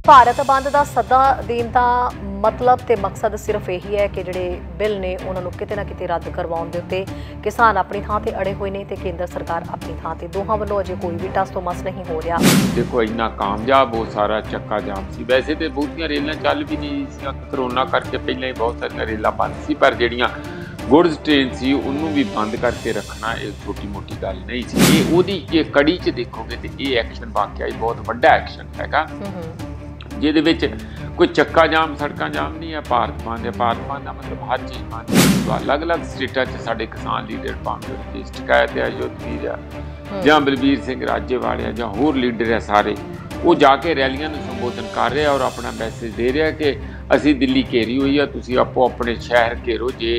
ਭਾਰਤ ਬੰਦ ਦਾ ਸੱਦਾ ਦੇਣ ਦਾ मतलब ਤੇ मकसद सिर्फ यही है कि ਜਿਹੜੇ बिल ने उन्होंने किते ना किते रद्द करवाउण दे उत्ते किसान अपनी थां ते अड़े हुए ने ते केंद्र सरकार अपनी थां ते दोहां वल्लों अजे कोई भी टस तो मस नहीं हो रहा। देखो इन्ना कामयाब वो सारा चक्का जाम सी, वैसे तो बहुतियां रेलां चल भी नहीं सी, करोना करके पहले ही बहुत सारियां रेलां बंद सी, पर ਜਿਹੜੀਆਂ गुड्स ट्रेन सी उन्होंने भी बंद करके रखना एक छोटी मोटी गल नहीं सी। ये ओदी जे कड़ी च देखोगे तो ये एक्शन वाकई बहुत वड्डा एक्शन हैगा, जिहदे विच कोई चक्का जाम सड़कां जाम नहीं है, भारत बंद है। भारत बंद का मतलब हर चीज़ बंद है। अलग अलग स्टेटां च साडे किसान लीडर भावें रजीश शिकायत है, युद्धवीर है जां बलबीर सिंह राजेवाड़े जां होर लीडर है, सारे वो जाके रैलियां नूं संबोधन कर रहे और अपना मैसेज दे रहे कि असीं दिल्ली घेरी हुई है, तुसीं आपो अपने शहर घेरो। जे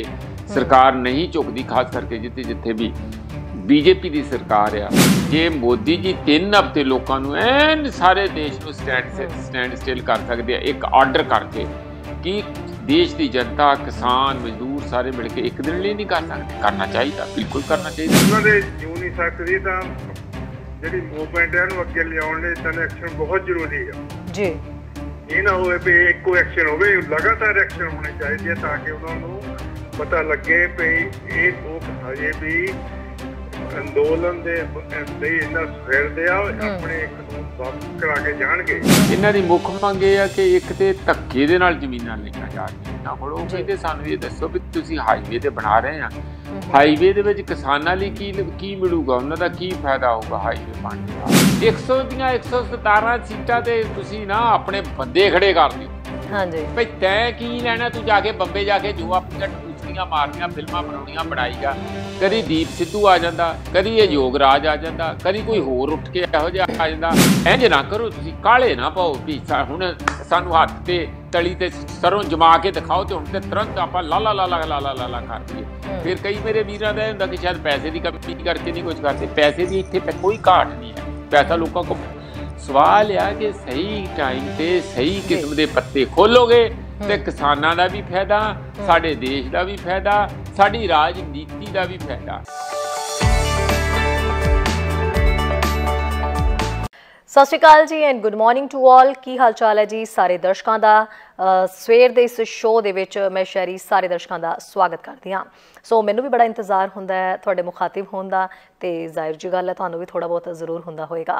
सरकार नहीं झुकदी, खास करके जिथे जिथे भी बीजेपी की सरकार है, जे मोदी जी 3 हफ्ते लोगों को एन सारे देश को स्टैंड स्टिल कर सकते हैं एक आर्डर करके कि देश की जनता किसान मजदूर सारे मिल के एक दिन लिए नहीं कर सकते, करना चाहिए, बिल्कुल करना चाहिए। यूं नहीं सकती तो जी मूवमेंट है अगे लियाने एक्शन बहुत जरूरी है जी। ये ना हो एको एक्शन हो, लगातार एक्शन होने चाहिए ताकि उन्होंने पता लगे भी ये भी अंदोलन दे इन्ना फिरदे आ अपने कानून वापस करा के जाणगे। इन्हां दी मुख मंग ये है कि एक ते धक्के दे नाल ज़मीनां लईआं जा रहीआं इन्हां कोलों, कहंदे सानूं ये दस्सो भी तुसीं हाईवे ते बना रहे हैं, हाईवे दे विच किसानां लई की मिलूगा, उन्हां दा की फायदा होਊਗਾ हाईवे बनने दा। 100 ਦੀਆਂ 117 सीटां ते तुसीं ना अपने बंदे खड़े कर दिओ। हाँ जी भाई तैं की लैना, तू जाके बंबे जाके जो अपनी टूसरियां मारनियां फिल्मां बनाउणियां बनाईगा। कदी दीप सिद्धू आ जांदा, कदी ये योगराज आ जांदा, कदी कोई होर उठ के इहो जिहा आ जांदा। इंज ना करो, तुसीं काले ना पाओ भी हुण सानूं हत्थ ते तली ते सरों जमा के दिखाओ तो हुण ते तुरंत आपां लाला लाला लाला लाला कर दईए। फिर कई मेरे वीरां दा हुंदा कि शायद पैसे की कमी करके नहीं कुछ करते, पैसे की इत्थे कोई घाट नहीं है, पैसा लोगों को। सवाल आ कि सही टाइम ते सही किस्म के पत्ते खोलोगे तो किसानां दा भी फायदा, साडे देश का भी फायदा, साडी राजनीति का भी फायदा। Sat Shri Akal ji and good morning to all. की हाल चाल है जी सारे दर्शकों का। सवेर के इस शो दे विच मैं शहरी सारे दर्शकों का स्वागत करती हाँ। सो मैनू भी बड़ा इंतज़ार होंदा है तुहाडे मुखातिब होण दा, ते जाहिर जी गल है तुहानू भी थोड़ा बहुत जरूर होंदा होएगा।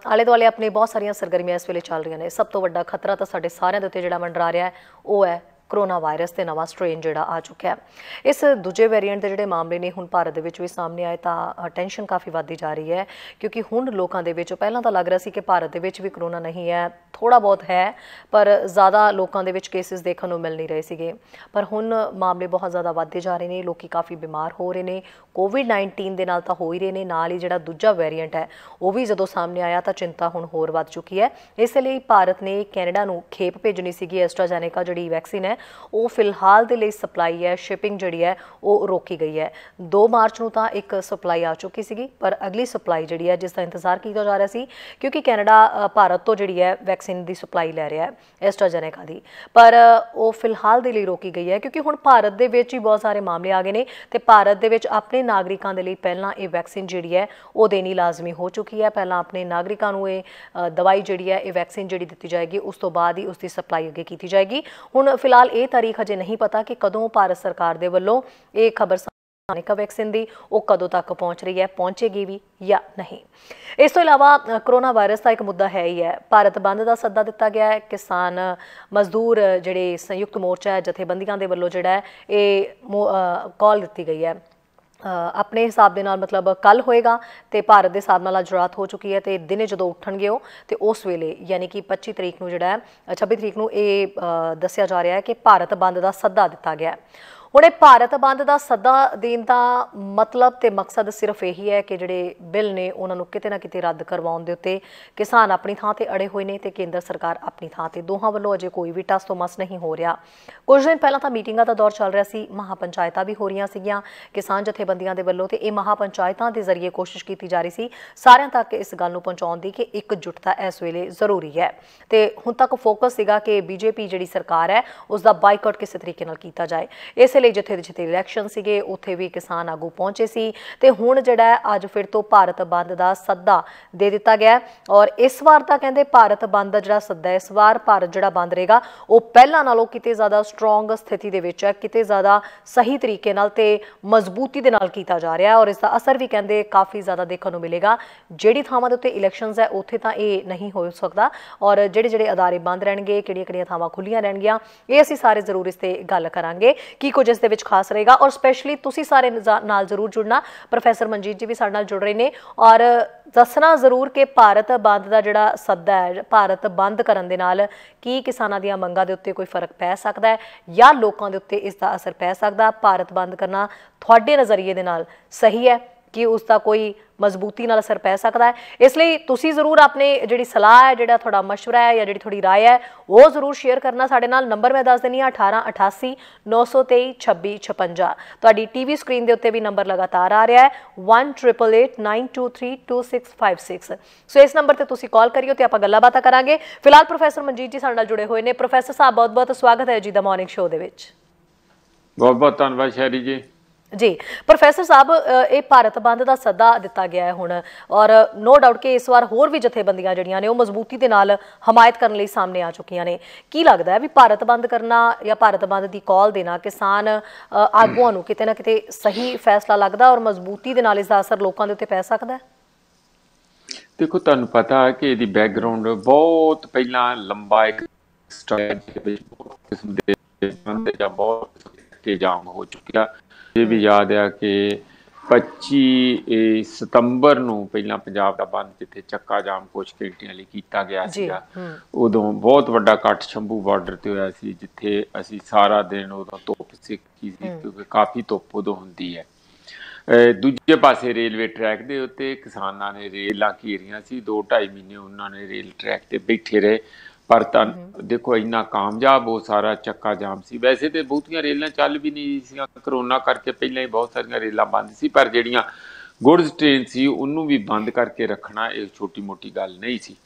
आले दुआले अपने बहुत सारियां सरगर्मियां इस वेले चल रही ने। सब तो वड्डा खतरा तो साडे सारियां दे उत्ते जिहड़ा मंडरा रहा है वो है कोरोना वायरस के नवा स्ट्रेन जिहड़ा आ चुका है। इस दूजे वेरीएंट के जिहड़े मामले ने हुण भारत दे विच भी सामने आए तो टेंशन काफ़ी वधदी जा रही है, क्योंकि हुण लोकां दे विच पहलां तो लग रहा सी कि भारत दे विच भी कोरोना नहीं है, थोड़ा बहुत है पर ज़्यादा लोगों के केसिस देखने को मिल नहीं रहे थे। पर हुण मामले बहुत ज़्यादा वधदे जा रहे हैं, लोग काफ़ी बीमार हो रहे हैं। कोविड-19 के नाल तो हो ही रहे हैं, नाल ही जिहड़ा दूजा वेरीएंट है वो भी जदों सामने आया तो चिंता हुण होर वध चुकी है। इसलिए भारत ने कैनेडा नूं खेप भेजनी सी एस्ट्राजेनेका जिहड़ी वैक्सीन है वो फिलहाल दे लई सप्लाई है, शिपिंग जिहड़ी है वो रोकी गई है। 2 मार्च नूं तां एक सप्लाई आ चुकी सी, पर अगली सप्लाई जिहड़ी है जिसका इंतजार किया जा रहा सी, क्योंकि कैनेडा भारत तो जिहड़ी है वैक्सीन की सप्लाई लै रहा है एस्ट्राजेनेका की, पर वो फिलहाल दे लई रोकी गई है क्योंकि हुण भारत दे विच ही बहुत सारे मामले आ गए ने ते भारत दे विच अपने नागरिकां दे लई पहलां ये वैक्सीन जिहड़ी है वो देनी लाजमी हो चुकी है। पहलां अपने नागरिकां नूं ये दवाई जिहड़ी है ये वैक्सीन जिहड़ी दित्ती जाएगी, उस तो बाद ही उसकी सप्लाई अगे की जाएगी। हुण फिलहाल ये तारीख अजे नहीं पता कि कदों भारत सरकार दे वल्लों ये खबर का वैक्सीन दी वो कदों तक पहुँच रही है, पहुँचेगी भी या नहीं। इस तो इलावा कोरोना वायरस का एक मुद्दा है ही है। भारत बंद का सद्दा दिता गया है। किसान मजदूर जिहड़े संयुक्त मोर्चा है जथेबंदियां दे वल्लों जिहड़ा है ये कॉल दी गई है अपने हिसाब के नाल, मतलब कल होएगा तो भारत के हिसाब नाल अज रात हो चुकी है, तो दिने जो उठणगे वो तो उस वेले यानी कि 25 तरीक नूं जिहड़ा है 26 तरीक नूं ये दस्सिया जा रहा है कि भारत बंद का सद्दा दिता गया है। हुणे भारत बंद का सद्दा देण दा मतलब ते मकसद सिर्फ यही है कि जिहड़े बिल ने उन्होंने किते ना किते रद्द करवाउण दे उत्ते किसान अपनी थां ते अड़े हुए ने ते केंद्र सरकार अपनी थां ते, दोहां वल्लों अजे कोई भी टस तो मस नहीं हो रहा। कुछ दिन पहलां तां मीटिंगां दा दौर चल रहा सी, महापंचायतां भी हो रही सीगियां किसान जथेबंदियां दे वल्लों, ते इह महापंचायतां दे जरिए कोशिश की जा रही सी सारियां तक इस गल नूं पहुंचाउण दी कि एकजुटता इस वेले जरूरी है। ते हुण तक फोकस सीगा कि बीजेपी जिहड़ी सरकार है उसका बाइकआउट किस तरीके नाल कीता जाए। इस ਉਸੇ ਲਈ ਜਿੱਥੇ ਜਿੱਥੇ ਇਲੈਕਸ਼ਨ ਸੀਗੇ ਉੱਥੇ ਵੀ ਕਿਸਾਨ ਆਗੂ ਪਹੁੰਚੇ ਸੀ ਤੇ ਹੁਣ ਜਿਹੜਾ ਅੱਜ ਫਿਰ ਤੋਂ ਭਾਰਤ ਬੰਦ ਦਾ ਸੱਦਾ ਦੇ ਦਿੱਤਾ ਗਿਆ ਔਰ ਇਸ ਵਾਰ ਤਾਂ ਕਹਿੰਦੇ ਭਾਰਤ ਬੰਦ ਦਾ ਜਿਹੜਾ ਸੱਦਾ ਇਸ ਵਾਰ ਭਾਰਤ ਜਿਹੜਾ ਬੰਦ ਰਹੇਗਾ ਉਹ ਪਹਿਲਾਂ ਨਾਲੋਂ ਕਿਤੇ ਜ਼ਿਆਦਾ ਸਟਰੋਂਗ ਸਥਿਤੀ ਦੇ ਵਿੱਚ ਹੈ, ਕਿਤੇ ਜ਼ਿਆਦਾ ਸਹੀ ਤਰੀਕੇ ਨਾਲ ਤੇ ਮਜ਼ਬੂਤੀ ਦੇ ਨਾਲ ਕੀਤਾ ਜਾ ਰਿਹਾ ਔਰ ਇਸ ਦਾ ਅਸਰ ਵੀ ਕਹਿੰਦੇ ਕਾਫੀ ਜ਼ਿਆਦਾ ਦੇਖਣ ਨੂੰ ਮਿਲੇਗਾ। ਜਿਹੜੀ ਥਾਵਾਂ ਦੇ ਉੱਤੇ ਇਲੈਕਸ਼ਨਸ ਹੈ ਉੱਥੇ ਤਾਂ ਇਹ ਨਹੀਂ ਹੋ ਸਕਦਾ ਔਰ ਜਿਹੜੇ ਅਦਾਰੇ ਬੰਦ ਰਹਿਣਗੇ, ਕਿਹੜੀਆਂ ਥਾਵਾਂ ਖੁੱਲੀਆਂ ਰਹਿਣਗੀਆਂ, ਇਹ ਅਸੀਂ ਸਾਰੇ ਜ਼ਰੂਰ ਇਸ ਤੇ ਗੱਲ ਕਰਾਂਗੇ ਕੀ ਕੁਝ ਇਸ ਦੇ ਵਿੱਚ ਖਾਸ ਰਹੇਗਾ ਔਰ ਸਪੈਸ਼ਲੀ ਤੁਸੀਂ ਸਾਰੇ ਨਾਲ ਜ਼ਰੂਰ ਜੁੜਨਾ। ਪ੍ਰੋਫੈਸਰ ਮਨਜੀਤ ਜੀ ਵੀ ਸਾਡੇ ਨਾਲ ਜੁੜ ਰਹੇ ਨੇ ਔਰ ਦੱਸਣਾ ਜ਼ਰੂਰ ਕਿ ਭਾਰਤ ਬੰਦ ਦਾ ਜਿਹੜਾ ਸੱਦਾ ਹੈ, ਭਾਰਤ ਬੰਦ ਕਰਨ ਦੇ ਨਾਲ ਕੀ ਕਿਸਾਨਾਂ ਦੀਆਂ ਮੰਗਾਂ ਦੇ ਉੱਤੇ ਕੋਈ ਫਰਕ ਪੈ ਸਕਦਾ ਹੈ ਜਾਂ ਲੋਕਾਂ ਦੇ ਉੱਤੇ ਇਸ ਦਾ ਅਸਰ ਪੈ ਸਕਦਾ। ਭਾਰਤ ਬੰਦ ਕਰਨਾ ਤੁਹਾਡੇ ਨਜ਼ਰੀਏ ਦੇ ਨਾਲ ਸਹੀ ਹੈ ਕਿ ਉਸ ਦਾ ਕੋਈ ਮਜ਼ਬੂਤੀ ਨਾਲ ਅਸਰ ਪੈ ਸਕਦਾ ਹੈ। ਇਸ ਲਈ ਤੁਸੀਂ ਜ਼ਰੂਰ ਆਪਣੀ ਜਿਹੜੀ ਸਲਾਹ ਹੈ, ਜਿਹੜਾ ਤੁਹਾਡਾ ਮਸ਼ਵਰਾ ਹੈ ਜਾਂ ਜਿਹੜੀ ਤੁਹਾਡੀ ਰਾਏ ਹੈ ਉਹ ਜ਼ਰੂਰ ਸ਼ੇਅਰ ਕਰਨਾ ਸਾਡੇ ਨਾਲ। ਨੰਬਰ ਮੈਂ ਦੱਸ ਦਿੰਦੀ ਹਾਂ 1888 923 2656। ਤੁਹਾਡੀ ਟੀਵੀ ਸਕਰੀਨ ਦੇ ਉੱਤੇ ਵੀ ਨੰਬਰ ਲਗਾਤਾਰ ਆ ਰਿਹਾ ਹੈ 1888 923 2656। ਸੋ ਇਸ ਨੰਬਰ ਤੇ ਤੁਸੀਂ ਕਾਲ ਕਰਿਓ ਤੇ ਆਪਾਂ ਗੱਲਾਂ ਬਾਤਾਂ ਕਰਾਂਗੇ। ਫਿਲਹਾਲ ਪ੍ਰੋਫੈਸਰ ਮਨਜੀਤ ਜੀ ਸਾਡੇ ਨਾਲ ਜੁੜੇ ਹੋਏ ਨੇ। ਪ੍ਰੋਫੈਸਰ ਸਾਹਿਬ ਬਹੁਤ ਬਹੁਤ ਸਵਾਗਤ ਹੈ ਜੀ ਦਾ ਮਾਰਨਿੰਗ ਸ਼ੋਅ ਦੇ ਵਿੱਚ। ਬਹੁਤ ਬਹੁਤ ਧੰਨਵਾਦ ਸ਼ੈਰੀ ਜੀ। ਜੀ ਪ੍ਰੋਫੈਸਰ ਸਾਹਿਬ, ਇਹ ਭਾਰਤ ਬੰਦ ਦਾ ਸੱਦਾ ਦਿੱਤਾ ਗਿਆ ਹੈ ਹੁਣ ਔਰ ਨੋ ਡਾਊਟ ਕਿ ਇਸ ਵਾਰ ਹੋਰ ਵੀ ਜਥੇਬੰਦੀਆਂ ਜਿਹੜੀਆਂ ਨੇ ਉਹ ਮਜ਼ਬੂਤੀ ਦੇ ਨਾਲ ਹਮਾਇਤ ਕਰਨ ਲਈ ਸਾਹਮਣੇ ਆ ਚੁੱਕੀਆਂ ਨੇ। ਕੀ ਲੱਗਦਾ ਹੈ ਵੀ ਭਾਰਤ ਬੰਦ ਕਰਨਾ ਜਾਂ ਭਾਰਤ ਬੰਦ ਦੀ ਕਾਲ ਦੇਣਾ ਕਿਸਾਨ ਆਗੂਆਂ ਨੂੰ ਕਿਤੇ ਨਾ ਕਿਤੇ ਸਹੀ ਫੈਸਲਾ ਲੱਗਦਾ ਔਰ ਮਜ਼ਬੂਤੀ ਦੇ ਨਾਲ ਇਸ ਦਾ ਅਸਰ ਲੋਕਾਂ ਦੇ ਉੱਤੇ ਪੈ ਸਕਦਾ ਹੈ? ਦੇਖੋ, ਤੁਹਾਨੂੰ ਪਤਾ ਹੈ ਕਿ ਇਹਦੀ ਬੈਕਗਰਾਉਂਡ ਬਹੁਤ ਪਹਿਲਾਂ ਲੰਬਾ ਇੱਕ ਸਟ੍ਰੈਟਜੀ ਵਿੱਚ ਬਹੁਤ ਕਿਸਮ ਦੇ ਜਾਂ ਬਹੁਤ ਜਾਮ ਹੋ ਚੁੱਕਿਆ। ਇਹ ਵੀ ਯਾਦ ਆ ਕਿ 25 ਸਤੰਬਰ ਨੂੰ ਪਹਿਲਾਂ ਪੰਜਾਬ ਦਾ ਬੰਦ ਜਿੱਥੇ ਚੱਕਾ ਜਾਮ ਕੁਝ ਘੰਟਿਆਂ ਲਈ ਕੀਤਾ ਗਿਆ ਸੀਗਾ, ਉਦੋਂ ਬਹੁਤ ਵੱਡਾ ਇਕੱਠ ਸ਼ੰਭੂ ਬਾਰਡਰ ਤੇ ਹੋਇਆ ਸੀ ਜਿੱਥੇ ਅਸੀਂ ਸਾਰਾ ਦਿਨ ਉਦੋਂ ਧੁੱਪ ਸਿੱਕੀ ਸੀ ਕਿਉਂਕਿ ਕਾਫੀ ਧੁੱਪ ਉਦੋਂ ਹੁੰਦੀ ਹੈ। ਦੂਜੇ ਪਾਸੇ ਰੇਲਵੇ ਟਰੈਕ ਦੇ ਉੱਤੇ ਕਿਸਾਨਾਂ ਨੇ ਰੇਲਾਂ ਘੇਰੀਆਂ ਸੀ, 2-2.5 ਮਹੀਨੇ ਉਹਨਾਂ ਨੇ ਰੇਲ ਟਰੈਕ ਤੇ ਬੈਠੇ ਰਹੇ ਪਰ ਤਾਂ ਦੇਖੋ ਇੰਨਾ ਕਾਮਯਾਬ ਉਹ ਸਾਰਾ ਚੱਕਾ ਜਾਮ ਸੀ। ਵੈਸੇ ਤੇ ਬਹੁਤੀਆਂ ਰੇਲਾਂ ਚੱਲ ਵੀ ਨਹੀਂ ਸੀ, ਕਰੋਨਾ ਕਰਕੇ ਪਹਿਲਾਂ ਹੀ ਬਹੁਤ ਸਾਰੀਆਂ ਰੇਲਾਂ ਬੰਦ ਸੀ, ਪਰ ਜਿਹੜੀਆਂ ਗੁਡਸ ਟ੍ਰੇਨ ਸੀ ਉਹਨੂੰ ਵੀ ਬੰਦ ਕਰਕੇ ਰੱਖਣਾ ਇਹ ਛੋਟੀ ਮੋਟੀ ਗੱਲ ਨਹੀਂ ਸੀ।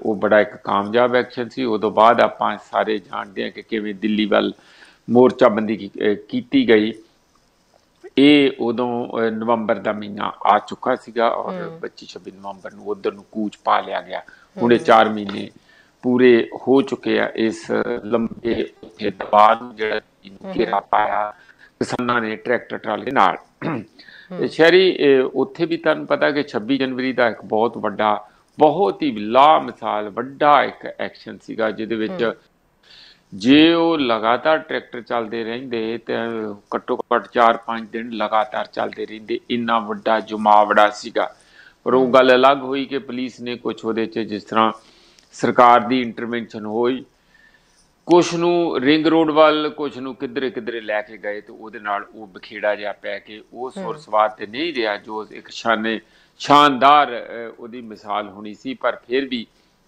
ਉਹ ਬੜਾ ਇੱਕ ਕਾਮਯਾਬ ਐਕਸ਼ਨ ਸੀ। ਉਦੋਂ ਬਾਅਦ ਆਪਾਂ ਸਾਰੇ ਜਾਣਦੇ ਹਾਂ ਕਿ ਕਿਵੇਂ ਦਿੱਲੀ ਵੱਲ ਮੋਰਚਾਬੰਦੀ ਕੀਤੀ ਗਈ। ਇਹ ਉਦੋਂ ਨਵੰਬਰ ਦਾ ਮਹੀਨਾ ਆ ਚੁੱਕਾ ਸੀਗਾ ਔਰ 25-26 ਨਵੰਬਰ ਨੂੰ ਉਧਰ ਨੂੰ ਕੂਚ ਪਾ ਲਿਆ ਗਿਆ। ਹੁਣੇ 4 ਮਹੀਨੇ ਪੂਰੇ ਹੋ ਚੁੱਕੇ ਆ ਇਸ ਲੰਬੇ ਦਬਾਅ ਨੂੰ ਜਿਹੜਾ ਘੇਰਾ ਪਾਇਆ ਕਿਸਾਨਾਂ ਨੇ ਟਰੈਕਟਰ ਟਰਾਲੇ ਨਾਲ। ਸ਼ਹਿਰੀ ਉੱਥੇ ਵੀ ਤੁਹਾਨੂੰ ਪਤਾ ਕਿ 26 ਜਨਵਰੀ ਦਾ ਇੱਕ ਬਹੁਤ ਵੱਡਾ, ਬਹੁਤ ਹੀ ਲਾਮਿਸਾਲ ਵੱਡਾ ਇੱਕ ਐਕਸ਼ਨ ਸੀਗਾ ਜਿਹਦੇ ਵਿੱਚ ਜੇ ਉਹ ਲਗਾਤਾਰ ਟਰੈਕਟਰ ਚੱਲਦੇ ਰਹਿੰਦੇ ਤੇ ਘੱਟੋ ਘੱਟ 4-5 ਦਿਨ ਲਗਾਤਾਰ ਚੱਲਦੇ ਰਹਿੰਦੇ, ਇੰਨਾ ਵੱਡਾ ਜਮਾਵੜਾ ਸੀਗਾ। ਪਰ ਉਹ ਗੱਲ ਅਲੱਗ ਹੋਈ ਕਿ ਪੁਲਿਸ ਨੇ ਕੁਛ ਉਹਦੇ 'ਚ ਜਿਸ ਤਰ੍ਹਾਂ ਸਰਕਾਰ ਦੀ ਇੰਟਰਵੈਂਸ਼ਨ ਹੋਈ, ਕੁਛ ਨੂੰ ਰਿੰਗ ਰੋਡ ਵੱਲ, ਕੁਛ ਨੂੰ ਕਿੱਧਰੇ ਕਿੱਧਰੇ ਲੈ ਕੇ ਗਏ ਤੇ ਉਹਦੇ ਨਾਲ ਉਹ ਬਖੇੜਾ ਜਿਹਾ ਪੈ ਕੇ ਉਹ ਸੁਰਸਵਾਦ ਤੇ ਨਹੀਂ ਰਿਹਾ ਜੋ ਇੱਕ ਸ਼ਾਨਦਾਰ ਉਹਦੀ ਮਿਸਾਲ ਹੋਣੀ ਸੀ। ਪਰ ਫਿਰ ਵੀ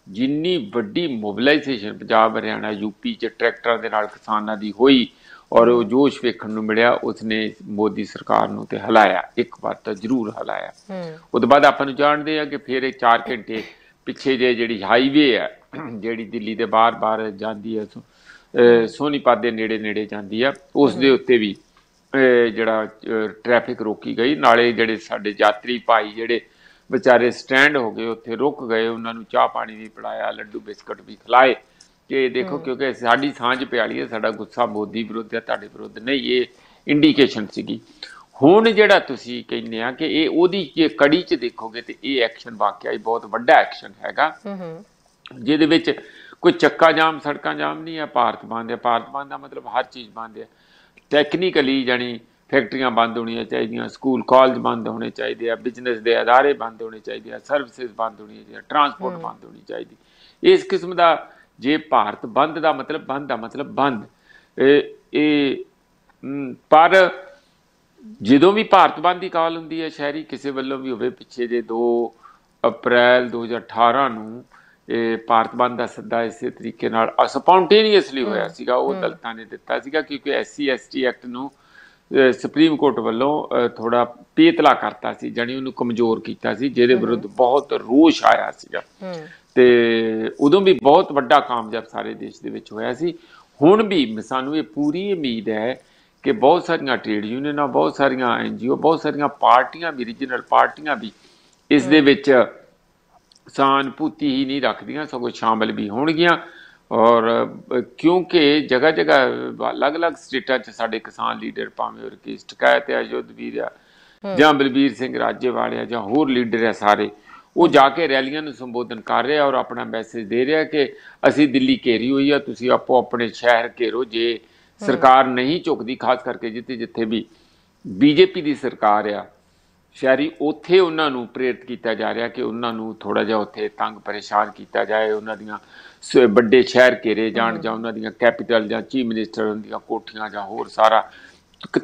ਜਿੰਨੀ ਵੱਡੀ ਮੋਬਿਲਾਈਜੇਸ਼ਨ ਪੰਜਾਬ, ਹਰਿਆਣਾ, ਯੂਪੀ 'ਚ ਟਰੈਕਟਰਾਂ ਦੇ ਨਾਲ ਕਿਸਾਨਾਂ ਦੀ ਹੋਈ ਔਰ ਉਹ ਜੋਸ਼ ਵੇਖਣ ਨੂੰ ਮਿਲਿਆ, ਉਸਨੇ ਮੋਦੀ ਸਰਕਾਰ ਨੂੰ ਤੇ ਹਿਲਾਇਆ, ਇੱਕ ਵਾਰ ਤਾਂ ਜ਼ਰੂਰ ਹਿਲਾਇਆ। ਉਹ ਤੋਂ ਬਾਅਦ ਆਪਾਂ ਨੂੰ ਜਾਣਦੇ ਆ ਕਿ ਫਿਰ ਇਹ 4 ਘੰਟੇ ਪਿੱਛੇ ਜੇ ਜਿਹੜੀ ਹਾਈਵੇ ਆ ਜਿਹੜੀ ਦਿੱਲੀ ਦੇ ਬਾਹਰ ਜਾਂਦੀ ਆ, ਸੋਨੀਪਤ ਦੇ ਨੇੜੇ ਜਾਂਦੀ ਆ, ਉਸ ਦੇ ਉੱਤੇ ਵੀ ਜਿਹੜਾ ਟ੍ਰੈਫਿਕ ਰੋਕੀ ਗਈ। ਨਾਲੇ ਜਿਹੜੇ ਸਾਡੇ ਯਾਤਰੀ ਭਾਈ ਜਿਹੜੇ ਵਿਚਾਰੇ ਸਟੈਂਡ ਹੋ ਗਏ ਉੱਥੇ ਰੁਕ ਗਏ, ਉਹਨਾਂ ਨੂੰ ਚਾਹ ਪਾਣੀ ਵੀ ਪਿਲਾਇਆ, ਲੱਡੂ ਬਿਸਕੁਟ ਵੀ ਖਿਲਾਏ ਕਿ ਦੇਖੋ ਕਿਉਂਕਿ ਸਾਡੀ ਸਾਂਝ ਪਿਆਲੀ ਹੈ, ਸਾਡਾ ਗੁੱਸਾ ਮੋਦੀ ਵਿਰੁੱਧ ਹੈ, ਤੁਹਾਡੇ ਵਿਰੁੱਧ ਨਹੀਂ। ਇਹ ਇੰਡੀਕੇਸ਼ਨ ਸੀਗੀ। ਹੁਣ ਜਿਹੜਾ ਤੁਸੀਂ ਕਹਿੰਦੇ ਆ ਕਿ ਇਹ ਉਹਦੀ ਜੇ ਕੜੀ 'ਚ ਦੇਖੋਗੇ ਤੇ ਇਹ ਐਕਸ਼ਨ ਵਾਕਿਆ ਹੀ ਬਹੁਤ ਵੱਡਾ ਐਕਸ਼ਨ ਹੈਗਾ ਜਿਹਦੇ ਵਿੱਚ ਕੋਈ ਚੱਕਾ ਜਾਮ, ਸੜਕਾਂ ਜਾਮ ਨਹੀਂ ਹੈ, ਭਾਰਤ ਬੰਦ ਹੈ। ਭਾਰਤ ਬੰਦ ਦਾ ਮਤਲਬ ਹਰ ਚੀਜ਼ ਬੰਦ ਹੈ। ਟੈਕਨੀਕਲੀ ਜਾਣੀ ਫੈਕਟਰੀਆਂ ਬੰਦ ਹੋਣੀਆਂ ਚਾਹੀਦੀਆਂ, ਸਕੂਲ ਕਾਲਜ ਬੰਦ ਹੋਣੇ ਚਾਹੀਦੇ ਆ, ਬਿਜ਼ਨਸ ਦੇ ਅਦਾਰੇ ਬੰਦ ਹੋਣੇ ਚਾਹੀਦੇ ਆ, ਸਰਵਿਸਿਜ਼ ਬੰਦ ਹੋਣੀਆਂ ਚਾਹੀਦੀਆਂ, ਟਰਾਂਸਪੋਰਟ ਬੰਦ ਹੋਣੀ ਚਾਹੀਦੀ। ਇਸ ਕਿਸਮ ਦਾ ਜੇ ਭਾਰਤ ਬੰਦ ਦਾ ਮਤਲਬ ਬੰਦ ਪਰ ਜਦੋਂ ਵੀ ਭਾਰਤ ਬੰਦ ਦੀ ਕਾਲ ਹੁੰਦੀ ਹੈ ਸ਼ਹਿਰੀ ਕਿਸੇ ਵੱਲੋਂ ਵੀ ਹੋਵੇ, ਪਿੱਛੇ ਜੇ 2 ਅਪ੍ਰੈਲ 2018 ਨੂੰ ਇਹ ਭਾਰਤ ਬੰਦ ਦਾ ਸੱਦਾ ਇਸੇ ਤਰੀਕੇ ਨਾਲ ਸਪੌਂਟੇਨੀਅਸਲੀ ਹੋਇਆ ਸੀਗਾ। ਉਹ ਦਲਿਤਾਂ ਨੇ ਦਿੱਤਾ ਸੀਗਾ ਕਿਉਂਕਿ SC ST ਐਕਟ ਨੂੰ ਸੁਪਰੀਮ ਕੋਰਟ ਵੱਲੋਂ ਥੋੜਾ ਪੇਤਲਾ ਕਰਤਾ ਸੀ, ਜਾਣੀ ਉਹਨੂੰ ਕਮਜ਼ੋਰ ਕੀਤਾ ਸੀ, ਜਿਹਦੇ ਵਿਰੁੱਧ ਬਹੁਤ ਰੋਸ਼ ਆਇਆ ਸੀਗਾ ਤੇ ਉਦੋਂ ਵੀ ਬਹੁਤ ਵੱਡਾ ਕਾਮਯਾਬ ਸਾਰੇ ਦੇਸ਼ ਦੇ ਵਿੱਚ ਹੋਇਆ ਸੀ। ਹੁਣ ਵੀ ਸਾਨੂੰ ਇਹ ਪੂਰੀ ਉਮੀਦ ਹੈ ਕਿ ਬਹੁਤ ਸਾਰੀਆਂ ਟ੍ਰੇਡ ਯੂਨੀਅਨਾਂ, ਬਹੁਤ ਸਾਰੀਆਂ NGO, ਬਹੁਤ ਸਾਰੀਆਂ ਪਾਰਟੀਆਂ ਵੀ, ਰੀਜਨਲ ਪਾਰਟੀਆਂ ਵੀ ਇਸ ਦੇ ਵਿੱਚ ਸਹਾਨੁਭੂਤੀ ਹੀ ਨਹੀਂ ਰੱਖਦੀਆਂ, ਸਗੋਂ ਸ਼ਾਮਲ ਵੀ ਹੋਣਗੀਆਂ। ਔਰ ਕਿਉਂਕਿ ਜਗ੍ਹਾ ਜਗ੍ਹਾ ਅਲੱਗ-ਅਲੱਗ ਸਟੇਟਾਂ 'ਚ ਸਾਡੇ ਕਿਸਾਨ ਲੀਡਰ, ਭਾਵੇਂ ਉਹ ਰਕੇਸ਼ ਟਕੈਤ ਆ, ਯੁੱਧਵੀਰ ਆ, ਜਾਂ ਬਲਬੀਰ ਸਿੰਘ ਰਾਜੇਵਾਲ ਆ, ਜਾਂ ਹੋਰ ਲੀਡਰ ਆ, ਸਾਰੇ ਉਹ ਜਾ ਕੇ ਰੈਲੀਆਂ ਨੂੰ ਸੰਬੋਧਨ ਕਰ ਰਿਹਾ ਔਰ ਆਪਣਾ ਮੈਸੇਜ ਦੇ ਰਿਹਾ ਕਿ ਅਸੀਂ ਦਿੱਲੀ ਘੇਰੀ ਹੋਈ ਆ, ਤੁਸੀਂ ਆਪੋ ਆਪਣੇ ਸ਼ਹਿਰ ਘੇਰੋ। ਜੇ ਸਰਕਾਰ ਨਹੀਂ ਝੁਕਦੀ, ਖਾਸ ਕਰਕੇ ਜਿੱਥੇ ਜਿੱਥੇ ਵੀ BJP ਦੀ ਸਰਕਾਰ ਆ ਸ਼ਹਿਰੀ, ਉੱਥੇ ਉਹਨਾਂ ਨੂੰ ਪ੍ਰੇਰਿਤ ਕੀਤਾ ਜਾ ਰਿਹਾ ਕਿ ਉਹਨਾਂ ਨੂੰ ਥੋੜ੍ਹਾ ਜਿਹਾ ਉੱਥੇ ਤੰਗ ਪਰੇਸ਼ਾਨ ਕੀਤਾ ਜਾਏ, ਉਹਨਾਂ ਦੀਆਂ ਵੱਡੇ ਸ਼ਹਿਰ ਘੇਰੇ ਜਾਣ, ਜਾਂ ਉਹਨਾਂ ਦੀਆਂ ਕੈਪੀਟਲ ਜਾਂ ਚੀਫ ਮਿਨਿਸਟਰ ਦੀਆਂ ਕੋਠੀਆਂ ਜਾਂ ਹੋਰ ਸਾਰਾ,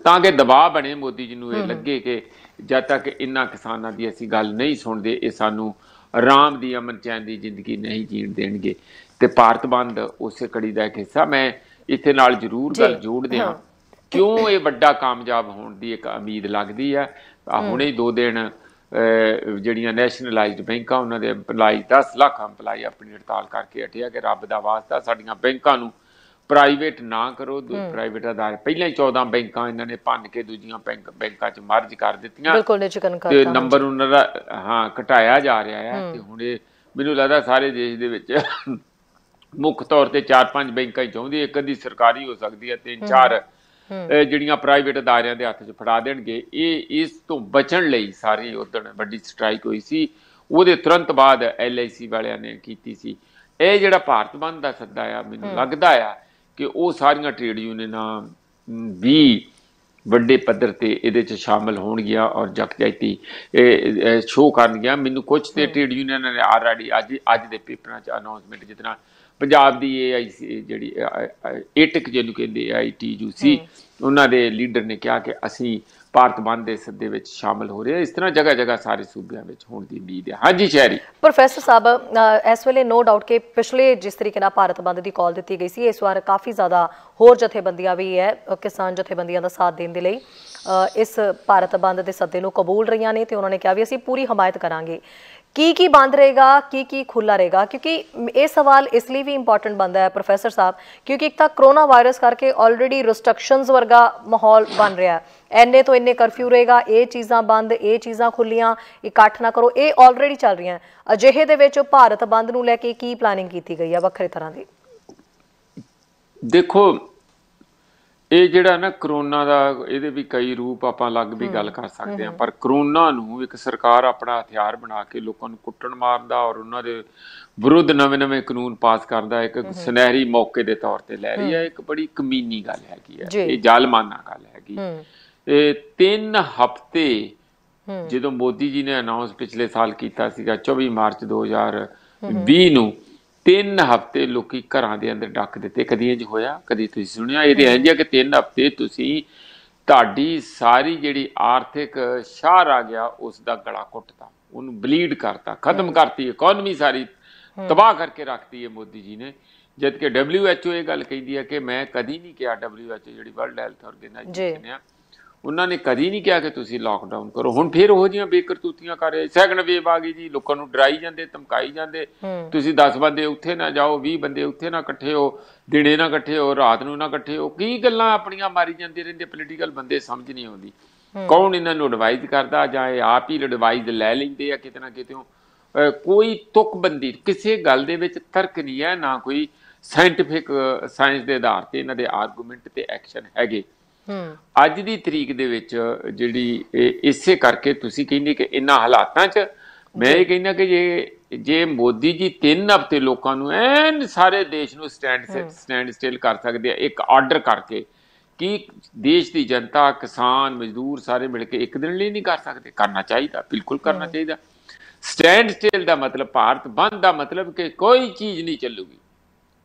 ਤਾਂ ਕਿ ਦਬਾਅ ਬਣੇ ਮੋਦੀ ਜੀ ਨੂੰ ਇਹ ਲੱਗੇ ਕਿ ਜਦ ਤੱਕ ਇਹਨਾਂ ਕਿਸਾਨਾਂ ਦੀ ਅਸੀਂ ਗੱਲ ਨਹੀਂ ਸੁਣਦੇ ਇਹ ਸਾਨੂੰ ਆਰਾਮ ਦੀ, ਅਮਨ ਚੈਨ ਦੀ ਜ਼ਿੰਦਗੀ ਨਹੀਂ ਜੀਣ ਦੇਣਗੇ। ਤੇ ਭਾਰਤ ਬੰਦ ਉਸੇ ਕੜੀ ਦਾ ਇੱਕ ਹਿੱਸਾ। ਮੈਂ ਇੱਥੇ ਨਾਲ ਜ਼ਰੂਰ ਗੱਲ ਜੋੜਦੇ ਹਾਂ, ਕਿਉਂ ਇਹ ਵੱਡਾ ਕਾਮਯਾਬ ਹੋਣ ਦੀ ਇੱਕ ਉਮੀਦ ਲੱਗਦੀ ਹੈ। ਹੁਣੇ 2 ਦਿਨ ਜਿਹੜੀਆਂ ਨੈਸ਼ਨਲਾਈਜ਼ਡ ਬੈਂਕਾਂ, ਉਹਨਾਂ ਦੇ EMPLOYE 10 ਲੱਖ EMPLOYE ਆਪਣੀ ਹੜਤਾਲ ਕਰਕੇ ਹਟਿਆ ਕਿ ਰੱਬ ਦਾ ਵਾਸਤਾ ਸਾਡੀਆਂ ਬੈਂਕਾਂ ਨੂੰ ਪ੍ਰਾਈਵੇਟ ਨਾ ਕਰੋ। ਪ੍ਰਾਈਵੇਟ ਅਦਾਰੇ, ਪਹਿਲਾਂ ਹੀ 14 ਬੈਂਕਾਂ ਇਹਨਾਂ ਨੇ ਭੰਨ ਕੇ ਦੂਜੀਆਂ ਬੈਂਕਾਂ 'ਚ ਮਰਜ ਕਰ ਦਿੱਤੀਆਂ ਤੇ ਨੰਬਰ ਉਹਨਾਂ ਦਾ ਘਟਾਇਆ ਜਾ ਰਿਹਾ ਹੈ। ਤੇ ਹੁਣ ਇਹ ਮੈਨੂੰ ਲੱਗਦਾ ਸਾਰੇ ਦੇਸ਼ ਦੇ ਵਿੱਚ ਮੁੱਖ ਤੌਰ ਤੇ 4-5 ਬੈਂਕਾਂ ਹੀ ਚਾਹੁੰਦੀ, ਇੱਕ ਅੱਧੀ ਸਰਕਾਰੀ ਹੋ ਸਕਦੀ ਹੈ, 3-4 ਜਿਹੜੀਆਂ ਪ੍ਰਾਈਵੇਟ ਅਦਾਰਿਆਂ ਦੇ ਹੱਥ 'ਚ ਫੜਾ ਦੇਣਗੇ। ਇਹ ਇਸ ਤੋਂ ਬਚਣ ਲਈ ਸਾਰੀ ਉਦਣ ਵੱਡੀ ਸਟ੍ਰਾਈਕ ਹੋਈ ਸੀ, ਉਹਦੇ ਤੁਰੰਤ ਬਾਅਦ LIC ਵਾਲਿਆਂ ਨੇ ਕੀਤੀ ਸੀ। ਇਹ ਜਿਹੜਾ ਭਾਰਤ ਬੰਦ ਦਾ ਸੱਦਾ ਆ, ਮੈਨੂੰ ਲੱਗਦਾ ਆ ਕਿ ਉਹ ਸਾਰੀਆਂ ਟ੍ਰੇਡ ਯੂਨੀਅਨਾਂ ਵੀ ਵੱਡੇ ਪੱਧਰ ਤੇ ਇਹਦੇ 'ਚ ਸ਼ਾਮਲ ਹੋਣਗੀਆਂ ਔਰ ਯਕਜਹਿਤੀ ਸ਼ੋਅ ਕਰਨਗੀਆਂ। ਮੈਨੂੰ ਕੁਛ ਤੇ ਟ੍ਰੇਡ ਯੂਨੀਅਨਾਂ ਨੇ ਆਲਰੇਡੀ ਅੱਜ ਦੇ ਪੇਪਰਾਂ 'ਚ ਅਨਾਊਂਸਮੈਂਟ, ਜਿਸ ਤਰ੍ਹਾਂ ਪੰਜਾਬ ਦੀ AIC ਜਿਹੜੀ ਏਟਕ ਜਿਹਨੂੰ ਕਹਿੰਦੇ AITUC, ਉਹਨਾਂ ਦੇ ਲੀਡਰ ਨੇ ਕਿਹਾ ਕਿ ਅਸੀਂ ਭਾਰਤ ਬੰਦ ਦੇ ਸੱਦੇ ਵਿੱਚ ਸ਼ਾਮਲ ਹੋ ਰਹੇ। ਇਸ ਤਰ੍ਹਾਂ ਜਗ੍ਹਾ ਜਗ੍ਹਾ ਸਾਰੇ ਸੂਬਿਆਂ ਵਿੱਚ ਹੋਣ ਦੀ ਉਮੀਦ ਹੈ। ਹਾਂਜੀ ਸ਼ਹਿਰੀ ਪ੍ਰੋਫੈਸਰ ਸਾਹਿਬ, ਇਸ ਵੇਲੇ ਨੋ ਡਾਊਟ ਕਿ ਪਿਛਲੇ ਜਿਸ ਤਰੀਕੇ ਨਾਲ ਭਾਰਤ ਬੰਦ ਦੀ ਕਾਲ ਦਿੱਤੀ ਗਈ ਸੀ, ਇਸ ਵਾਰ ਕਾਫੀ ਜ਼ਿਆਦਾ ਹੋਰ ਜਥੇਬੰਦੀਆਂ ਵੀ ਹੈ ਕਿਸਾਨ ਜਥੇਬੰਦੀਆਂ ਦਾ ਸਾਥ ਦੇਣ ਦੇ ਲਈ ਇਸ ਭਾਰਤ ਬੰਦ ਦੇ ਸੱਦੇ ਨੂੰ ਕਬੂਲ ਰਹੀਆਂ ਨੇ ਤੇ ਉਹਨਾਂ ਨੇ ਕਿਹਾ ਵੀ ਅਸੀਂ ਪੂਰੀ ਹਮਾਇਤ ਕਰਾਂਗੇ। ਕੀ ਬੰਦ ਰਹੇਗਾ, ਕੀ ਖੁੱਲਾ ਰਹੇਗਾ? ਕਿਉਂਕਿ ਇਹ ਸਵਾਲ ਇਸ ਲਈ ਵੀ ਇੰਪੋਰਟੈਂਟ ਬਣਦਾ ਹੈ ਪ੍ਰੋਫੈਸਰ ਸਾਹਿਬ, ਕਿਉਂਕਿ ਇੱਕ ਤਾਂ ਕਰੋਨਾ ਵਾਇਰਸ ਕਰਕੇ ਆਲਰੇਡੀ ਰਿਸਟ੍ਰਿਕਸ਼ਨਸ ਵਰਗਾ ਮਾਹੌਲ ਬਣ ਰਿਹਾ, ਇੰਨੇ ਤੋਂ ਇੰਨੇ ਕਰਫਿਊ ਰਹੇਗਾ, ਇਹ ਚੀਜ਼ਾਂ ਬੰਦ, ਇਹ ਚੀਜ਼ਾਂ ਖੁੱਲੀਆਂ, ਇਕੱਠ ਨਾ ਕਰੋ, ਇਹ ਆਲਰੇਡੀ ਚੱਲ ਰਹੀਆਂ। ਅਜਿਹੇ ਦੇ ਵਿੱਚ ਭਾਰਤ ਬੰਦ ਨੂੰ ਲੈ ਕੇ ਕੀ ਪਲਾਨਿੰਗ ਕੀਤੀ ਗਈ ਹੈ ਵੱਖਰੇ ਤਰ੍ਹਾਂ ਦੀ? ਦੇਖੋ, ਇਹ ਜਿਹੜਾ ਨਾ ਕਰੋਨਾ ਦਾ, ਇਹਦੇ ਵੀ ਕਈ ਰੂਪ ਆਪਾਂ ਅਲੱਗ ਵੀ ਗੱਲ ਕਰ ਸਕਦੇ ਹਾਂ, ਪਰ ਕਰੋਨਾ ਨੂੰ ਇੱਕ ਸਰਕਾਰ ਆਪਣਾ ਹਥਿਆਰ ਬਣਾ ਕੇ ਲੋਕਾਂ ਨੂੰ ਕੁੱਟਣ ਮਾਰਨ ਦਾ ਔਰ ਉਹਨਾਂ ਦੇ ਵਿਰੁੱਧ ਨਵੇਂ ਕਾਨੂੰਨ ਪਾਸ ਕਰਨ ਦਾ ਇੱਕ ਸੁਨਹਿਰੀ ਮੌਕੇ ਦੇ ਤੌਰ ਤੇ ਲੈ ਰਹੀ ਹੈ। ਇੱਕ ਬੜੀ ਕਮੀਨੀ ਗੱਲ ਹੈਗੀ ਹੈ, ਇਹ ਜ਼ਾਲਮਾਨਾ ਗੱਲ ਹੈਗੀ। ਇਹ 3 ਹਫ਼ਤੇ ਜਦੋਂ ਮੋਦੀ ਜੀ ਨੇ ਅਨਾਉਂਸ ਪਿਛਲੇ ਸਾਲ ਕੀਤਾ ਸੀਗਾ 24 ਮਾਰਚ 2020 ਨੂੰ, 3 ਹਫ਼ਤੇ ਲੋਕੀ ਘਰਾਂ ਦੇ ਅੰਦਰ ਡੱਕ ਦਿੱਤੇ। ਕਦੀ ਇੰਝ ਹੋਇਆ, ਕਦੀ ਤੁਸੀਂ ਸੁਣਿਆ? ਇਹਦੇ ਇੰਝ ਆ ਕਿ 3 ਹਫ਼ਤੇ ਤੁਸੀਂ ਤੁਹਾਡੀ ਸਾਰੀ ਜਿਹੜੀ ਆਰਥਿਕ ਸ਼ਾਹਰ ਆ ਗਿਆ ਉਸ ਦਾ ਗਲਾ ਘੁੱਟਤਾ, ਉਹਨੂੰ ਬਲੀਡ ਕਰਤਾ, ਖਤਮ ਕਰਤੀ, ਇਕੋਨਮੀ ਸਾਰੀ ਤਬਾਹ ਕਰਕੇ ਰੱਖਤੀ ਹੈ ਮੋਦੀ ਜੀ ਨੇ। ਜਦ ਕਿ WHO ਇਹ ਗੱਲ ਕਹਿੰਦੀ ਹੈ ਕਿ ਮੈਂ ਕਦੀ ਨਹੀਂ ਕਿਹਾ, WHO ਜਿਹੜੀ ਵਰਲਡ ਹੈਲਥ ਆਰਗੇਨਾਈਜੇਸ਼ਨ ਆ, ਉਹਨਾਂ ਨੇ ਕਦੀ ਨਹੀਂ ਕਿਹਾ ਕਿ ਤੁਸੀਂ ਲਾਕਡਾਊਨ ਕਰੋ। ਹੁਣ ਫਿਰ ਉਹੋ ਜਿਹੀਆਂ ਬੇਕਰਤੂਤੀਆਂ ਕਰ ਰਹੇ। ਸੈਕੰਡ ਵੇਵ ਆ ਗਈ ਜੀ, ਲੋਕਾਂ ਨੂੰ ਡਰਾਈ ਜਾਂਦੇ, ਧਮਕਾਈ ਜਾਂਦੇ, ਤੁਸੀਂ 10 ਬੰਦੇ ਉੱਥੇ ਨਾ ਜਾਓ, 20 ਬੰਦੇ ਉੱਥੇ ਨਾ ਇਕੱਠੇ ਹੋ, ਦਿਨੇ ਨਾ ਇਕੱਠੇ ਹੋ, ਰਾਤ ਨੂੰ ਨਾ ਇਕੱਠੇ ਹੋ। ਕੀ ਗੱਲਾਂ ਆਪਣੀਆਂ ਮਾਰੀ ਜਾਂਦੇ ਰਹਿੰਦੇ ਪੋਲੀਟੀਕਲ ਬੰਦੇ, ਸਮਝ ਨਹੀਂ ਆਉਂਦੀ ਕੌਣ ਇਹਨਾਂ ਨੂੰ ਐਡਵਾਈਜ਼ ਕਰਦਾ, ਜਾਂ ਇਹ ਆਪ ਹੀ ਐਡਵਾਈਜ਼ ਲੈ ਲੈਂਦੇ ਆ ਕਿਤੇ ਨਾ ਕਿਤੇ। ਕੋਈ ਤੁਕਬੰਦੀ, ਕਿਸੇ ਗੱਲ ਦੇ ਵਿੱਚ ਤਰਕ ਨਹੀਂ ਹੈ, ਨਾ ਕੋਈ ਸਾਇੰਟੀਫਿਕ ਸਾਇੰਸ ਦੇ ਆਧਾਰ ਤੇ ਇਹਨਾਂ ਦੇ ਆਰਗੂਮੈਂਟ ਤੇ ਐਕਸ਼ਨ ਹੈਗੇ। ਅੱਜ ਦੀ ਤਰੀਕ ਦੇ ਵਿੱਚ ਜਿਹੜੀ ਇਸੇ ਕਰਕੇ ਤੁਸੀਂ ਕਹਿੰਦੇ ਕਿ ਇਹਨਾਂ ਹਾਲਾਤਾਂ 'ਚ ਮੈਂ ਇਹ ਕਹਿੰਦਾ ਕਿ ਜੇ ਮੋਦੀ ਜੀ 3 ਹਫ਼ਤੇ ਲੋਕਾਂ ਨੂੰ ਐਨ ਸਾਰੇ ਦੇਸ਼ ਨੂੰ ਸਟੈਂਡ ਸਟਿਲ ਕਰ ਸਕਦੇ ਆ ਇੱਕ ਆਰਡਰ ਕਰਕੇ, ਕਿ ਦੇਸ਼ ਦੀ ਜਨਤਾ, ਕਿਸਾਨ, ਮਜ਼ਦੂਰ ਸਾਰੇ ਮਿਲ ਕੇ ਇੱਕ ਦਿਨ ਲਈ ਨਹੀਂ ਕਰ ਸਕਦੇ? ਕਰਨਾ ਚਾਹੀਦਾ, ਬਿਲਕੁਲ ਕਰਨਾ ਚਾਹੀਦਾ। ਸਟੈਂਡ ਸਟਿਲ ਦਾ ਮਤਲਬ, ਭਾਰਤ ਬੰਦ ਦਾ ਮਤਲਬ ਕਿ ਕੋਈ ਚੀਜ਼ ਨਹੀਂ ਚੱਲੂਗੀ,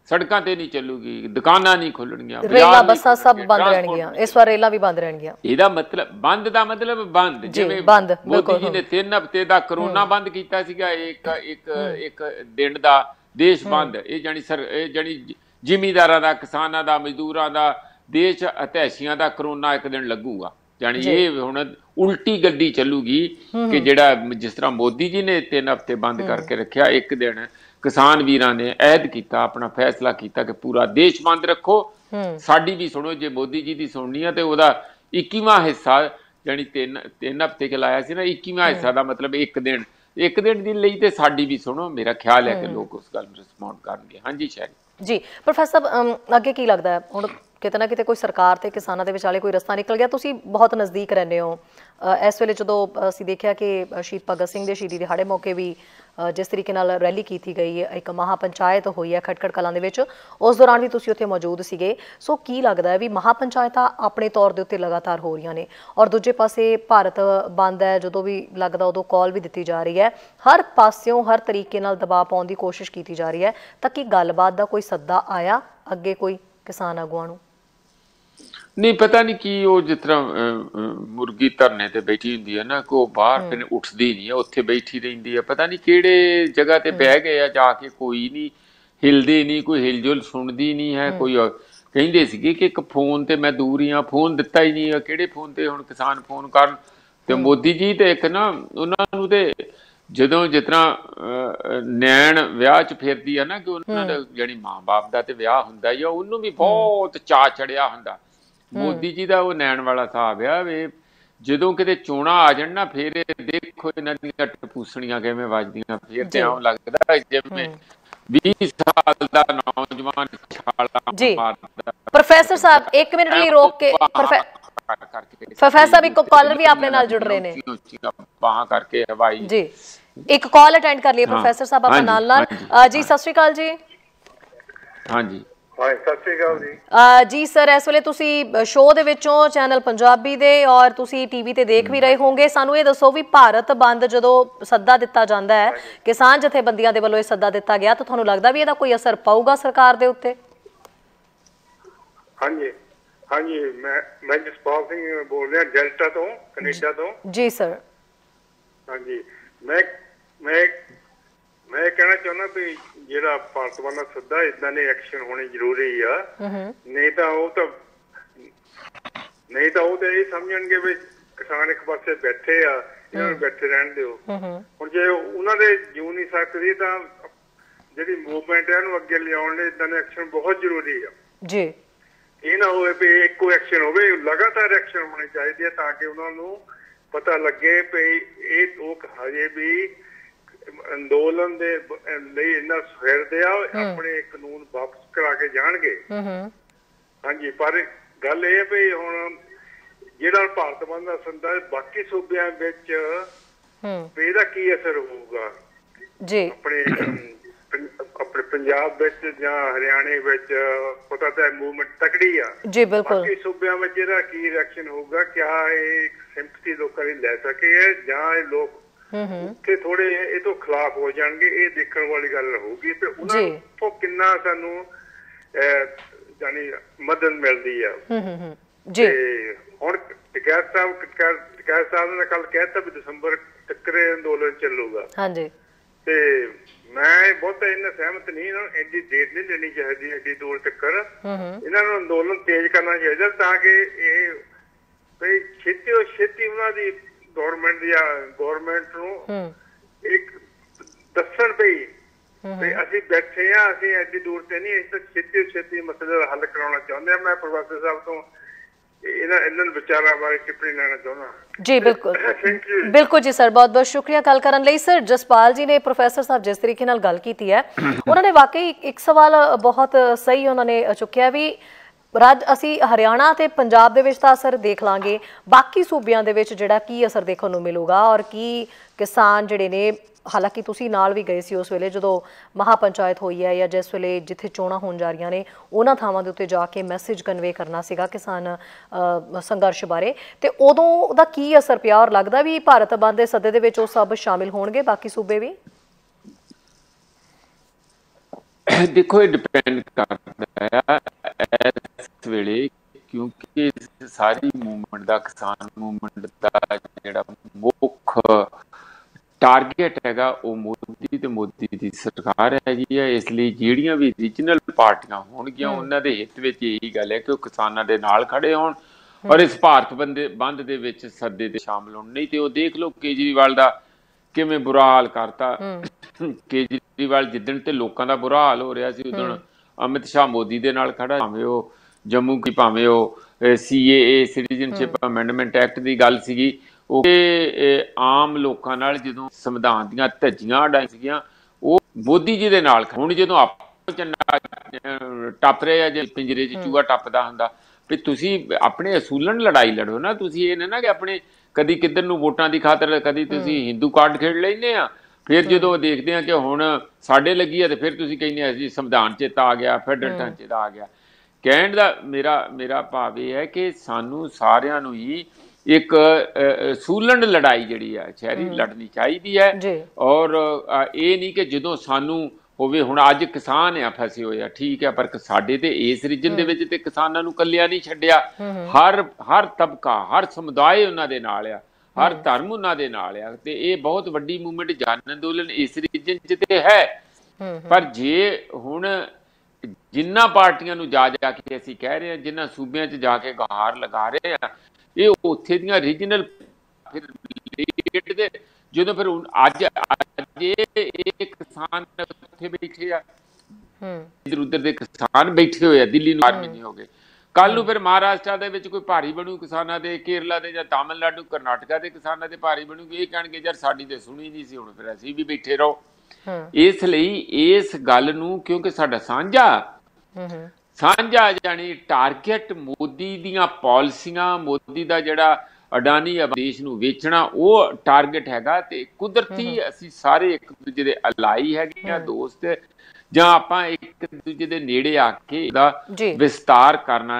ਸੜਕਾਂ ਤੇ ਨਹੀਂ ਚੱਲੂਗੀ, ਦੁਕਾਨਾਂ ਨਹੀਂ ਖੁੱਲਣਗੀਆਂ, ਰੇਲਾਂ ਬੱਸਾਂ ਸਭ ਬੰਦ ਰਹਿਣਗੀਆਂ। ਇਸ ਵਾਰ ਰੇਲਾਂ ਵੀ ਬੰਦ ਰਹਿਣਗੀਆਂ। ਇਹਦਾ ਮਤਲਬ ਬੰਦ ਦਾ ਮਤਲਬ ਬੰਦ, ਜਿਵੇਂ ਮੋਦੀ ਜੀ ਨੇ 3 ਹਫ਼ਤੇ ਦਾ ਕਰੋਨਾ ਬੰਦ ਕੀਤਾ ਸੀਗਾ, ਇੱਕ ਦਿਨ ਦਾ ਦੇਸ਼ ਬੰਦ। ਇਹ ਜਾਣੀ ਜ਼ਿਮੀਂਦਾਰਾਂ ਦਾ, ਕਿਸਾਨਾਂ ਦਾ, ਮਜ਼ਦੂਰਾਂ ਦਾ, ਦੇਸ਼ ਹਤੈਸ਼ੀਆਂ ਦਾ ਕਰੋਨਾ ਇੱਕ ਦਿਨ ਲੱਗੂਗਾ। ਜਾਣੀ ਇਹ ਹੁਣ ਉਲਟੀ ਗੱਡੀ ਚੱਲੂਗੀ ਕਿ ਜਿਹੜਾ ਜਿਸ ਤਰ੍ਹਾਂ ਮੋਦੀ ਜੀ ਨੇ 3 ਹਫ਼ਤੇ ਬੰਦ ਕਰਕੇ ਰੱਖਿਆ, ਇੱਕ ਦਿਨ ਕਿਸਾਨ ਵੀਰਾਂ ਨੇ ਅਹਿਦ ਕੀਤਾ, ਆਪਣਾ ਫੈਸਲਾ ਕੀਤਾ ਕਿ ਪੂਰਾ ਦੇਸ਼ ਬੰਦ ਰੱਖੋ ਸਾਡੀ ਵੀ ਸੁਣੋ, ਜੇ ਮੋਦੀ ਜੀ ਦੀ ਸੁਣਨੀ ਆ ਤੇ ਉਹਦਾ 21ਵਾਂ ਹਿੱਸਾ ਜਾਨੀ 3 ਹਫ਼ਤੇ ਚਲਾਇਆ ਸੀ ਨਾ, 21ਵਾਂ ਹਿੱਸਾ ਦਾ ਮਤਲਬ ਇੱਕ ਦਿਨ ਦੀ ਲਈ ਤੇ ਸਾਡੀ ਵੀ ਸੁਣੋ। ਮੇਰਾ ਖਿਆਲ ਹੈ ਕਿ ਲੋਕ ਉਸ ਗੱਲ ਨੂੰ ਰਿਸਪੌਂਡ ਕਰਨਗੇ। ਹਾਂਜੀ ਸ਼ਾਇਦ ਜੀ ਪ੍ਰੋਫੈਸਰ ਸਾਹਿਬ, ਅੱਗੇ ਕੀ ਲੱਗਦਾ ਹੈ ਹੁਣ ਕਿਤੇ ਨਾ ਕਿਤੇ ਕੋਈ ਸਰਕਾਰ ਤੇ ਕਿਸਾਨਾਂ ਦੇ ਵਿਚਾਲੇ ਕੋਈ ਰਸਤਾ ਨਿਕਲ ਗਿਆ? ਤੁਸੀਂ ਬਹੁਤ ਨਜ਼ਦੀਕ ਰਹਿੰਦੇ ਹੋ ਇਸ ਵੇਲੇ। ਜਦੋਂ ਅਸੀਂ ਦੇਖਿਆ ਕਿ ਸ਼ਹੀਦ ਭਗਤ ਸਿੰਘ ਦੇ ਸ਼ਹੀਦੀ ਦਿਹਾੜੇ ਮੌਕੇ ਵੀ ਜਿਸ ਤਰੀਕੇ ਨਾਲ ਰੈਲੀ ਕੀਤੀ ਗਈ, ਇੱਕ ਮਹਾਪੰਚਾਇਤ ਹੋਈ ਹੈ ਖਟਕੜ ਕਲਾਂ ਦੇ ਵਿੱਚ, ਉਸ ਦੌਰਾਨ ਵੀ ਤੁਸੀਂ ਉੱਥੇ ਮੌਜੂਦ ਸੀਗੇ। ਸੋ ਕੀ ਲੱਗਦਾ ਹੈ ਵੀ ਮਹਾਪੰਚਾਇਤਾਂ ਆਪਣੇ ਤੌਰ ਦੇ ਉੱਤੇ ਲਗਾਤਾਰ ਹੋ ਰਹੀਆਂ ਨੇ, ਔਰ ਦੂਜੇ ਪਾਸੇ ਭਾਰਤ ਬੰਦ ਹੈ, ਜਦੋਂ ਵੀ ਲੱਗਦਾ ਉਦੋਂ ਕਾਲ ਵੀ ਦਿੱਤੀ ਜਾ ਰਹੀ ਹੈ, ਹਰ ਪਾਸਿਓਂ ਹਰ ਤਰੀਕੇ ਨਾਲ ਦਬਾਅ ਪਾਉਣ ਦੀ ਕੋਸ਼ਿਸ਼ ਕੀਤੀ ਜਾ ਰਹੀ ਹੈ, ਤਾਂ ਕੀ ਗੱਲਬਾਤ ਦਾ ਕੋਈ ਸੱਦਾ ਆਇਆ ਅੱਗੇ ਕੋਈ ਕਿਸਾਨ ਆਗੂਆਂ ਨੂੰ? नहीं, पता नहीं कि वो जिस तरह मुर्गी धरने ते बैठी हुंदी है ना, कि वो बाहर फिर उठदी नहीं है, उत्थे बैठी रहिंदी है। पता नहीं किहड़े जगह ते बह गए आ जाके, कोई नहीं हिलदे नहीं, कोई हिलजुल सुनदी नहीं है। कोई कहिंदे सीगे कि एक फोन ते मैं दूर ही हाँ, फोन दिता ही नहीं है, किहड़े फोन ते हुण किसान फोन करन ते मोदी जी ते एक ना उन्हां नूं ते ਜਦੋਂ ਜਿਸ ਤਰ੍ਹਾਂ ਨੈਣ ਵਿਆਹ 'ਚ ਫਿਰਦੀ ਆ ਨਾ, ਕਿ ਉਹਨਾਂ ਦਾ ਜਾਣੀ ਮਾਂ ਬਾਪ ਦਾ ਤੇ ਵਿਆਹ ਹੁੰਦਾ ਹੀ ਆ, ਉਹਨੂੰ ਵੀ ਬਹੁਤ ਚਾਅ ਚੜਿਆ ਹੁੰਦਾ। ਮੋਦੀ ਜੀ ਦਾ ਉਹ ਨੈਣ ਵਾਲਾ ਹਿਸਾਬ ਆ ਵੀ ਜਦੋਂ ਕਿਤੇ ਚੋਣਾਂ ਆ ਜਾਣ ਨਾ, ਫਿਰ ਦੇਖੋ ਇਹਨਾਂ ਦੀਆਂ ਟਪੂਸਣੀਆਂ ਕਿਵੇਂ ਵੱਜਦੀਆਂ। ਫਿਰ ਤੇ ਇਉਂ ਲੱਗਦਾ ਜਿਵੇਂ 20 ਸਾਲ ਦਾ ਨੌਜਵਾਨ ਛਾਲਾਂ ਮਾਰਦਾ। ਪ੍ਰੋਫੈਸਰ ਸਾਹਿਬ 1 ਮਿੰਟ ਲਈ ਰੋਕ ਕੇ, ਪ੍ਰੋਫੈਸਰ ਸਾਹਿਬ ਇੱਕ ਕਾਲਰ ਵੀ ਆਪਣੇ ਨਾਲ ਜੁੜ ਰਹੇ ਨੇ ਬਾਹਾਂ ਕਰਕੇ ਹਵਾਈ ਜੀ, ਇੱਕ ਕਾਲ ਅਟੈਂਡ ਕਰ ਲਈਏ ਪ੍ਰੋਫੈਸਰ ਸਾਹਿਬ ਆਪਾਂ ਨਾਲ ਜੀ। ਸਤਿ ਸ਼੍ਰੀ ਅਕਾਲ ਜੀ। ਹਾਂਜੀ ਸਤਿ ਸ਼੍ਰੀ ਅਕਾਲ ਜੀ। ਜੀ ਸਰ, ਇਸ ਵੇਲੇ ਤੁਸੀਂ ਸ਼ੋਅ ਦੇ ਵਿੱਚੋਂ ਚੈਨਲ ਪੰਜਾਬੀ ਦੇ, ਔਰ ਤੁਸੀਂ ਟੀਵੀ ਤੇ ਦੇਖ ਵੀ ਰਹੇ ਹੋਵੋਗੇ। ਸਾਨੂੰ ਇਹ ਦੱਸੋ ਵੀ ਭਾਰਤ ਬੰਦ ਜਦੋਂ ਸੱਦਾ ਦਿੱਤਾ ਜਾਂਦਾ ਹੈ, ਕਿਸਾਨ ਜਥੇਬੰਦੀਆਂ ਦੇ ਵੱਲੋਂ ਇਹ ਸੱਦਾ ਦਿੱਤਾ ਗਿਆ, ਤਾਂ ਤੁਹਾਨੂੰ ਲੱਗਦਾ ਵੀ ਇਹਦਾ ਕੋਈ ਅਸਰ ਪਊਗਾ ਸਰਕਾਰ ਦੇ ਉੱਤੇ? ਹਾਂਜੀ ਹਾਂਜੀ, ਮੈਂ ਜਸਪਾਲ ਸਿੰਘ ਬੋਲ ਰਿਹਾ ਡੈਲਟਾ ਤੋਂ, ਕੈਨੇਡਾ ਤੋਂ। ਜੀ ਸਰ। ਹਾਂਜੀ, ਮੈਂ ਕਹਿਣਾ ਚਾਹੁੰਦਾ ਵੀ ਜਿਹੜਾ ਭਾਰਤ ਵੱਲੋਂ ਸੱਦਾ, ਇਦਾਂ ਦੇ ਐਕਸ਼ਨ ਹੋਣੇ ਜ਼ਰੂਰੀ ਆ। ਨਹੀਂ ਤਾਂ ਉਹ ਤਾਂ ਇਹ ਸਮਝਣਗੇ ਵੀ ਕਿਸਾਨ ਇੱਕ ਪਾਸੇ ਬੈਠੇ ਆ, ਇਹਨਾਂ ਨੂੰ ਬੈਠੇ ਰਹਿਣ ਦਿਓ। ਹੁਣ ਜੇ ਉਹਨਾਂ ਦੇ ਜਿਉ ਨਹੀਂ ਸਕਦੀ ਤਾਂ ਜਿਹੜੀ ਮੂਵਮੈਂਟ ਹੈ ਇਹਨੂੰ ਅੱਗੇ ਲਿਆਉਣ ਲਈ ਇਦਾਂ ਦੇ ਐਕਸ਼ਨ ਬਹੁਤ ਜ਼ਰੂਰੀ ਆ ਜੀ। ਇਹ ਨਾ ਹੋਵੇ ਵੀ ਇੱਕੋ ਐਕਸ਼ਨ ਹੋਵੇ, ਲਗਾਤਾਰ ਐਕਸ਼ਨ ਹੋਣੇ ਚਾਹੀਦੇ ਆ ਤਾਂ ਕਿ ਉਹਨਾਂ ਨੂੰ ਪਤਾ ਲੱਗੇ ਵੀ ਇਹ ਲੋਕ ਹਜੇ ਵੀ ਅੰਦੋਲਨ ਦੇ ਲਈ ਇੰਨਾ ਫਿਰਦੇ ਆ, ਆਪਣੇ ਕਾਨੂੰਨ ਵਾਪਸ ਕਰਾ ਕੇ ਜਾਣਗੇ। ਹਾਂਜੀ, ਪਰ ਗੱਲ ਇਹ ਵੀ ਹੁਣ ਜਿਹੜਾ ਭਾਰਤ ਬੰਦ ਦਾ ਸੱਦਾ ਬਾਕੀ ਸੂਬਿਆਂ ਵਿੱਚ ਇਹਦਾ ਕੀ ਅਸਰ ਹੋਊਗਾ ਜੀ? ਆਪਣੇ ਪੰਜਾਬ ਵਿੱਚ ਜਾਂ ਹਰਿਆਣੇ ਵਿੱਚ ਪਤਾ ਤਾਂ ਮੂਵਮੈਂਟ ਤਕੜੀ ਆ ਜੀ, ਬਿਲਕੁਲ। ਬਾਕੀ ਸੂਬਿਆਂ ਵਿੱਚ ਇਹਦਾ ਕੀ ਰਿਐਕਸ਼ਨ ਹੋਊਗਾ? ਕਿਆ ਇਹ ਸਿੰਪਥੀ ਲੋਕਾਂ ਦੀ ਲੈ ਸਕੇ ਜਾਂ ਇਹ ਲੋਕ ਉੱਥੇ ਥੋੜੇ ਇਹ ਤੋਂ ਖਿਲਾਫ ਹੋ ਜਾਣਗੇ? ਇਹ ਦੇਖਣ ਵਾਲੀ ਗੱਲ ਹੋਊਗੀ ਤੇ ਉਹਨਾਂ ਤੋਂ ਕਿੰਨਾ ਸਾਨੂੰ ਜਾਨੀ ਮਦਦ ਮਿਲਦੀ ਆ ਜੀ। ਹੁਣ ਟਕੈਤ ਸਾਹਿਬ ਨੇ ਕੱਲ ਕਹਿਤਾ ਵੀ ਦਸੰਬਰ ਤੱਕ ਅੰਦੋਲਨ ਚੱਲੂਗਾ। ਹਾਂਜੀ, ਤੇ ਮੈਂ ਬਹੁਤ ਇਹਨਾਂ ਸਹਿਮਤ ਨਹੀਂ। ਇਹਨਾਂ ਨੂੰ ਐਡੀ ਡੇਟ ਨਹੀਂ ਲੈਣੀ ਚਾਹੀਦੀ, ਐਡੀ ਦੂਰ ਤੱਕ ਇਹਨਾਂ ਨੂੰ ਅੰਦੋਲਨ ਤੇਜ਼ ਕਰਨਾ ਚਾਹੀਦਾ ਤਾਂ ਕਿ ਇਹ ਛੇਤੀ ਤੋਂ ਛੇਤੀ ਉਹਨਾਂ ਦੀ ਗੌਰਮੈਂਟ ਨੂੰ ਇੱਕ ਦੱਸਣ ਪਈ ਵੀ ਅਸੀਂ ਬੈਠੇ ਆ, ਅਸੀਂ ਐਡੀ ਦੂਰ ਤੇ ਨਹੀਂ, ਇਸ ਛੇਤੀ ਤੋਂ ਛੇਤੀ ਮਸਲੇ ਦਾ ਹੱਲ ਕਰਾਉਣਾ ਚਾਹੁੰਦੇ ਆ। ਮੈਂ ਪ੍ਰੋਫੈਸਰ ਸਾਹਿਬ ਤੋਂ ਇਹਨਾਂ ਵਿਚਾਰਾਂ ਬਾਰੇ ਟਿੱਪਣੀ ਲੈਣਾ ਚਾਹੁੰਦਾ ਜੀ। ਬਿਲਕੁਲ ਬਿਲਕੁਲ ਜੀ ਸਰ, ਬਹੁਤ ਬਹੁਤ ਸ਼ੁਕਰੀਆ ਗੱਲ ਕਰਨ ਲਈ। ਸਰ ਜਸਪਾਲ ਜੀ ਨੇ, ਪ੍ਰੋਫੈਸਰ ਸਾਹਿਬ ਜਿਸ ਤਰੀਕੇ ਨਾਲ ਗੱਲ ਕੀਤੀ ਹੈ, ਉਹਨਾਂ ਨੇ ਵਾਕਈ ਇੱਕ ਸਵਾਲ ਬਹੁਤ ਸਹੀ ਉਹਨਾਂ ਨੇ ਚੁੱਕਿਆ ਵੀ ਅਸੀਂ ਹਰਿਆਣਾ ਤੇ ਪੰਜਾਬ ਦੇ ਵਿੱਚ ਤਾਂ ਅਸਰ ਦੇਖ ਲਾਂਗੇ, ਬਾਕੀ ਸੂਬਿਆਂ ਦੇ ਵਿੱਚ ਜਿਹੜਾ ਕੀ ਅਸਰ ਦੇਖਣ ਨੂੰ ਮਿਲੂਗਾ ਔਰ ਕੀ ਕਿਸਾਨ ਜਿਹੜੇ ਨੇ, ਹਾਲਾਂਕਿ ਤੁਸੀਂ ਨਾਲ ਵੀ ਗਏ ਸੀ ਉਸ ਵੇਲੇ ਜਦੋਂ ਮਹਾਪੰਚਾਇਤ ਹੋਈ ਹੈ ਜਾਂ ਜਿਸ ਵੇਲੇ ਜਿੱਥੇ ਚੋਣਾਂ ਹੋਣ ਜਾ ਰਹੀਆਂ ਨੇ, ਉਹਨਾਂ ਥਾਵਾਂ ਦੇ ਉੱਤੇ ਜਾ ਕੇ ਮੈਸੇਜ ਕਨਵੇ ਕਰਨਾ ਸੀਗਾ ਕਿਸਾਨ ਸੰਘਰਸ਼ ਬਾਰੇ, ਤੇ ਉਦੋਂ ਦਾ ਕੀ ਅਸਰ ਪਿਆ ਔਰ ਲੱਗਦਾ ਵੀ ਭਾਰਤ ਬੰਦ ਦੇ ਸੱਦੇ ਦੇ ਵਿੱਚ ਉਹ ਸਭ ਸ਼ਾਮਿਲ ਹੋਣਗੇ ਬਾਕੀ ਸੂਬੇ ਵੀ? ਦੇਖੋ, ਇਹ ਡਿਪੈਂਡ ਕਰਦਾ ਹੈ ਇਸ ਵੇਲੇ, ਕਿਉਂਕਿ ਸਾਰੀ ਮੂਵਮੈਂਟ ਦਾ, ਕਿਸਾਨ ਮੂਵਮੈਂਟ ਦਾ ਜਿਹੜਾ ਮੁੱਖ ਟਾਰਗੇਟ ਹੈਗਾ ਉਹ ਮੋਦੀ ਤੇ ਮੋਦੀ ਦੀ ਸਰਕਾਰ ਹੈਗੀ ਆ। ਇਸ ਲਈ ਜਿਹੜੀਆਂ ਵੀ ਰੀਜਨਲ ਪਾਰਟੀਆਂ ਹੋਣਗੀਆਂ ਉਹਨਾਂ ਦੇ ਹਿੱਤ ਵਿੱਚ ਇਹੀ ਗੱਲ ਹੈ ਕਿ ਉਹ ਕਿਸਾਨਾਂ ਦੇ ਨਾਲ ਖੜੇ ਹੋਣ ਔਰ ਇਸ ਭਾਰਤ ਬੰਦ ਦੇ ਵਿੱਚ ਸੱਦੇ ਤੇ ਸ਼ਾਮਲ ਹੋਣ। ਨਹੀਂ ਤੇ ਉਹ ਦੇਖ ਲਓ ਕੇਜਰੀਵਾਲ ਦਾ ਕਿਵੇਂ ਬੁਰਾ ਹਾਲ ਕਰਤਾ। ਕੇਜਰੀਵਾਲ ਜਿੱਦਣ ਤੇ ਲੋਕਾਂ ਦਾ ਬੁਰਾ ਹਾਲ ਹੋ ਰਿਹਾ ਸੀ, ਉਦੋਂ ਅਮਿਤ ਸ਼ਾਹ ਮੋਦੀ ਦੇ ਨਾਲ ਖੜਾ, ਭਾਵੇਂ ਉਹ जम्मू की भावें वो CAA सिटीजनशिप अमेंडमेंट एक्ट की गल सीगी, आम लोगों नाल जदों संविधान दीयां धज्जियां उडाई सीगियां वो मोदी जी दे नाल। हुण जदों आप टप रहे आ जे पिंजरे च चूहा टपदा हुंदा भी तुसीं अपने असूलन लड़ाई लड़ो ना, तुसीं ये ना कि अपने कदी किधर नूं वोटां दी खातर कदी तुसीं हिंदू कार्ड खेड लैंदे आ, फिर जो देखते हैं कि हुण साडे लगी है तो फिर तुसीं कहंदे आ जी संविधान चेता आ गया, फेडरल ढांचे दा आ गया। कहण दा मेरा भाव यह है कि सानू सारियां नूं ही एक सूलन लड़ाई जिहड़ी है शहरी लड़नी चाहिदी है। और ये नहीं कि जदों सानू होवे हुण अज किसान आ फसे होए आ, ठीक है, पर साडे ते इस रीजन दे विच ते किसानां नूं कल्लिया नहीं छड्डिया, हर तबका हर समुदाय उन्हां दे नाल आ, हर धर्म उन्हां दे नाल आ, ते ये बहुत वड्डी मूवमेंट जन अंदोलन इस रीजन च ते है। पर जे हुण जिन्ना पार्टियां नूं जा के असीं कह रहे हैं, जिन्ना सूबियां च जाके गुहार लगा रहे हैं, ये उत्थे दीयां रीजनल फिर जो फिर अज किसान उत्थे बैठे आ, इधर उधर दे किसान बैठे हुए दिल्ली नूं 4 महीने हो गए, कल नूं फिर महाराष्ट्र दे विच कोई भारी बनू किसानां दे, केरला दे जां तमिलनाडु कर्नाटका दे किसानां दे भारी बनूगी, ये कहणगे यार साडी ते सुनी नहीं सी, हुण फिर असीं भी बैठे रहो। इसलिए इस गल नूं क्योंकि साडा साझा जानी टारगेट मोदी दीयां पॉलिसियां, मोदी दा जिहड़ा अडानी देश नूं वेचना वो टारगेट हैगा, ते कुदरती असीं सारे एक दूजे दे अलाई हैगे दोस्त, जां आपां एक दूजे दे नेड़े आके इहदा विस्तार करना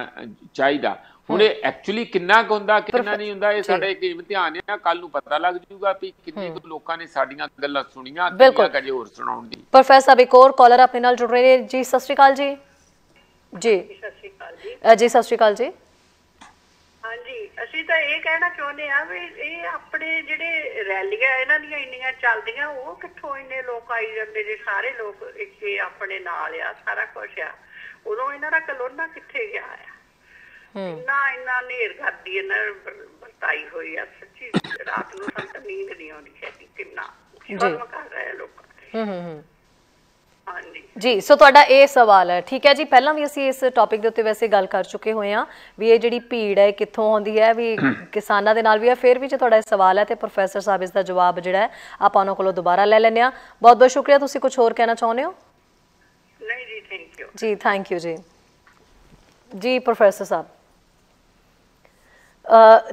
चाहिदा। हुण एक्चुअली किन्ना कुछ हुंदा किन्ना नहीं हुंदा ये साडे एक इम्तिहान है, कल नूं पता लग जूगा भी किन्ने कुछ लोकां ने साडीआं गल्लां सुणीआं, किन्ना कजे होर सुणाउण दी। प्रोफैसर एक और कॉलर अपने नाल जुड़ रहे जी, सत श्री अकाल जी। जी सत श्री अकाल जी। हाँ जी, ਅਸੀਂ ਤਾਂ ਇਹ ਕਹਿਣਾ ਚਾਹੁੰਦੇ ਆ ਵੀ ਇਹ ਆਪਣੇ ਜਿਹੜੇ ਰੈਲੀਆਂ ਇਹਨਾਂ ਦੀਆਂ ਇੰਨੀਆਂ ਚੱਲਦੀਆਂ ਉਹ ਕਿੱਥੋਂ ਇੰਨੇ ਲੋਕ ਆਈ ਜਾਂਦੇ ਜੇ, ਸਾਰੇ ਲੋਕ ਇੱਥੇ ਆਪਣੇ ਨਾਲ ਆ, ਸਾਰਾ ਕੁਝ ਆ, ਉਦੋਂ ਇਹਨਾਂ ਦਾ ਕਲੋਨਾ ਕਿੱਥੇ ਗਿਆ ਆ। ਇੰਨਾ ਨੇਰ ਕਰਦੀ ਇਹਨਾਂ ਵਰਤਾਈ ਹੋਈ ਆ, ਸੱਚੀ ਰਾਤ ਨੂੰ ਸਾਨੂੰ ਨੀਂਦ ਨਹੀਂ ਆਉਂਦੀ ਹੈਗੀ, ਕਿੰਨਾ ਸ਼ਰਮ ਕਰ ਰਹੇ ਲੋਕ। जी सो तुहाडा ये सवाल है, ठीक है जी, पहला भी असीं इस टॉपिक दे उत्ते वैसे गल कर चुके हुए हैं भी ये जिहड़ी भीड़ है कित्थों आउंदी है, भी किसानां दे नाल भी है, फिर भी जो तुहाडा सवाल है तो प्रोफैसर साहब इसका जवाब जिहड़ा है आपां उन्हां कोलों दोबारा ले लैंदे आ। बहुत बहुत शुक्रिया। तुसीं कुछ होर कहना चाहुंदे हो? नहीं जी, थैंक यू जी, थैंक यू जी। जी प्रोफैसर साहब,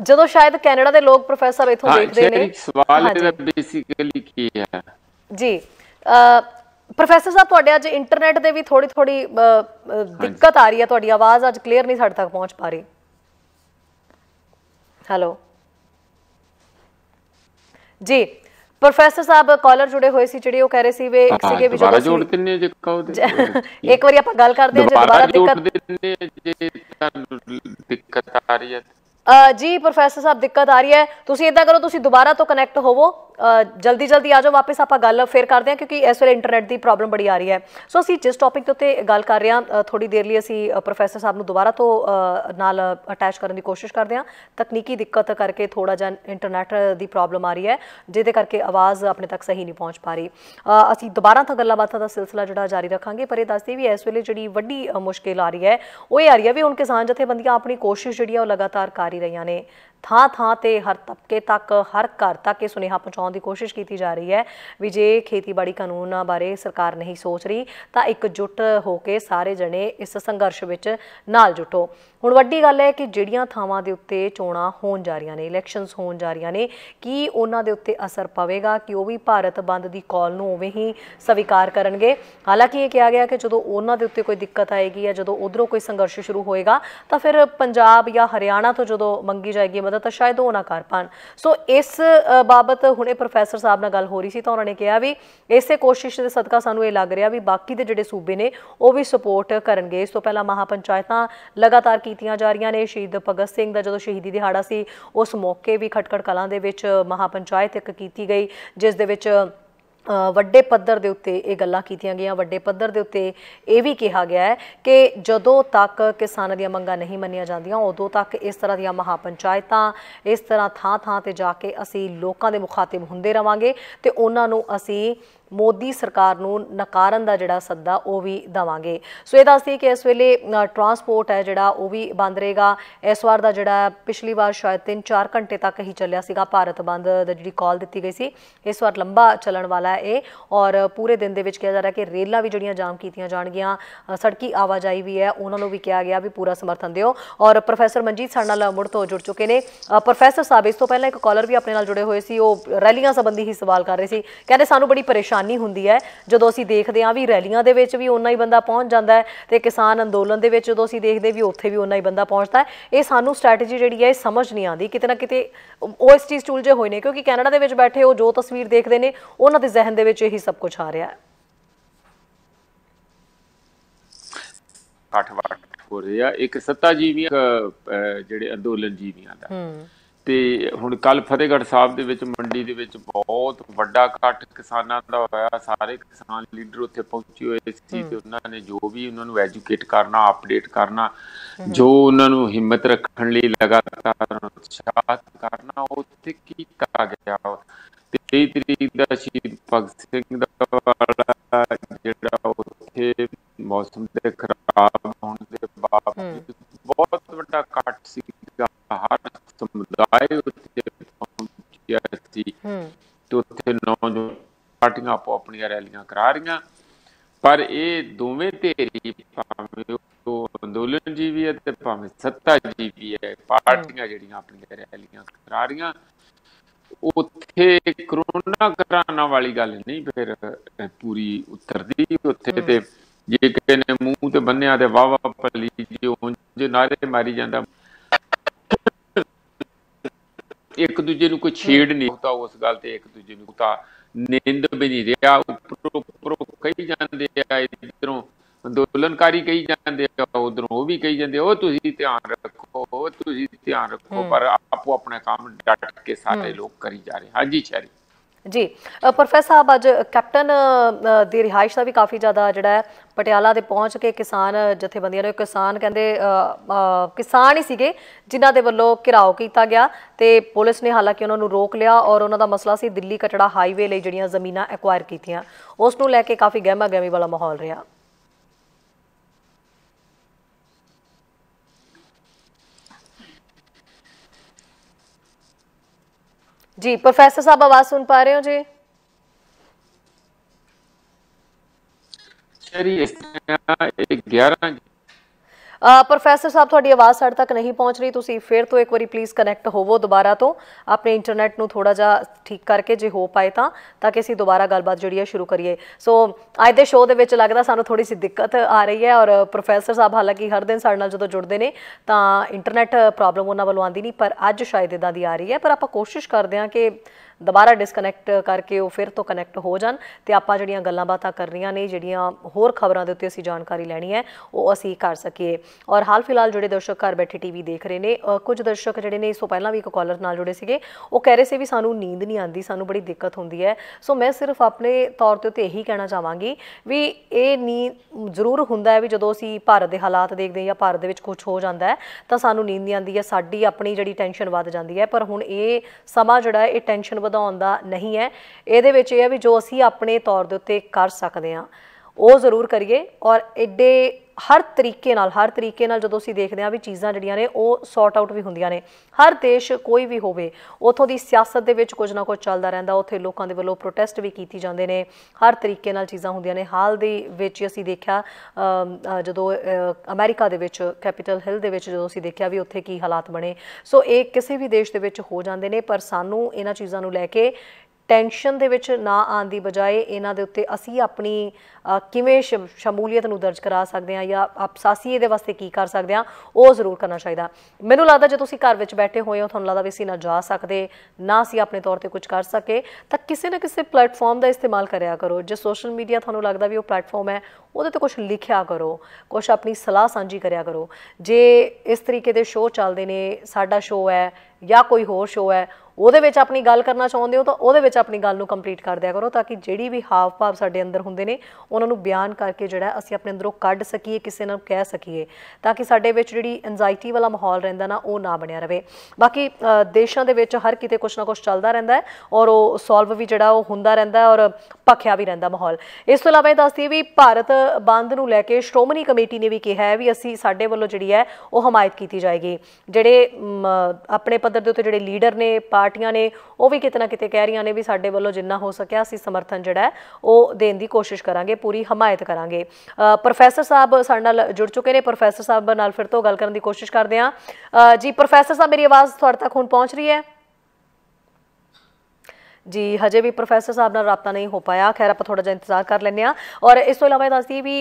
ਜਦੋਂ शायद कैनेडा ਦੇ ਲੋਕ ਪ੍ਰੋਫੈਸਰ ਸਾਹਿਬ ਇਥੋਂ ਦੇਖਦੇ ਨੇ, ਸਵਾਲ ਇਹਦਾ ਬੇਸਿਕਲੀ ਕੀ ਹੈ ਜੀ प्रोफैसर साहब तुहाडे अज इंटरनेट दे भी थोड़ी दिक्कत आ रही है, तुहाडी आवाज़ अज क्लीयर नहीं साडे तक पहुँच पा रही। हेलो जी प्रोफैसर साहब कॉलर जुड़े हुए सी जिहड़े कह रहे सी वे सीगे भी दोबारा जोड़ दिन्ने जे कहओ एक बारी आपां गल करदे हां, जे दोबारा दिक्कत आ रही है जी प्रोफैसर साहब दिक्कत आ रही है, तुसीं इदां करो, तुसीं दोबारा तो कनैक्ट होवो, जल्दी आ जाओ वापस, आपां गल फिर करते हैं क्योंकि इस वेले इंटरनेट की प्रॉब्लम बड़ी आ रही है। सो असीं जिस टॉपिक के उत्ते गल कर रहे हैं थोड़ी देर लिए असीं प्रोफैसर साहब नूं दोबारा तो नाल अटैच करने की कोशिश करते हैं, तकनीकी दिक्कत करके थोड़ा जिहा इंटरनेट की प्रॉब्लम आ रही है जिहदे करके आवाज़ अपने तक सही नहीं पहुँच पा रही। असीं दोबारा तो गल्लां बातां दा सिलसिला जिहड़ा जारी रखांगे, पर यह दसदे भी इस वेले जिहड़ी वड्डी मुश्किल आ रही है वो ये आ रही है भी हुण किसान जथेबंदियां अपनी कोशिश जिहड़ी है लगातार कर ही रहीआं ने, थां ते हर तबके तक हर घर तक ये सुनेहा पहुँचाउण की कोशिश की जा रही है भी जे खेतीबाड़ी कानून बारे सरकार नहीं सोच रही तो एकजुट होकर सारे जने इस संघर्ष विच नाल जुटो। हुण वड्डी गल है कि जिहड़ियां थावां दे उत्ते चोणां होण जा रहीआं ने, इलैक्शनस होण जा रहीआं ने, कि उन्हां दे उत्ते असर पवेगा कि वो भी भारत बंद की कॉल नूं उवें ही स्वीकार करनगे। हालांकि ये कहा गया कि जदों उन्हां दे उत्ते कोई दिक्कत आएगी या जदों उधरों कोई संघर्ष शुरू होएगा तो फिर पंजाब या हरियाणा तो जदों मंगी जाएगी मदद तो शायद वो ना कर पान। सो इस बाबत हुणे प्रोफैसर साहब नाल गल हो रही सी तो उन्होंने कहा भी इसे कोशिश के सदका सानूं ये लग रहा भी बाकी दे जिहड़े सूबे ने वो भी सपोर्ट करनगे। इस तो पहला महापंचायतां लगातार कीतियां जा रही ने, शहीद भगत सिंह दा जदों शहीदी दिहाड़ा सी उस मौके भी खटखड़ कलां दे विच महापंचायत एक कीती गई जिस दे विच ਵੱਡੇ पੱਧਰ ਦੇ ਉੱਤੇ ਇਹ ਗੱਲਾਂ ਕੀਤੀਆਂ ਗਈਆਂ, ਵੱਡੇ ਪੱਧਰ ਦੇ ਉੱਤੇ ਇਹ ਵੀ ਕਿਹਾ ਗਿਆ ਹੈ ਕਿ ਜਦੋਂ ਤੱਕ ਕਿਸਾਨਾਂ ਦੀਆਂ ਮੰਗਾਂ ਨਹੀਂ ਮੰਨੀਆਂ ਜਾਂਦੀਆਂ ਉਦੋਂ ਤੱਕ ਇਸ ਤਰ੍ਹਾਂ ਦੀਆਂ ਮਹਾਪੰਚਾਇਤਾਂ ਇਸ ਤਰ੍ਹਾਂ ਥਾਂ ਥਾਂ ਤੇ ਜਾ ਕੇ ਅਸੀਂ ਲੋਕਾਂ ਦੇ ਮੁਖਾਤਿਬ ਹੁੰਦੇ ਰਵਾਂਗੇ ਤੇ ਉਹਨਾਂ ਨੂੰ ਅਸੀਂ ਮੋਦੀ ਸਰਕਾਰ ਨੂੰ ਨਕਾਰਨ ਦਾ ਜਿਹੜਾ ਸੱਦਾ ਉਹ ਵੀ ਦੇਵਾਂਗੇ। ਸੋ ਇਹ ਦੱਸਦੀ ਕਿ ਇਸ ਵੇਲੇ ਟਰਾਂਸਪੋਰਟ ਹੈ ਜਿਹੜਾ ਉਹ ਵੀ ਬੰਦ ਰਹੇਗਾ। ਇਸ ਵਾਰ ਦਾ ਜਿਹੜਾ ਪਿਛਲੀ ਵਾਰ ਸ਼ਾਇਦ 3-4 ਘੰਟੇ ਤੱਕ ਹੀ ਚੱਲਿਆ ਸੀਗਾ ਭਾਰਤ ਬੰਦ ਦਾ ਜਿਹੜੀ ਕਾਲ ਦਿੱਤੀ ਗਈ ਸੀ, ਇਸ ਵਾਰ ਲੰਬਾ ਚੱਲਣ ਵਾਲਾ ਹੈ ਇਹ। ਔਰ ਪੂਰੇ ਦਿਨ ਦੇ ਵਿੱਚ ਕਿਹਾ ਜਾ ਰਿਹਾ ਕਿ ਰੇਲਾਂ ਵੀ ਜਿਹੜੀਆਂ ਜਾਮ ਕੀਤੀਆਂ ਜਾਣਗੀਆਂ, ਸੜਕੀ ਆਵਾਜਾਈ ਵੀ ਹੈ ਉਹਨਾਂ ਨੂੰ ਵੀ ਕਿਹਾ ਗਿਆ ਵੀ ਪੂਰਾ ਸਮਰਥਨ ਦਿਓ। ਔਰ ਪ੍ਰੋਫੈਸਰ ਮਨਜੀਤ ਸਾਡੇ ਨਾਲ ਮੁੜ ਤੋਂ ਜੁੜ ਚੁੱਕੇ ਨੇ। ਪ੍ਰੋਫੈਸਰ ਸਾਹਿਬ, ਇਸ ਤੋਂ ਪਹਿਲਾਂ ਇੱਕ ਕਾਲਰ ਵੀ ਆਪਣੇ ਨਾਲ ਜੁੜੇ ਹੋਏ ਸੀ, ਉਹ ਰੈਲੀਆਂ ਸੰਬੰਧੀ ਹੀ ਸਵਾਲ ਕਰ ਰਹੇ ਸੀ। ਕਹਿੰਦੇ ਸਾਨੂੰ ਬੜੀ ਪਰੇਸ਼ਾਨੀ ਹੁੰਦੀ ਹੈ ਜਦੋਂ ਅਸੀਂ ਦੇਖਦੇ ਹਾਂ ਵੀ ਰੈਲੀਆਂ ਦੇ ਵਿੱਚ ਵੀ ਓਨਾ ਹੀ ਬੰਦਾ ਪਹੁੰਚ ਜਾਂਦਾ ਹੈ ਤੇ ਕਿਸਾਨ ਅੰਦੋਲਨ ਦੇ ਵਿੱਚ ਜਦੋਂ ਅਸੀਂ ਦੇਖਦੇ ਵੀ ਉੱਥੇ ਵੀ ਓਨਾ ਹੀ ਬੰਦਾ ਪਹੁੰਚਦਾ ਹੈ। ਇਹ ਸਾਨੂੰ ਸਟ੍ਰੈਟਜੀ ਜਿਹੜੀ ਹੈ ਇਹ ਸਮਝ ਨਹੀਂ ਆਉਂਦੀ। ਕਿਤੇ ਨਾ ਕਿਤੇ ਉਹ ਇਸ ਚੀਜ਼ 'ਚ ਉਲਝੇ ਹੋਏ ਨੇ ਕਿਉਂਕਿ ਕੈਨੇਡਾ ਦੇ ਵਿੱਚ ਬੈਠੇ ਉਹ ਜੋ ਤਸਵੀਰ ਦੇਖਦੇ ਨੇ ਉਹਨਾਂ ਦੇ ਜ਼ਹਿਨ ਦੇ ਵਿੱਚ ਇਹੀ ਸਭ ਕੁਝ ਆ ਰਿਹਾ ਹੈ। ਹੋ ਰਿਹਾ ਇੱਕ ਸੱਤਾ ਜੀਵੀਆਂ ਜਿਹੜੇ ਅੰਦੋਲਨ ਜੀਵੀਆਂ ਦਾ। ਤੇ ਹੁਣ ਕੱਲ ਫਤਿਹਗੜ੍ਹ ਸਾਹਿਬ ਦੇ ਵਿੱਚ ਮੰਡੀ ਦੇ ਵਿੱਚ ਬਹੁਤ ਵੱਡਾ ਇਕੱਠ ਕਿਸਾਨਾਂ ਦਾ ਹੋਇਆ। ਸਾਰੇ ਕਿਸਾਨ ਲੀਡਰ ਉੱਥੇ ਪਹੁੰਚੇ ਹੋਏ ਸੀ ਤੇ ਉਹਨਾਂ ਨੇ ਜੋ ਵੀ ਉਹਨਾਂ ਨੂੰ ਐਜੂਕੇਟ ਕਰਨਾ, ਅਪਡੇਟ ਕਰਨਾ, ਜੋ ਉਹਨਾਂ ਨੂੰ ਹਿੰਮਤ ਰੱਖਣ ਲਈ ਲਗਾਤਾਰ ਉਤਸ਼ਾਹਿਤ ਕਰਨਾ ਉੱਥੇ ਕੀਤਾ ਗਿਆ। 23 ਤਰੀਕ ਦਾ ਸ਼ਹੀਦ ਭਗਤ ਸਿੰਘ ਦਾ ਜਿਹੜਾ ਉੱਥੇ ਮੌਸਮ ਦੇ ਖਰਾਬ ਹੋਣ ਦੇ ਬਾਵਜੂਦ ਬਹੁਤ ਵੱਡਾ ਇਕੱਠ ਸੀਗਾ। ਹਰ ਸਮੁਦਾਇ ਉੱਥੇ ਪਹੁੰਚਿਆ ਸੀ ਤੇ ਉੱਥੇ ਨੌਜਵਾਨ ਪਾਰਟੀਆਂ ਆਪੋ ਆਪਣੀਆਂ ਰੈਲੀਆਂ ਕਰਾ ਰਹੀਆਂ। ਪਰ ਇਹ ਦੋਵੇਂ ਧਿਰ, ਭਾਵੇਂ ਉਹ ਅੰਦੋਲਨ ਜੀਵੀ ਹੈ ਤੇ ਭਾਵੇਂ ਸੱਤਾ ਜੀਵੀ ਹੈ, ਪਾਰਟੀਆਂ ਜਿਹੜੀਆਂ ਆਪਣੀਆਂ ਰੈਲੀਆਂ ਕਰਾ ਰਹੀਆਂ, ਉੱਥੇ ਕਰੋਨਾ ਕਰਾਉਣ ਵਾਲੀ ਗੱਲ ਨਹੀਂ ਫਿਰ ਪੂਰੀ ਉਤਰਦੀ। ਉੱਥੇ ਤੇ ਜੇ ਕਿਸੇ ਨੇ ਮੂੰਹ ਤੇ ਬੰਨਿਆ ਤੇ ਵਾਹ ਵਾਹ ਭਲੀ ਜੀ ਉਂਝ ਨਾਰੇ ਮਾਰੀ ਜਾਂਦਾ, ਇੱਕ ਦੂਜੇ ਨੂੰ ਕੋਈ ਛੇੜ ਨਹੀਂ ਹੁੰਦਾ ਉਸ ਗੱਲ ਤੇ, ਇੱਕ ਦੂਜੇ ਨੂੰ ਤਾਂ ਨਿੰਦ ਵੀ ਨਹੀਂ ਰਿਹਾ। ਉੱਪਰੋਂ ਕਹੀ ਜਾਂਦੇ ਆ, ਇੱਧਰੋਂ ਅੰਦੋਲਨਕਾਰੀ ਕਹੀ ਜਾਂਦੇ ਆ, ਉਧਰੋਂ ਉਹ ਵੀ ਕਹੀ ਜਾਂਦੇ ਉਹ ਤੁਸੀਂ ਧਿਆਨ ਰੱਖੋ, ਤੁਸੀਂ ਧਿਆਨ ਰੱਖੋ, ਪਰ ਆਪੋ ਆਪਣਾ ਕੰਮ ਡਟ ਕੇ ਸਾਰੇ ਲੋਕ ਕਰੀ ਜਾ ਰਹੇ। ਹਾਂਜੀ ਸ਼ੈਰੀ ਜੀ। ਪ੍ਰੋਫੈਸਰ ਸਾਹਿਬ, ਅੱਜ ਕੈਪਟਨ ਦੀ ਰਿਹਾਇਸ਼ ਦਾ ਵੀ ਕਾਫੀ ਜ਼ਿਆਦਾ ਜਿਹੜਾ ਹੈ ਪਟਿਆਲਾ ਦੇ ਪਹੁੰਚ ਕੇ ਕਿਸਾਨ ਜਥੇਬੰਦੀਆਂ ਨੇ, ਕਿਸਾਨ ਕਹਿੰਦੇ ਕਿਸਾਨ ਹੀ ਸੀਗੇ ਜਿਨ੍ਹਾਂ ਦੇ ਵੱਲੋਂ ਘਿਰਾਓ ਕੀਤਾ ਗਿਆ ਤੇ ਪੁਲਿਸ ਨੇ ਹਾਲਾਂਕਿ ਉਹਨਾਂ ਨੂੰ ਰੋਕ ਲਿਆ ਔਰ ਉਹਨਾਂ ਦਾ ਮਸਲਾ ਸੀ ਦਿੱਲੀ ਕਟੜਾ ਹਾਈਵੇ ਲਈ ਜਿਹੜੀਆਂ ਜ਼ਮੀਨਾਂ ਐਕਵਾਇਰ ਕੀਤੀਆਂ, ਉਸ ਨੂੰ ਲੈ ਕੇ ਕਾਫੀ ਗਹਿਮਾ ਗਹਿਮੀ ਵਾਲਾ ਮਾਹੌਲ ਰਿਹਾ। जी प्रोफेसर साहब, आवाज सुन पा रहे हो जी? प्रोफेसर साहब तुहाडी आवाज़ साडे तक नहीं पहुँच रही, तुसीं फिर तो एक बारी प्लीज़ कनैक्ट होवो दोबारा तो अपने इंटरनेट नूं थोड़ा जिहा ठीक करके जे हो पाए ताकि असीं दोबारा गलबात जिहड़ी है शुरू करिए। सो अज दे शो दे विच लगदा सानूं थोड़ी सी दिक्कत आ रही है और प्रोफेसर साहब हालांकि हर दिन साडे नाल जदों जुड़दे ने तां इंटरनेट प्रॉब्लम उन्हां वल्लों आंदी नहीं, पर अज शायद इदां दी आ रही है। पर आपां कोशिश करदे हां कि दोबारा डिसकनैक्ट करके वो फिर तो कनैक्ट हो जान ते आपां जिहड़ियां गल्लां बातां करनियां ने, जिहड़ियां होर खबरां दे उत्ते असीं जानकारी लैनी है वो असीं कर सकीए। और हाल फिलहाल जिहड़े दर्शक घर बैठे टीवी देख रहे ने, कुछ दर्शक जिहड़े ने इस तों पहिलां भी एक कॉलर नाल जुड़े सीगे, वो कह रहे सी भी सानूं नींद नहीं आती, सानूं बड़ी दिक्कत हुंदी है। सो मैं सिर्फ अपने तौर ते उत्ते यही कहना चाहांगी भी ये नींद जरूर हुंदा है भी जदों असीं भारत दे हालात देखदे या भारत दे विच कुछ हो जांदा है तां सानूं नींद नहीं आती है, साडी अपनी जिहड़ी टेंशन वध जांदी है। पर हुण ये समा जिहड़ा है ये टेंशन वधाउण दा नहीं है, इहदे विच इह है भी जो असीं अपने तौर दे उत्ते कर सकदे हां वो जरूर करिए। और एडे हर तरीके नाल जदों असीं देखदे हां भी चीज़ां जिहड़ियां ने वो सॉर्ट आउट भी हुंदियां ने। हर देश कोई भी होवे उत्थों दी सियासत दे विच कुछ ना कुछ चलदा रहिंदा, उत्थे लोकां दे वल्लों प्रोटेस्ट भी कीती जांदे ने, हर तरीके नाल चीज़ां हुंदियां ने। हाल दे विच असीं देखिया जदों अमेरिका दे विच कैपिटल हिल दे विच जदों असीं देखिया भी उत्थे की हालात बने। सो ये किसी भी देश दे विच हो जांदे ने, पर सानूं इन्हां चीज़ां नूं लैके टेंशन दे विच ना आउण दी बजाए इन्हां दे उत्ते असीं अपनी किवें शमूलीयत नूं दर्ज करा सकदे हां या असी इहदे वास्ते की कर सकदे हां वो जरूर करना चाहिदा। मैनूं लगदा जे तुसीं घर विच बैठे होए हो, तुहानूं लगदा भी असीं ना जा सकदे ना असीं अपने तौर ते कुछ कर सके, तां किसी ना किसी प्लेटफॉर्म का इस्तेमाल करिया करो। जो सोशल मीडिया तुहानूं लगदा भी वो प्लेटफॉर्म है उहदे ते कुछ लिखिया करो, कुछ अपनी सलाह सांझी करिया करो। जे इस तरीके दे शो चलदे ने, साडा शो है या कोई होर शो है, ਉਹਦੇ ਵਿੱਚ ਆਪਣੀ ਗੱਲ ਕਰਨਾ ਚਾਹੁੰਦੇ ਹੋ ਤਾਂ ਉਹਦੇ ਵਿੱਚ ਆਪਣੀ ਗੱਲ ਨੂੰ ਕੰਪਲੀਟ ਕਰ ਦਿਆ ਕਰੋ, ਤਾਂ ਕਿ ਜਿਹੜੀ ਵੀ ਹਾਵ ਭਾਵ ਸਾਡੇ ਅੰਦਰ ਹੁੰਦੇ ਨੇ ਉਹਨਾਂ ਨੂੰ ਬਿਆਨ ਕਰਕੇ ਜਿਹੜਾ ਅਸੀਂ ਆਪਣੇ ਅੰਦਰੋਂ ਕੱਢ ਸਕੀਏ, ਕਿਸੇ ਨੂੰ ਕਹਿ ਸਕੀਏ, ਤਾਂ ਕਿ ਸਾਡੇ ਵਿੱਚ ਜਿਹੜੀ ਐਨਜ਼ਾਈਟੀ ਵਾਲਾ ਮਾਹੌਲ ਰਹਿੰਦਾ ਨਾ ਉਹ ਨਾ ਬਣਿਆ ਰਹੇ। ਬਾਕੀ ਦੇਸ਼ਾਂ ਦੇ ਵਿੱਚ ਹਰ ਕਿਤੇ ਕੁਛ ਨਾ ਕੁਛ ਚੱਲਦਾ ਰਹਿੰਦਾ ਹੈ ਔਰ ਉਹ ਸੋਲਵ ਵੀ ਜਿਹੜਾ ਉਹ ਹੁੰਦਾ ਰਹਿੰਦਾ ਔਰ ਭਖਿਆ ਵੀ ਰਹਿੰਦਾ ਮਾਹੌਲ। ਇਸ ਤੋਂ ਇਲਾਵਾ ਇਹ ਦੱਸਦੀ ਵੀ ਭਾਰਤ ਬੰਦ ਨੂੰ ਲੈ ਕੇ ਸ਼੍ਰੋਮਣੀ ਕਮੇਟੀ ਨੇ ਵੀ ਕਿਹਾ ਹੈ ਵੀ ਅਸੀਂ ਸਾਡੇ ਵੱਲੋਂ ਜਿਹੜੀ ਹੈ ਉਹ ਹਮਾਇਤ ਕੀਤੀ ਜਾਏਗੀ। ਜਿਹੜੇ ਆਪਣੇ ਪੱਧਰ ਦੇ ਉੱਤੇ ਜਿਹੜੇ ਲੀਡਰ ਨੇ, ਪਾਰਟੀਆਂ ਨੇ, ਉਹ ਵੀ ਕਿਤੇ ਨਾ ਕਿਤੇ ਕਹਿ ਰਹੀਆਂ ਨੇ ਵੀ ਸਾਡੇ ਵੱਲੋਂ ਜਿੰਨਾ ਹੋ ਸਕਿਆ ਅਸੀਂ ਸਮਰਥਨ ਜਿਹੜਾ ਹੈ ਉਹ ਦੇਣ ਦੀ ਕੋਸ਼ਿਸ਼ ਕਰਾਂਗੇ, ਪੂਰੀ ਹਮਾਇਤ ਕਰਾਂਗੇ। ਪ੍ਰੋਫੈਸਰ ਸਾਹਿਬ ਸਾਡੇ ਨਾਲ ਜੁੜ ਚੁੱਕੇ ਨੇ, ਪ੍ਰੋਫੈਸਰ ਸਾਹਿਬ ਨਾਲ ਫਿਰ ਤੋਂ ਗੱਲ ਕਰਨ ਦੀ ਕੋਸ਼ਿਸ਼ ਕਰਦੇ ਹਾਂ। ਜੀ ਪ੍ਰੋਫੈਸਰ ਸਾਹਿਬ, ਮੇਰੀ ਆਵਾਜ਼ ਤੁਹਾਡੇ ਤੱਕ ਹੁਣ ਪਹੁੰਚ ਰਹੀ ਹੈ? जी हजे भी प्रोफैसर साहब नाल राबता नहीं हो पाया, खैर आप थोड़ा जिहा इंतजार कर लैंदे आ। और इस तो इलावा दस दी भी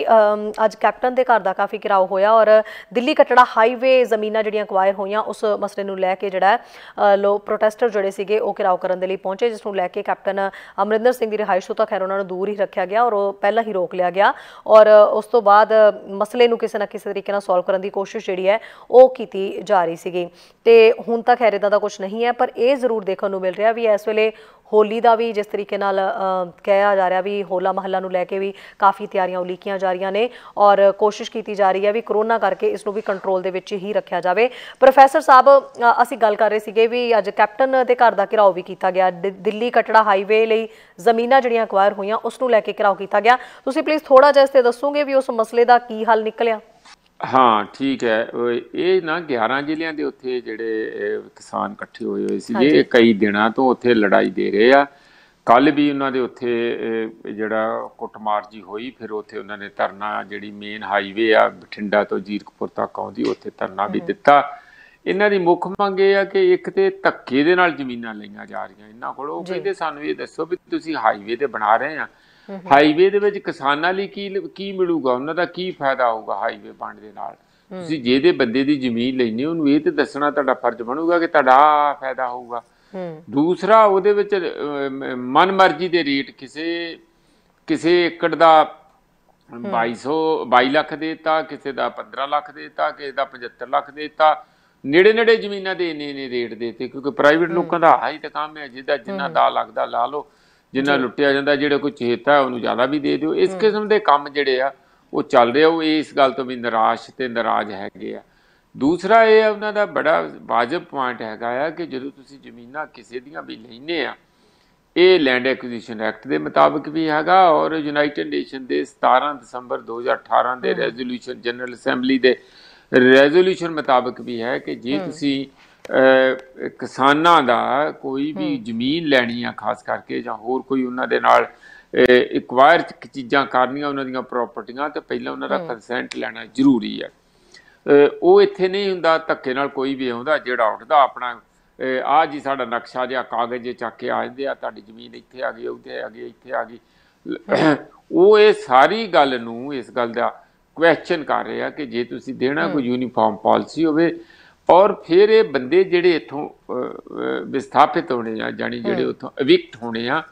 अज कैप्टन के घर का काफ़ी घिराव होया और दिल्ली कटड़ा हाईवे जमीनां जिहड़ियां एक्वायर होईयां उस मसले नूं लैके जिहड़ा लोग प्रोटेस्टर जिहड़े सीगे वो घिराव करन दे लई पहुंचे, जिस नूं लैके कैप्टन अमरिंदर सिंह दी रिहाइश तो खैर उन्हां नूं दूर ही रखिया गया और पहला ही रोक लिया गया और उस तो बाद मसले नूं किसी ना किसी तरीके नाल सॉल्व करन दी कोशिश जिहड़ी है वो कीती जा रही सीगी। ते हुण तां खैर इदां दा कुछ नहीं है, पर यह जरूर देखण नूं मिल रिहा भी इस वेले होली का भी जिस तरीके नाल कहा जा रहा भी होला महला नूं लैके भी काफ़ी तैयारियां उलीकियां जा रही ने और कोशिश की जा रही है भी कोरोना करके इसनूं भी कंट्रोल दे विच ही रखा जाए। प्रोफैसर साहब, असीं गल कर रहे सीगे भी अज कैप्टन के घर का घिराव भी किया गया, दिल्ली कटड़ा हाईवे लई ज़मीनां जिहड़ियां एक्वायर होईयां उसनूं लैके घिराव किया गया। तुसीं प्लीज़ थोड़ा जिहा इस ते दसोगे भी उस मसले का की हल निकलिया? हाँ ठीक है, ये ना 11 ਜ਼ਿਲ੍ਹਿਆਂ ਦੇ ਉੱਥੇ ਜਿਹੜੇ ਕਿਸਾਨ ਇਕੱਠੇ ਹੋਏ ਸੀਗੇ ਕਈ ਦਿਨਾਂ ਤੋਂ ਉੱਥੇ ਲੜਾਈ ਦੇ ਰਹੇ ਆ। ਕੱਲ ਵੀ ਉਹਨਾਂ ਦੇ ਉੱਥੇ ਜਿਹੜਾ ਕੁੱਟਮਾਰ ਜੀ ਹੋਈ, ਫਿਰ ਉੱਥੇ ਉਹਨਾਂ ਨੇ ਧਰਨਾ, ਜਿਹੜੀ ਮੇਨ ਹਾਈਵੇ ਆ ਬਠਿੰਡਾ ਤੋਂ ਜੀਰਕਪੁਰ ਤੱਕ ਆਉਂਦੀ, ਉੱਥੇ ਧਰਨਾ ਵੀ ਦਿੱਤਾ। ਇਹਨਾਂ ਦੀ ਮੁੱਖ ਮੰਗ ਇਹ ਆ ਕਿ ਇੱਕ ਤੇ ਧੱਕੇ ਦੇ ਨਾਲ ਜ਼ਮੀਨਾਂ ਲਈਆਂ ਜਾ ਰਹੀਆਂ ਇਹਨਾਂ ਕੋਲ। ਉਹ ਕਹਿੰਦੇ ਸਾਨੂੰ ਇਹ ਦੱਸੋ ਵੀ ਤੁਸੀਂ ਹਾਈਵੇ ਤੇ ਬਣਾ ਰਹੇ ਆ, ਹਾਈਵੇ ਦੇ ਵਿੱਚ ਕਿਸਾਨਾਂ ਲਈ ਕੀ ਮਿਲੂਗਾ, ਉਹਨਾਂ ਦਾ ਕੀ ਫਾਇਦਾ ਹੋਊਗਾ ਹਾਈਵੇ ਬਣਨ ਦੇ ਨਾਲ? ਤੁਸੀਂ ਜਿਹਦੇ ਬੰਦੇ ਦੀ ਜ਼ਮੀਨ ਲੈਣੀ ਉਹਨੂੰ ਇਹ ਤੇ ਦੱਸਣਾ ਤੁਹਾਡਾ ਫਰਜ਼ ਬਣੂਗਾ ਕਿ ਤੁਹਾਡਾ ਫਾਇਦਾ ਹੋਊਗਾ। ਦੂਸਰਾ, ਉਹਦੇ ਵਿੱਚ ਮਨਮਰਜ਼ੀ ਦੇ ਰੇਟ ਕਿਸੇ ਏਕੜ ਦਾ 22 ਲੱਖ ਦੇਤਾ, ਕਿਸੇ ਦਾ 15 ਲੱਖ ਦੇਤਾ, ਕਿਸੇ ਦਾ 75 ਲੱਖ ਦੇਤਾ, ਨੇੜੇ ਜ਼ਮੀਨਾਂ ਦੇ ਇੰਨੇ ਰੇਟ ਦੇਤੇ, ਕਿਉਂਕਿ ਪ੍ਰਾਈਵੇਟ ਲੋਕਾਂ ਦਾ ਆਹੀ ਤਾਂ ਕੰਮ ਹੈ, ਜਿਹਦਾ ਜਿੰਨਾ ਦਾ ਲੱਗਦਾ ਲਾ ਲਓ, ਜਿੰਨਾ ਲੁੱਟਿਆ ਜਾਂਦਾ, ਜਿਹੜਾ ਕੋਈ ਚੇਤਾ ਉਹਨੂੰ ਜ਼ਿਆਦਾ ਵੀ ਦੇ ਦਿਓ। ਇਸ ਕਿਸਮ ਦੇ ਕੰਮ ਜਿਹੜੇ ਆ ਉਹ ਚੱਲ ਰਹੇ, ਉਹ ਇਸ ਗੱਲ ਤੋਂ ਵੀ ਨਿਰਾਸ਼ ਤੇ ਨਾਰਾਜ਼ ਹੈਗੇ ਆ। ਦੂਸਰਾ ਇਹ ਆ, ਉਹਨਾਂ ਦਾ ਬੜਾ ਵਾਜਬ ਪੁਆਇੰਟ ਹੈਗਾ ਆ ਕਿ ਜਦੋਂ ਤੁਸੀਂ ਜ਼ਮੀਨਾਂ ਕਿਸੇ ਦੀਆਂ ਵੀ ਲੈਂਦੇ ਆ, ਇਹ ਲੈਂਡ ਐਕੁਜੀਸ਼ਨ ਐਕਟ ਦੇ ਮੁਤਾਬਕ ਵੀ ਹੈਗਾ ਔਰ ਯੂਨਾਈਟਿਡ ਨੇਸ਼ਨ ਦੇ 17 ਦਸੰਬਰ 2018 ਦੇ ਰੈਜ਼ੋਲੂਸ਼ਨ, ਜਨਰਲ ਅਸੈਂਬਲੀ ਦੇ ਰੈਜ਼ੋਲੂਸ਼ਨ ਮੁਤਾਬਕ ਵੀ ਹੈ ਕਿ ਜੇ ਤੁਸੀਂ ਕਿਸਾਨਾਂ ਦਾ ਕੋਈ ਵੀ ਜ਼ਮੀਨ ਲੈਣੀ ਆ ਖਾਸ ਕਰਕੇ ਜਾਂ ਹੋਰ ਕੋਈ ਉਹਨਾਂ ਦੇ ਨਾਲ ਇਕਵਾਇਰ ਚੀਜ਼ਾਂ ਕਰਨੀਆਂ, ਉਹਨਾਂ ਦੀਆਂ ਪ੍ਰਾਪਰਟੀਆਂ, ਤੇ ਪਹਿਲਾਂ ਉਹਨਾਂ ਦਾ ਕੰਸੈਂਟ ਲੈਣਾ ਜ਼ਰੂਰੀ ਹੈ। ਉਹ ਇੱਥੇ ਨਹੀਂ ਹੁੰਦਾ, ਧੱਕੇ ਨਾਲ ਕੋਈ ਵੀ ਆਉਂਦਾ ਜਿਹੜਾ ਉੱਠਦਾ ਆਪਣਾ ਆਹ ਜੀ ਸਾਡਾ ਨਕਸ਼ਾ ਜਿਹਾ ਕਾਗਜ਼ ਚੱਕ ਕੇ ਆ ਜਾਂਦੇ ਆ, ਤੁਹਾਡੀ ਜ਼ਮੀਨ ਇੱਥੇ ਆ ਗਈ, ਉੱਥੇ ਆ ਗਈ, ਇੱਥੇ ਆ ਗਈ। ਉਹ ਇਹ ਸਾਰੀ ਗੱਲ ਨੂੰ, ਇਸ ਗੱਲ ਦਾ ਕੁਐਸਚਨ ਕਰ ਰਹੇ ਆ ਕਿ ਜੇ ਤੁਸੀਂ ਦੇਣਾ ਕੋਈ ਯੂਨੀਫਾਰਮ ਪਾਲਿਸੀ ਹੋਵੇ। ਔਰ ਫਿਰ ਇਹ ਬੰਦੇ ਜਿਹੜੇ ਇੱਥੋਂ ਵਿਸਥਾਪਿਤ ਹੋਣੇ ਆ, ਜਾਣੀ ਜਿਹੜੇ ਉੱਥੋਂ ਇਵਿਕਟ ਹੋਣੇ ਆ,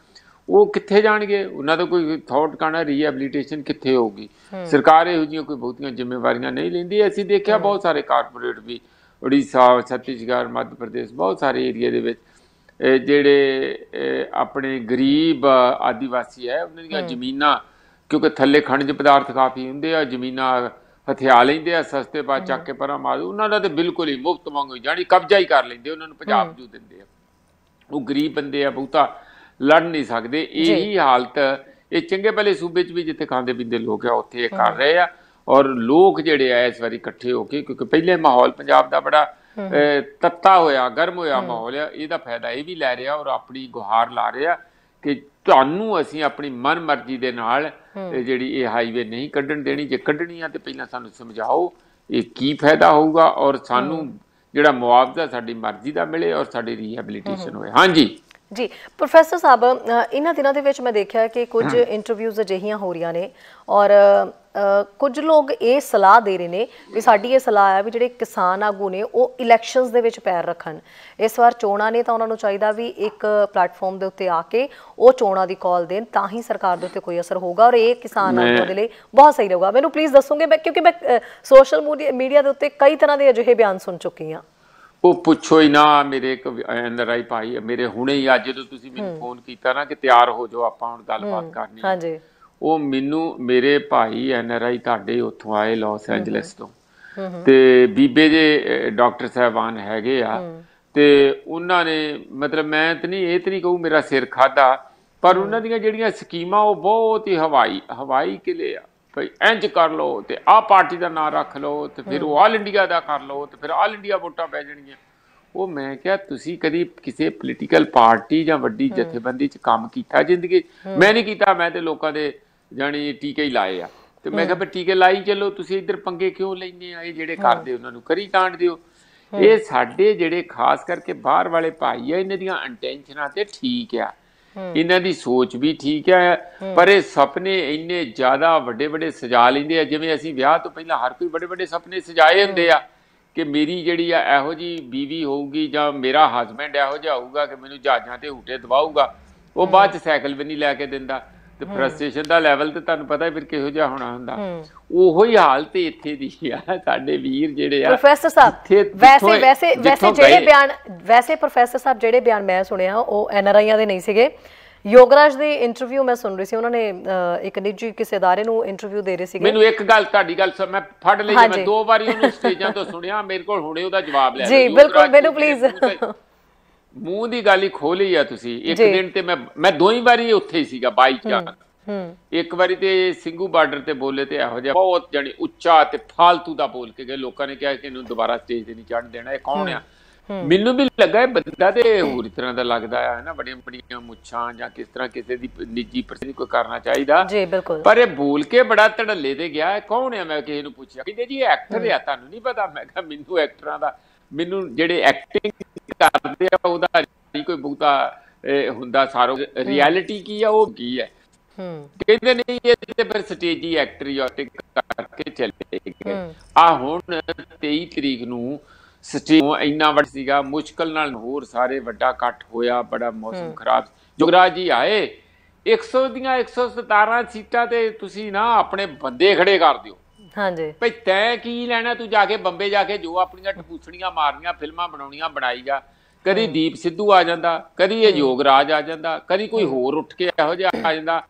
ਉਹ ਕਿੱਥੇ ਜਾਣਗੇ? ਉਹਨਾਂ ਦਾ ਕੋਈ ਥਾਟ ਕਾਣਾ ਰੀਹੈਬਿਲਿਟੇਸ਼ਨ ਕਿੱਥੇ ਹੋਊਗੀ? ਸਰਕਾਰ ਇਹੋ ਜਿਹੀਆਂ ਕੋਈ ਬਹੁਤੀਆਂ ਜ਼ਿੰਮੇਵਾਰੀਆਂ ਨਹੀਂ ਲੈਂਦੀ। ਅਸੀਂ ਦੇਖਿਆ ਬਹੁਤ ਸਾਰੇ ਕਾਰਪੋਰੇਟ ਵੀ ਉੜੀਸਾ, ਛੱਤੀਸਗੜ੍ਹ, ਮੱਧ ਪ੍ਰਦੇਸ਼, ਬਹੁਤ ਸਾਰੇ ਏਰੀਆ ਦੇ ਵਿੱਚ ਜਿਹੜੇ ਆਪਣੇ ਗਰੀਬ ਆਦੀਵਾਸੀ ਹੈ, ਉਹਨਾਂ ਦੀਆਂ ਜ਼ਮੀਨਾਂ, ਕਿਉਂਕਿ ਥੱਲੇ ਖਣਿਜ ਪਦਾਰਥ ਕਾਫੀ ਹੁੰਦੇ ਆ, ਜ਼ਮੀਨਾਂ ਹਥਿਆ ਲੈਂਦੇ ਆ, ਸਸਤੇ ਪਾ ਚੱਕ ਕੇ ਪਰਾਂ ਮਾਰ, ਉਹਨਾਂ ਦਾ ਤਾਂ ਬਿਲਕੁਲ ਹੀ ਮੁਫਤ ਵਾਂਗੂ ਜਾਣੀ ਕਬਜ਼ਾ ਹੀ ਕਰ ਲੈਂਦੇ, ਉਹਨਾਂ ਨੂੰ ਪੰਜਾਬ ਜੂ ਦਿੰਦੇ ਆ। ਉਹ ਗਰੀਬ ਬੰਦੇ ਆ, ਬਹੁਤਾ ਲੜ ਨਹੀਂ ਸਕਦੇ। ਇਹੀ ਹਾਲਤ ਇਹ ਚੰਗੇ ਭਲੇ ਸੂਬੇ 'ਚ ਵੀ ਜਿੱਥੇ ਖਾਂਦੇ ਪੀਂਦੇ ਲੋਕ ਆ ਉੱਥੇ ਇਹ ਕਰ ਰਹੇ ਆ। ਔਰ ਲੋਕ ਜਿਹੜੇ ਆ ਇਸ ਵਾਰੀ ਇਕੱਠੇ ਹੋ ਕੇ, ਕਿਉਂਕਿ ਪਹਿਲੇ ਮਾਹੌਲ ਪੰਜਾਬ ਦਾ ਬੜਾ ਤੱਤਾ ਹੋਇਆ, ਗਰਮ ਹੋਇਆ ਮਾਹੌਲ ਆ, ਇਹਦਾ ਫਾਇਦਾ ਇਹ ਵੀ ਲੈ ਰਿਹਾ ਔਰ ਆਪਣੀ ਗੁਹਾਰ ਲਾ ਰਿਹਾ ਕਿ ਤੁਹਾਨੂੰ ਅਸੀਂ ਆਪਣੀ ਮਨ ਮਰਜ਼ੀ ਦੇ ਨਾਲ ਜਿਹੜੀ ਇਹ ਹਾਈਵੇ ਨਹੀਂ ਕੱਢਣ ਦੇਣੀ। ਜੇ ਕੱਢਣੀ ਆ ਤੇ ਪਹਿਲਾਂ ਸਾਨੂੰ ਸਮਝਾਓ ਇਹ ਕੀ ਫਾਇਦਾ ਹੋਊਗਾ ਔਰ ਸਾਨੂੰ ਜਿਹੜਾ ਮੁਆਵਜ਼ਾ ਸਾਡੀ ਮਰਜ਼ੀ ਦਾ ਮਿਲੇ ਔਰ ਸਾਡੀ ਰੀਹੈਬਿਲਿਟੇਸ਼ਨ ਹੋਏ। ਹਾਂਜੀ जी प्रोफैसर साहब, इन्हां दिनां दे विच मैं देखिया कि कुछ इंटरव्यूज़ अजिहियां हो रही ने और कुछ लोग ये सलाह दे रहे हैं भी साडी ये सलाह है भी जिहड़े किसान आगू ने वो इलैक्शनस दे विच पैर रखन, इस वार चोणां ने तां उन्हां नूं चाहीदा भी एक प्लेटफॉर्म दे उत्ते आके वो चोणां दी कॉल देन, तां ही सरकार दे उत्ते कोई असर होगा और ये किसान आगूआं दे लई बहुत सही रहेगा। मैनूं प्लीज़ दसोगे, मैं क्योंकि मैं सोशल मीडिया दे उत्ते कई तरह के अजिहे बयान सुन चुकी हाँ। ਉਹ ਪੁੱਛੋ ਹੀ ਨਾ। ਮੇਰੇ ਇੱਕ NRI ਭਾਈ ਮੇਰੇ ਹੁਣੇ ਹੀ ਅੱਜ ਜਦੋਂ ਤੁਸੀਂ ਮੈਨੂੰ ਫੋਨ ਕੀਤਾ ਨਾ ਕਿ ਤਿਆਰ ਹੋ ਜਾਓ ਆਪਾਂ ਹੁਣ ਗੱਲਬਾਤ ਕਰਨੀ, ਹਾਂਜੀ, ਉਹ ਮੈਨੂੰ ਮੇਰੇ ਭਾਈ NRI ਤੁਹਾਡੇ ਉੱਥੋਂ ਆਏ ਲਾਸ ਐਂਜਲਸ ਤੋਂ, ਤੇ ਬੀਬੇ ਦੇ ਡਾਕਟਰ ਸਾਹਿਬਾਨ ਹੈਗੇ ਆ, ਤੇ ਉਹਨਾਂ ਨੇ ਮਤਲਬ ਮੈਂ ਤੇ ਨਹੀਂ ਇਹ ਤੇ ਨਹੀਂ ਕਹੂੰ ਮੇਰਾ ਸਿਰ ਖਾਧਾ, ਪਰ ਉਹਨਾਂ ਦੀਆਂ ਜਿਹੜੀਆਂ ਸਕੀਮਾਂ ਉਹ ਬਹੁਤ ਹੀ ਹਵਾਈ ਕਿਲੇ ਆ। ਭਈ ਇੰਝ ਕਰ ਲਓ ਤੇ ਆਹ ਪਾਰਟੀ ਦਾ ਨਾਂ ਰੱਖ ਲਓ ਤੇ ਫਿਰ ਉਹ ਆਲ ਇੰਡੀਆ ਦਾ ਕਰ ਲਓ ਤੇ ਫਿਰ ਆਲ ਇੰਡੀਆ ਵੋਟਾਂ ਪੈ ਜਾਣਗੀਆਂ। ਉਹ ਮੈਂ ਕਿਹਾ ਤੁਸੀਂ ਕਦੀ ਕਿਸੇ ਪੋਲੀਟੀਕਲ ਪਾਰਟੀ ਜਾਂ ਵੱਡੀ ਜਥੇਬੰਦੀ 'ਚ ਕੰਮ ਕੀਤਾ ਜ਼ਿੰਦਗੀ? ਮੈਂ ਨਹੀਂ ਕੀਤਾ, ਮੈਂ ਤੇ ਲੋਕਾਂ ਦੇ ਜਾਣੀ ਟੀਕੇ ਹੀ ਲਾਏ ਆ। ਤੇ ਮੈਂ ਕਿਹਾ ਫਿਰ ਟੀਕੇ ਲਾਈ ਚੱਲੋ, ਤੁਸੀਂ ਇੱਧਰ ਪੰਗੇ ਕਿਉਂ ਲੈਂਦੇ ਆ? ਇਹ ਜਿਹੜੇ ਕਰਦੇ ਉਹਨਾਂ ਨੂੰ ਕਰੀ ਕਾਂਡ ਦਿਓ। ਇਹ ਸਾਡੇ ਜਿਹੜੇ ਖਾਸ ਕਰਕੇ ਬਾਹਰ ਵਾਲੇ ਭਾਈ ਆ, ਇਹਨਾਂ ਦੀਆਂ ਇੰਟੈਂਸ਼ਨਾਂ ਤੇ ਠੀਕ ਆ, ਇਹਨਾਂ ਦੀ ਸੋਚ ਵੀ ਠੀਕ ਹੈ, ਪਰ ਇਹ ਸੁਪਨੇ ਇੰਨੇ ਜ਼ਿਆਦਾ ਵੱਡੇ ਵੱਡੇ ਸਜਾ ਲੈਂਦੇ ਆ। ਜਿਵੇਂ ਅਸੀਂ ਵਿਆਹ ਤੋਂ ਪਹਿਲਾਂ ਹਰ ਕੋਈ ਵੱਡੇ ਵੱਡੇ ਸੁਪਨੇ ਸਜਾਏ ਹੁੰਦੇ ਆ ਕਿ ਮੇਰੀ ਜਿਹੜੀ ਆ ਇਹੋ ਜਿਹੀ ਬੀਵੀ ਹੋਊਗੀ ਜਾਂ ਮੇਰਾ ਹਸਬੈਂਡ ਇਹੋ ਜਿਹਾ ਹੋਊਗਾ ਕਿ ਮੈਨੂੰ ਜਹਾਜ਼ਾਂ ਤੇ ਹੂਟੇ ਦਵਾਊਗਾ। ਉਹ ਬਾਅਦ 'ਚ ਸਾਈਕਲ ਵੀ ਨਹੀਂ ਲੈ ਕੇ ਦਿੰਦਾ, ਤੇ ਫਰਸਟ੍ਰੇਸ਼ਨ ਦਾ ਲੈਵਲ ਤੇ ਤੁਹਾਨੂੰ ਪਤਾ ਫਿਰ ਕਿਹੋ ਜਿਹਾ ਹੋਣਾ ਹੁੰਦਾ। ਉਹੋ ਹੀ ਹਾਲ ਤੇ ਇੱਥੇ ਦੀ ਆ ਸਾਡੇ ਵੀਰ ਜਿਹੜੇ ਆ। ਪ੍ਰੋਫੈਸਰ ਸਾਹਿਬ ਵੈਸੇ ਪ੍ਰੋਫੈਸਰ ਸਾਹਿਬ ਜਿਹੜੇ ਬਿਆਨ ਮੈਂ ਸੁਣਿਆ ਉਹ NRIਆਂ ਦੇ ਨਹੀਂ ਸੀਗੇ। ਯੋਗਰਾਜ ਦੀ ਇੰਟਰਵਿਊ ਮੈਂ ਸੁਣ ਰਹੀ ਸੀ, ਉਹਨਾਂ ਨੇ ਇੱਕ ਨਿੱਜੀ ਕਿਸੇ ਅਦਾਰੇ ਨੂੰ ਇੰਟਰਵਿਊ ਦੇ ਰਹੇ ਸੀਗੇ। ਮੈਨੂੰ ਇੱਕ ਗੱਲ ਤੁਹਾਡੀ ਗੱਲ ਮੈਂ ਫੜ ਲਈ, ਮੈਂ 2 ਵਾਰੀ ਉਹਨੂੰ ਸਟੇਜਾਂ ਤੋਂ ਸੁਣਿਆ, ਮੇਰੇ ਕੋਲ ਹੁਣੇ ਉਹਦਾ ਜਵਾਬ ਲੈ ਜੀ ਬਿਲਕੁਲ, ਮੈਨੂੰ ਪਲੀਜ਼ ਮੂੰਹ ਦੀ ਗੱਲ ਹੀ ਖੋਲੀ ਆ ਤੁਸੀਂ। ਇੱਕ ਦਿਨ ਤੇ ਮੈਂ 2 ਹੀ ਵਾਰੀ ਉੱਥੇ ਹੀ ਸੀਗਾ ਬਾਈ ਚਾਂਸ। ਇੱਕ ਵਾਰੀ ਤੇ ਸਿੰਘੂ ਬਾਰਡਰ ਤੇ ਬੋਲੇ ਤੇ ਇਹੋ ਜਿਹਾ ਬਹੁਤ ਜਾਣੀ ਉੱਚਾ ਤੇ ਫਾਲਤੂ ਦਾ ਬੋਲ ਕੇ ਗਏ। ਲੋਕਾਂ ਨੇ ਕਿਹਾ ਕਿ ਇਹਨੂੰ ਦੁਬਾਰਾ ਸਟੇਜ ਤੇ ਨਹੀਂ ਚੜ੍ਹਨ ਦੇਣਾ। ਇਹ ਕੌਣ ਆ? ਮੈਨੂੰ ਵੀ ਲੱਗਾ ਇਹ ਬੰਦਾ ਤੇ ਹੋਰ ਤਰ੍ਹਾਂ ਦਾ ਲੱਗਦਾ ਆ ਨਾ, ਬੜੀਆਂ ਬੜੀਆਂ ਮੁੱਛਾਂ ਜਾਂ ਕਿਸ ਤਰ੍ਹਾਂ ਕਿਸੇ ਦੀ ਨਿੱਜੀ ਪ੍ਰਸਤੀ ਕੋਈ ਕਰਨਾ ਚਾਹੀਦਾ, ਪਰ ਇਹ ਬੋਲ ਕੇ ਬੜਾ ਧੜੱਲੇ ਤੇ ਗਿਆ। ਕੌਣ ਆ? ਮੈਂ ਕਿਸੇ ਨੂੰ ਪੁੱਛਿਆ, ਕਹਿੰਦੇ ਜੀ ਐਕਟਰ ਆ, ਤੁਹਾਨੂੰ ਨਹੀਂ ਪਤਾ? ਮੈਂ ਕਿਹਾ ਮੈਨੂੰ ਐਕਟਰਾਂ ਦਾ, ਮੈਨੂੰ ਜਿਹੜੇ ਐਕਟਿੰਗ ਕਰਦੇ ਆ ਉਹਦਾ ਕੋਈ ਬਹੁਤਾ ਹੁੰਦਾ, ਸਾਰਾ ਰਿਐਲਿਟੀ ਕੀ ਆ ਉਹ ਕੀ ਹੈ। ਕਹਿੰਦੇ ਨਹੀਂ ਇਹ ਤੇ ਫਿਰ ਸਟੇਜੀ ਐਕਟਰ ਕਰਕੇ ਚਲੇ ਗਏ। ਆ ਹੁਣ 23 ਤਰੀਕ ਨੂੰ ਸਟੇਜ ਇੰਨਾ ਵੱਡਾ ਸੀਗਾ, ਮੁਸ਼ਕਲ ਨਾਲ ਹੋਰ ਸਾਰੇ ਵੱਡਾ ਇਕੱਠ ਹੋਇਆ, ਬੜਾ ਮੌਸਮ ਖਰਾਬ। ਜੁਗਰਾਜ ਜੀ ਆਏ, 100 ਦੀਆਂ 117 ਸੀਟਾਂ ਤੇ ਤੁਸੀਂ ਨਾ ਆਪਣੇ ਬੰਦੇ ਖੜੇ ਕਰ ਦਿਓ। ਹਾਂਜੀ ਭਈ ਤੈਂ ਕੀ ਲੈਣਾ? ਤੂੰ ਜਾ ਕੇ ਬੰਬੇ ਜਾ ਕੇ ਜੋ ਆਪਣੀਆਂ ਟਪੂਸਣੀਆਂ ਮਾਰਨੀਆਂ, ਫਿਲਮਾਂ ਬਣਾਉਣੀਆਂ ਬਣਾਈ ਜਾ। ਕਦੀ ਦੀਪ ਸਿੱਧੂ ਆ ਜਾਂਦਾ, ਕਦੀ ਇਹ ਯੋਗਰਾਜ ਆ ਜਾਂਦਾ, ਕਦੀ ਕੋਈ ਹੋਰ ਉੱਠ ਕੇ ਇਹੋ ਜਿਹਾ ਆ ਜਾਂਦਾ।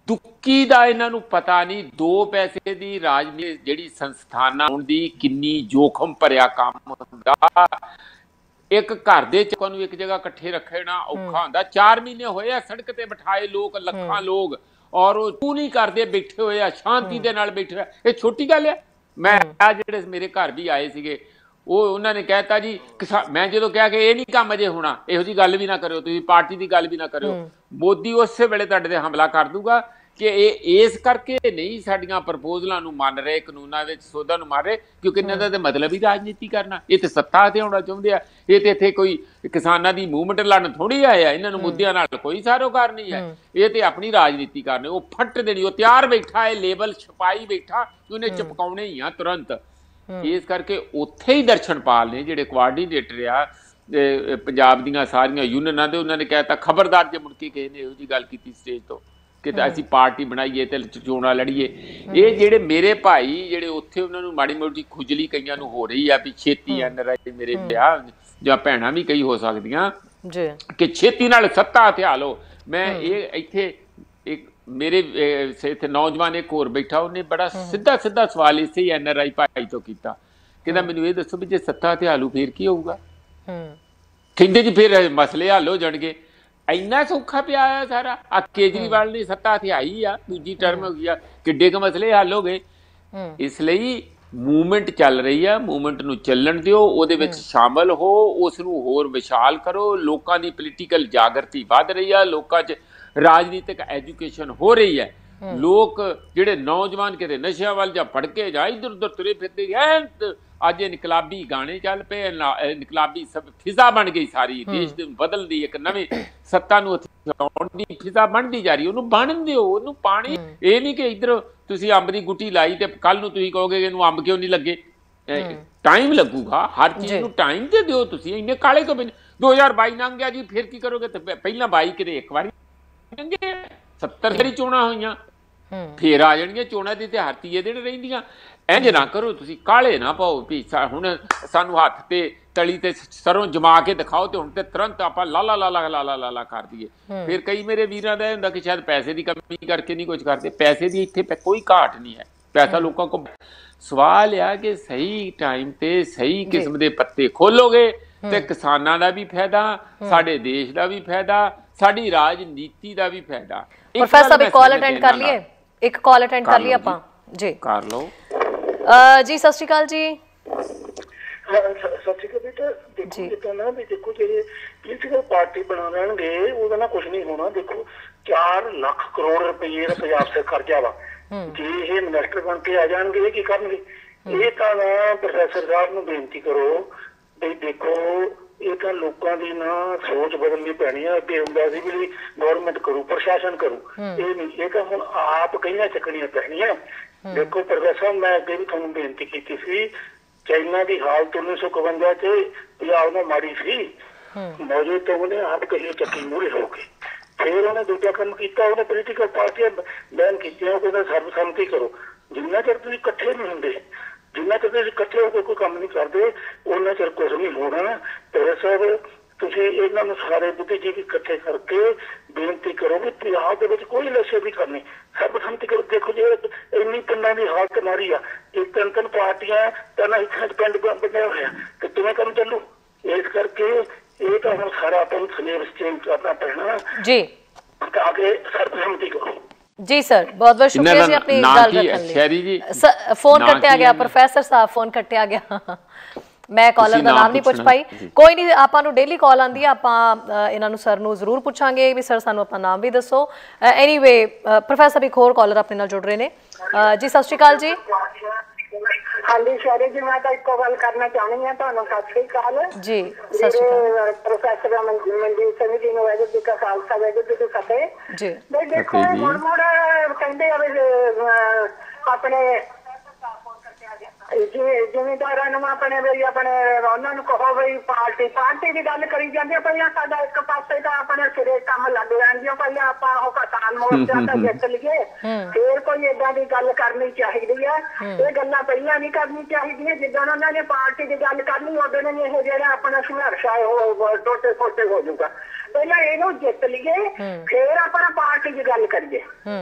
ਦੁੱਕੀ ਦਾ ਇਹਨਾਂ ਨੂੰ ਪਤਾ ਨਹੀਂ 2 ਪੈਸੇ ਦੀ ਰਾਜਨੀਤੀ ਜਿਹੜੀ ਸੰਸਥਾਨਾਂ ਹੋਣ ਦੀ ਕਿੰਨੀ ਜੋਖਮ ਭਰਿਆ ਕੰਮ ਹੁੰਦਾ। ਇੱਕ ਘਰ ਦੇ ਚੱਕਾਂ ਨੂੰ ਇੱਕ ਜਗ੍ਹਾ ਇਕੱਠੇ ਰੱਖਣਾ ਔਖਾ ਹੁੰਦਾ। 4 ਮਹੀਨੇ ਹੋਏ ਆ ਸੜਕ ਤੇ ਬਿਠਾਏ ਲੋਕ, ਲੱਖਾਂ ਲੋਕ, ਔਰ ਉਹ ਤੂੰ ਨਹੀਂ ਕਰਦੇ ਬੈਠੇ ਹੋਏ ਆ, ਸ਼ਾਂਤੀ ਦੇ ਨਾਲ ਬੈਠੇ ਹੋਏ। ਇਹ ਛੋਟੀ ਗੱਲ ਆ? ਮੈਂ ਆ ਜਿਹੜੇ ਮੇਰੇ ਘਰ ਵੀ ਆਏ ਸੀਗੇ, ਉਹਨਾਂ ਨੇ ਕਹਿਤਾ ਜੀ ਮੈਂ ਜਦੋਂ ਕਿਹਾ ਕਿ ਇਹ ਨਹੀਂ ਕੰਮ ਅਜੇ ਹੋਣਾ, ਇਹੋ ਜਿਹੀ ਗੱਲ ਵੀ ਨਾ ਕਰਿਓ, ਤੁਸੀਂ ਪਾਰਟੀ ਦੀ ਗੱਲ ਵੀ ਨਾ ਕਰਿਓ, ਮੋਦੀ ਉਸੇ ਵੇਲੇ ਤੁਹਾਡੇ ਤੇ ਹਮਲਾ ਕਰ ਦੂਗਾ ਕਿ ਇਹ ਇਸ ਕਰਕੇ ਨਹੀਂ ਸਾਡੀਆਂ ਪ੍ਰਪੋਜ਼ਲਾਂ ਨੂੰ ਮੰਨ ਰਹੇ, ਕਾਨੂੰਨਾਂ ਵਿੱਚ ਸੋਧਾਂ ਨੂੰ ਮੰਨ ਰਹੇ, ਕਿਉਂਕਿ ਇਹਨਾਂ ਦਾ ਤਾਂ ਮਤਲਬ ਹੀ ਰਾਜਨੀਤੀ ਕਰਨਾ। ਇਹ ਤੇ ਸੱਤਾ ਤੇ ਆਉਣਾ ਚਾਹੁੰਦੇ ਆ। ਇਹ ਤੇ ਇੱਥੇ ਕੋਈ ਕਿਸਾਨਾਂ ਦੀ ਮੂਵਮੈਂਟ ਲੜਨ ਥੋੜੀ ਆਏ ਆ, ਇਹਨਾਂ ਨੂੰ ਮੁੱਦਿਆਂ ਨਾਲ ਕੋਈ ਸਾਰੋਕਾਰ ਨਹੀਂ ਹੈ। ਇਹ ਤੇ ਆਪਣੀ ਰਾਜਨੀਤੀ ਕਰਨੀ, ਉਹ ਫੱਟ ਦੇਣੀ, ਉਹ ਤਿਆਰ ਬੈਠਾ ਹੈ, ਲੇਬਲ ਛਪਾਈ ਬੈਠਾ, ਉਹਨੇ ਚਪਕਾਉਣੇ ਹੀ ਆ ਤੁਰੰਤ। ਇਸ ਕਰਕੇ ਉੱਥੇ ਹੀ ਦਰਸ਼ਨਪਾਲ ਨੇ ਜਿਹੜੇ ਕੋਆਰਡੀਨੇਟਰ ਆ ਪੰਜਾਬ ਦੀਆਂ ਸਾਰੀਆਂ ਯੂਨੀਅਨਾਂ ਦੇ, ਉਹਨਾਂ ਨੇ ਕਹਿਤਾ ਖਬਰਦਾਰ ਜੇ ਮੁੜ ਕੇ ਕਿਸੇ ਨੇ ਇਹੋ ਜਿਹੀ ਗੱਲ ਕੀਤੀ ਸਟੇਜ ਤੋਂ ਕਿ ਅਸੀਂ ਪਾਰਟੀ ਬਣਾਈਏ ਤੇ ਚੋਣਾਂ ਲੜੀਏ। ਇਹ ਜਿਹੜੇ ਮੇਰੇ ਭਾਈ ਜਿਹੜੇ ਉੱਥੇ, ਉਹਨਾਂ ਨੂੰ ਮਾੜੀ ਮੋਟੀ ਖੁਜਲੀ ਕਈਆਂ ਨੂੰ ਹੋ ਰਹੀ ਆ ਵੀ ਛੇਤੀ NRI ਮੇਰੇ ਵਿਆਹ ਜਾਂ ਭੈਣਾਂ ਵੀ ਕਈ ਹੋ ਸਕਦੀਆਂ ਕਿ ਛੇਤੀ ਨਾਲ ਸੱਤਾ ਹਥਿਆ ਲਓ। ਮੈਂ ਇਹ ਇੱਥੇ ਇੱਕ ਮੇਰੇ ਇੱਥੇ ਨੌਜਵਾਨ ਇੱਕ ਹੋਰ ਬੈਠਾ, ਉਹਨੇ ਬੜਾ ਸਿੱਧਾ ਸਵਾਲ ਇਸੇ NRI ਭਾਈ ਤੋਂ ਕੀਤਾ। ਕਹਿੰਦਾ ਮੈਨੂੰ ਇਹ ਦੱਸੋ ਵੀ ਜੇ ਸੱਤਾ ਹਥਿਆ ਲੂ ਫਿਰ ਕੀ ਹੋਊਗਾ? ਕਹਿੰਦੇ ਜੀ ਫਿਰ ਮਸਲੇ ਹੱਲ ਹੋ ਜਾਣਗੇ। ਇੰਨਾ ਸੌਖਾ ਪਿਆ ਆ ਸਾਰਾ। ਆ ਕੇਜਰੀਵਾਲ ਨੇ ਸੱਤਾ ਹਥਿਆਈ ਆ, ਦੂਜੀ ਟਰਮ ਹੋ ਗਈ ਆ, ਕਿੱਡੇ ਕੁ ਮਸਲੇ ਹੱਲ ਹੋ ਗਏ। ਇਸ ਲਈ ਮੂਵਮੈਂਟ ਚੱਲ ਰਹੀ ਆ, ਮੂਵਮੈਂਟ ਨੂੰ ਚੱਲਣ ਦਿਓ, ਉਹਦੇ ਵਿੱਚ ਸ਼ਾਮਲ ਹੋ, ਉਸ ਨੂੰ ਹੋਰ ਵਿਸ਼ਾਲ ਕਰੋ। ਲੋਕਾਂ ਦੀ ਪੋਲੀਟੀਕਲ ਜਾਗਰਤੀ ਵੱਧ ਰਹੀ ਆ, ਲੋਕਾਂ 'ਚ ਰਾਜਨੀਤਿਕ ਐਜੂਕੇਸ਼ਨ ਹੋ ਰਹੀ ਹੈ। ਲੋਕ ਜਿਹੜੇ ਨੌਜਵਾਨ ਕਿਤੇ ਨਸ਼ਿਆਂ ਵੱਲ ਜਾਂ ਫੜ ਕੇ ਜਾਂ ਇੱਧਰ ਉੱਧਰ ਤੁਰੇ ਫਿਰਦੇ। ਅੱਜ ਇਨਕਲਾਬੀ ਗਾਣੇ ਚੱਲ ਪਏ, ਇਨਕਲਾਬੀ ਸਭ ਫਿਜ਼ਾ ਬਣ ਗਈ ਸਾਰੀ ਦੇਸ਼ ਦੇ ਬਦਲਦੀ, ਇੱਕ ਨਵੇਂ ਸੱਤਾ ਨੂੰ ਹਥਿਆਉਣ ਦੀ ਫਿਜ਼ਾ ਬਣਦੀ ਜਾ ਰਹੀ। ਉਹਨੂੰ ਬਣਨ ਦਿਓ, ਉਹਨੂੰ ਪਾਣੀ। ਇਹ ਨਹੀਂ ਕਿ ਇੱਧਰ ਤੁਸੀਂ ਅੰਬ ਦੀ ਗੁੱਟੀ ਲਾਈ ਤੇ ਕੱਲ ਨੂੰ ਤੁਸੀਂ ਕਹੋਗੇ ਕਿ ਇਹਨੂੰ ਅੰਬ ਕਿਉਂ ਨਹੀਂ ਲੱਗੇ। ਟਾਈਮ ਲੱਗੂਗਾ, ਹਰ ਚੀਜ਼ ਨੂੰ ਟਾਈਮ ਤੇ ਦਿਓ। ਤੁਸੀਂ ਇੰਨੇ ਕਾਲੇ ਤੋਂ 2022 ਲੰਘ ਗਿਆ ਜੀ, ਫਿਰ ਕੀ ਕਰੋਗੇ? ਪਹਿਲਾਂ 22 ਕਿਤੇ ਇੱਕ ਵਾਰੀ 70 ਵਾਰੀ ਚੋਣਾਂ ਹੋਈਆਂ, ਫੇਰ ਆ ਜਾਣਗੀਆਂ ਚੋਣਾਂ ਦੀ, ਤੇ ਹਰ ਤੀਏ ਦਿਨ ਰਹਿੰਦੀਆਂ। ਇੰਝ ਨਾ ਕਰੋ, ਤੁਸੀਂ ਕਾਲੇ ਨਾ ਪਾਓ ਵੀ ਹੁਣ ਸਾਨੂੰ ਹੱਥ ਤੇ ਤਲੀ ਤੇ ਸਰੋਂ ਜਮਾ ਕੇ ਦਿਖਾਓ ਤੇ ਹੁਣ ਤੇ ਤੁਰੰਤ ਆਪਾਂ ਲਾਲਾ ਲਾਲਾ ਲਾਲਾ ਲਾਲਾ ਕਰ ਦਈਏ। ਫਿਰ ਕਈ ਮੇਰੇ ਵੀਰਾਂ ਦਾ ਇਹ ਹੁੰਦਾ ਕਿ ਸ਼ਾਇਦ ਪੈਸੇ ਦੀ ਕਮੀ ਕਰਕੇ ਨਹੀਂ ਕੁਝ ਕਰਦੇ। ਪੈਸੇ ਦੀ ਇੱਥੇ ਕੋਈ ਘਾਟ ਨਹੀਂ ਹੈ, ਪੈਸਾ ਲੋਕਾਂ ਕੋਲ। ਸਵਾਲ ਆ ਕਿ ਸਹੀ ਟਾਈਮ ਤੇ ਸਹੀ ਕਿਸਮ ਦੇ ਪੱਤੇ ਖੋਲੋਗੇ ਤੇ ਕਿਸਾਨਾਂ ਦਾ ਵੀ ਫਾਇਦਾ, ਸਾਡੇ ਦੇਸ਼ ਦਾ ਵੀ ਫਾਇਦਾ, ਸਾਡੀ ਰਾਜਨੀਤੀ ਦਾ ਵੀ ਫਾਇਦਾ। ਪ੍ਰੋਫੈਸਰ ਸਾਹਿਬ ਕਾਲ ਅਟੈਂਡ ਕਰ ਲਈਏ, ਇੱਕ ਕਾਲ ਅਟੈਂਡ ਕਰ ਲਈਏ ਆਪਾਂ ਜੀ। ਕਰ ਲਓ ਜੀ। ਸਤਿ ਸ਼੍ਰੀ ਅਕਾਲ ਜੀ। ਸਤਿ ਸ਼੍ਰੀ ਅਕਾਲ ਬੇਟਾ। ਦੇਖੋ ਜਿੱਦਾਂ ਨਾ ਵੀ ਦੇਖੋ ਜੇ ਪੋਲੀਟੀਕਲ ਪਾਰਟੀ ਬਣਾ ਲੈਣਗੇ ਉਹਦਾ ਨਾ ਕੁਝ ਨਹੀਂ ਹੋਣਾ। ਦੇਖੋ 4 ਲੱਖ ਕਰੋੜ ਰੁਪਏ ਦਾ ਪੰਜਾਬ ਸੇ ਖਰਚਾ ਵਾ। ਜੇ ਇਹ ਮਿਨਿਸਟਰ ਬਣ ਕੇ ਆ ਜਾਣਗੇ ਇਹ ਕੀ ਕਰਨਗੇ? ਇਹ ਤਾਂ ਨਾ ਪ੍ਰੋਫੈਸਰ ਸਾਹਿਬ ਨੂੰ ਬੇਨਤੀ ਕਰੋ ਵੀ ਦੇਖੋ ਇਹ ਤਾਂ ਲੋਕਾਂ ਦੀ ਨਾ ਸੋਚ ਬਦਲਣੀ ਪੈਣੀ ਆ। ਅੱਗੇ ਹੁੰਦਾ ਸੀ ਵੀ ਗੌਰਮੈਂਟ ਕਰੂ, ਪ੍ਰਸ਼ਾਸਨ ਕਰੂ, ਇਹ ਨਹੀਂ। ਇਹ ਤਾਂ ਹੁਣ ਆਪ ਕਈਆਂ ਚੱਕਣੀਆਂ ਪੈਣੀਆਂ। ਦੇਖੋ ਪ੍ਰੋਫੈਸਰ ਮੈਂ ਅੱਗੇ ਵੀ ਤੁਹਾਨੂੰ ਬੇਨਤੀ ਕੀਤੀ ਸੀ, ਚਾਈਨਾ ਦੀ ਹਾਲਤ 1951 ਚ ਪੰਜਾਬ ਨਾਲ ਮਾੜੀ ਸੀ, ਮੌਜੂਦ ਤੋਂ ਉਹਨੇ ਆਪ ਕਹੀ ਚੱਕੀ ਮੂਹਰੇ ਹੋ ਕੇ ਫਿਰ ਉਹਨੇ ਦੂਜਾ ਕੰਮ ਕੀਤਾ। ਉਹਨੇ ਪੋਲੀਟੀਕਲ ਪਾਰਟੀਆਂ ਬੈਨ ਕੀਤੀਆਂ, ਉਹ ਕਹਿੰਦਾ ਸਰਬਸੰਮਤੀ ਕਰੋ। ਜਿੰਨਾ ਚਿਰ ਤੁਸੀਂ ਇਕੱਠੇ ਨਹੀਂ ਹੁੰਦੇ, ਜਿੰਨਾ ਚਿਰ ਤੁਸੀਂ ਇਕੱਠੇ ਹੋ ਕੇ ਕੋਈ ਕੰਮ ਨਹੀਂ ਕਰਦੇ, ਉਹਨਾਂ ਚਿਰ ਕੁਝ ਨਹੀਂ ਹੋਣਾ। ਪ੍ਰੋਫੈਸਰ ਤੁਸੀਂ ਇਹਨਾਂ ਨੂੰ ਸਾਰੇ ਬੁੱਧੀਜੀਵੀ ਇਕੱਠੇ ਕਰਕੇ ਬੇਨਤੀ ਕਰੋ ਵੀ ਪੰਜਾਬ ਦੇ ਵਿੱਚ ਕੋਈ ਨਸ਼ੇ ਨਹੀਂ ਕਰਨੀ, ਸਰਬਸੰਮਤੀ ਕਰੋ। ਦੇਖੋ ਜੇ ਇੰਨੀ ਪਿੰਡਾਂ ਦੀ ਹਾਲਤ ਮਾਰੀ ਆ, ਇਹ 3 ਪਾਰਟੀਆਂ ਤਾਂ ਇੱਥੇ ਪਿੰਡ ਬਣਿਆ ਹੋਇਆ ਤੇ ਕਿਵੇਂ ਕੰਮ ਚੱਲੂ? ਇਸ ਕਰਕੇ ਇਹ ਤਾਂ ਹੁਣ ਸਾਰਾ ਆਪਾਂ ਨੂੰ ਸਿਲੇਬਸ ਚੇਂਜ ਕਰਨਾ ਪੈਣਾ ਜੀ, ਤਾਂ ਕਿ ਸਰਬਸੰਮਤੀ ਕਰੋ। जी सर, बहुत बहुत शुक्रिया जी अपनी गल रखने लई। फोन कट्टिया गया प्रोफेसर साहब, फोन कट्टिया गया। मैं कॉलर का नाम नहीं पुछ पाई। कोई नहीं, आपां नूं डेली कॉल आंदी है, आपां इन्हां नूं सर नूं जरूर पुछांगे भी सर सानूं अपना नाम भी दसो। एनीवे प्रोफेसर एक होर कॉलर अपने नाल जुड़ रहे ने जी। सत श्री अकाल जी। हाँ जी शैरी जी, मैं तो एक गल करना चाहनी है तुहानूं। सत श्री अकाल जी। सत श्री अकाल प्रोफेसर मनजीत सिंह जी नूं वाहिगुरू जी का खालसा वाहिगुरू जी की फतेह जी। देखो मुड़ मुड़ कहंदे आ अपने ਜ਼ਿਮੀਂਦਾਰਾਂ ਨੂੰ ਆਪਣੇ ਵੀ ਆਪਣੇ ਉਹਨਾਂ ਨੂੰ ਕਹੋ ਵੀ ਪਾਰਟੀ ਦੀ ਗੱਲ ਕਰੀ ਜਾਂਦੇ। ਪਹਿਲਾਂ ਸਾਡਾ ਇੱਕ ਪਾਸੇ ਤਾਂ ਆਪਣੇ ਸਿਰੇ ਕੰਮ ਲੱਗ ਜਾਂਦੀਆਂ, ਪਹਿਲਾਂ ਆਪਾਂ ਉਹ ਕਿਸਾਨ ਮੋਰਚਾ ਤਾਂ ਜਿੱਤ ਲਈਏ, ਫੇਰ ਕੋਈ ਏਦਾਂ ਦੀ ਗੱਲ ਕਰਨੀ ਚਾਹੀਦੀ ਹੈ। ਇਹ ਗੱਲਾਂ ਪਹਿਲਾਂ ਨਹੀਂ ਕਰਨੀ ਚਾਹੀਦੀਆਂ। ਜਿੱਦਾਂ ਉਹਨਾਂ ਨੇ ਪਾਰਟੀ ਦੀ ਗੱਲ ਕਰਨੀ ਉਦੋਂ ਨੇ ਇਹ ਜਿਹੜਾ ਆਪਣਾ ਸੰਘਰਸ਼ ਹੈ ਉਹ ਟੋਟੇ ਫੋਟੇ ਹੋ ਜਾਊਗਾ। ਪਹਿਲਾਂ ਇਹਨੂੰ ਜਿੱਤ ਲਈਏ ਫੇਰ ਆਪਣਾ ਪਾਰਟੀ ਦੀ ਗੱਲ ਕਰੀਏ